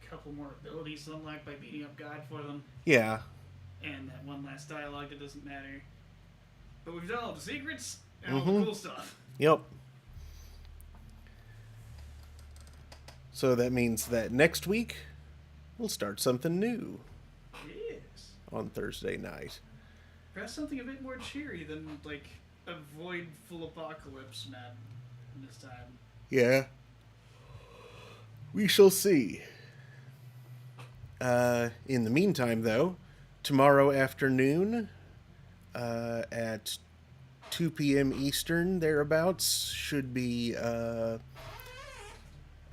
a couple more abilities to unlock by beating up God for them. Yeah. And that one last dialogue that doesn't matter. But we've done all the secrets and all the cool stuff. Yep. So that means that next week, we'll start something new Yes. on Thursday night. Perhaps something a bit more cheery than, like, a void full apocalypse map this time. Yeah. We shall see. In the meantime, though, tomorrow afternoon at 2 p.m. Eastern, thereabouts, should be...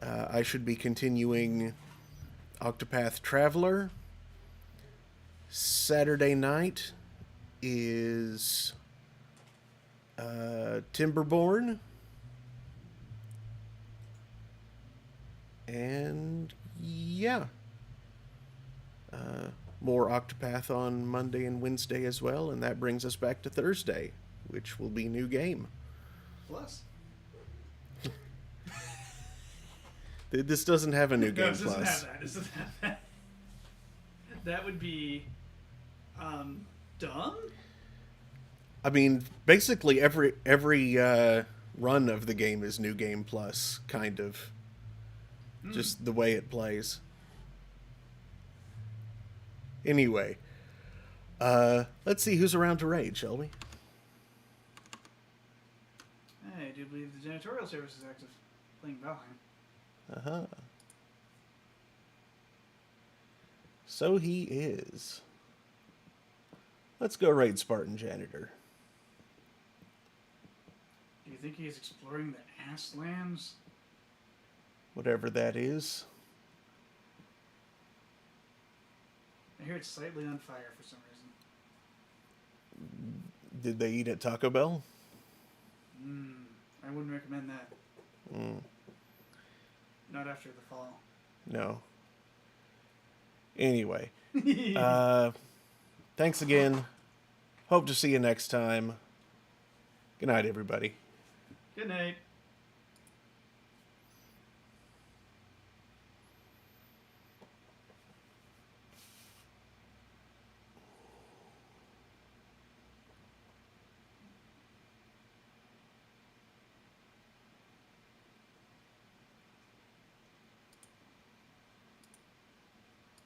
I should be continuing Octopath Traveler. Saturday night is Timberborn. And yeah. More Octopath on Monday and Wednesday as well, and that brings us back to Thursday, which will be new game. Plus. This doesn't have a new game This doesn't plus. have that. This doesn't have that. That would be dumb? I mean, basically every run of the game is new game plus, kind of. Just the way it plays. Anyway, let's see who's around to raid, shall we? I do believe the janitorial service is active. Playing Valheim. Uh-huh. So he is. Let's go raid Spartan Janitor. Do you think he's exploring the ass lands? Whatever that is. I hear it's slightly on fire for some reason. Did they eat at Taco Bell? I wouldn't recommend that. Not after the fall. No. Anyway, thanks again. Hope to see you next time. Good night, everybody. Good night.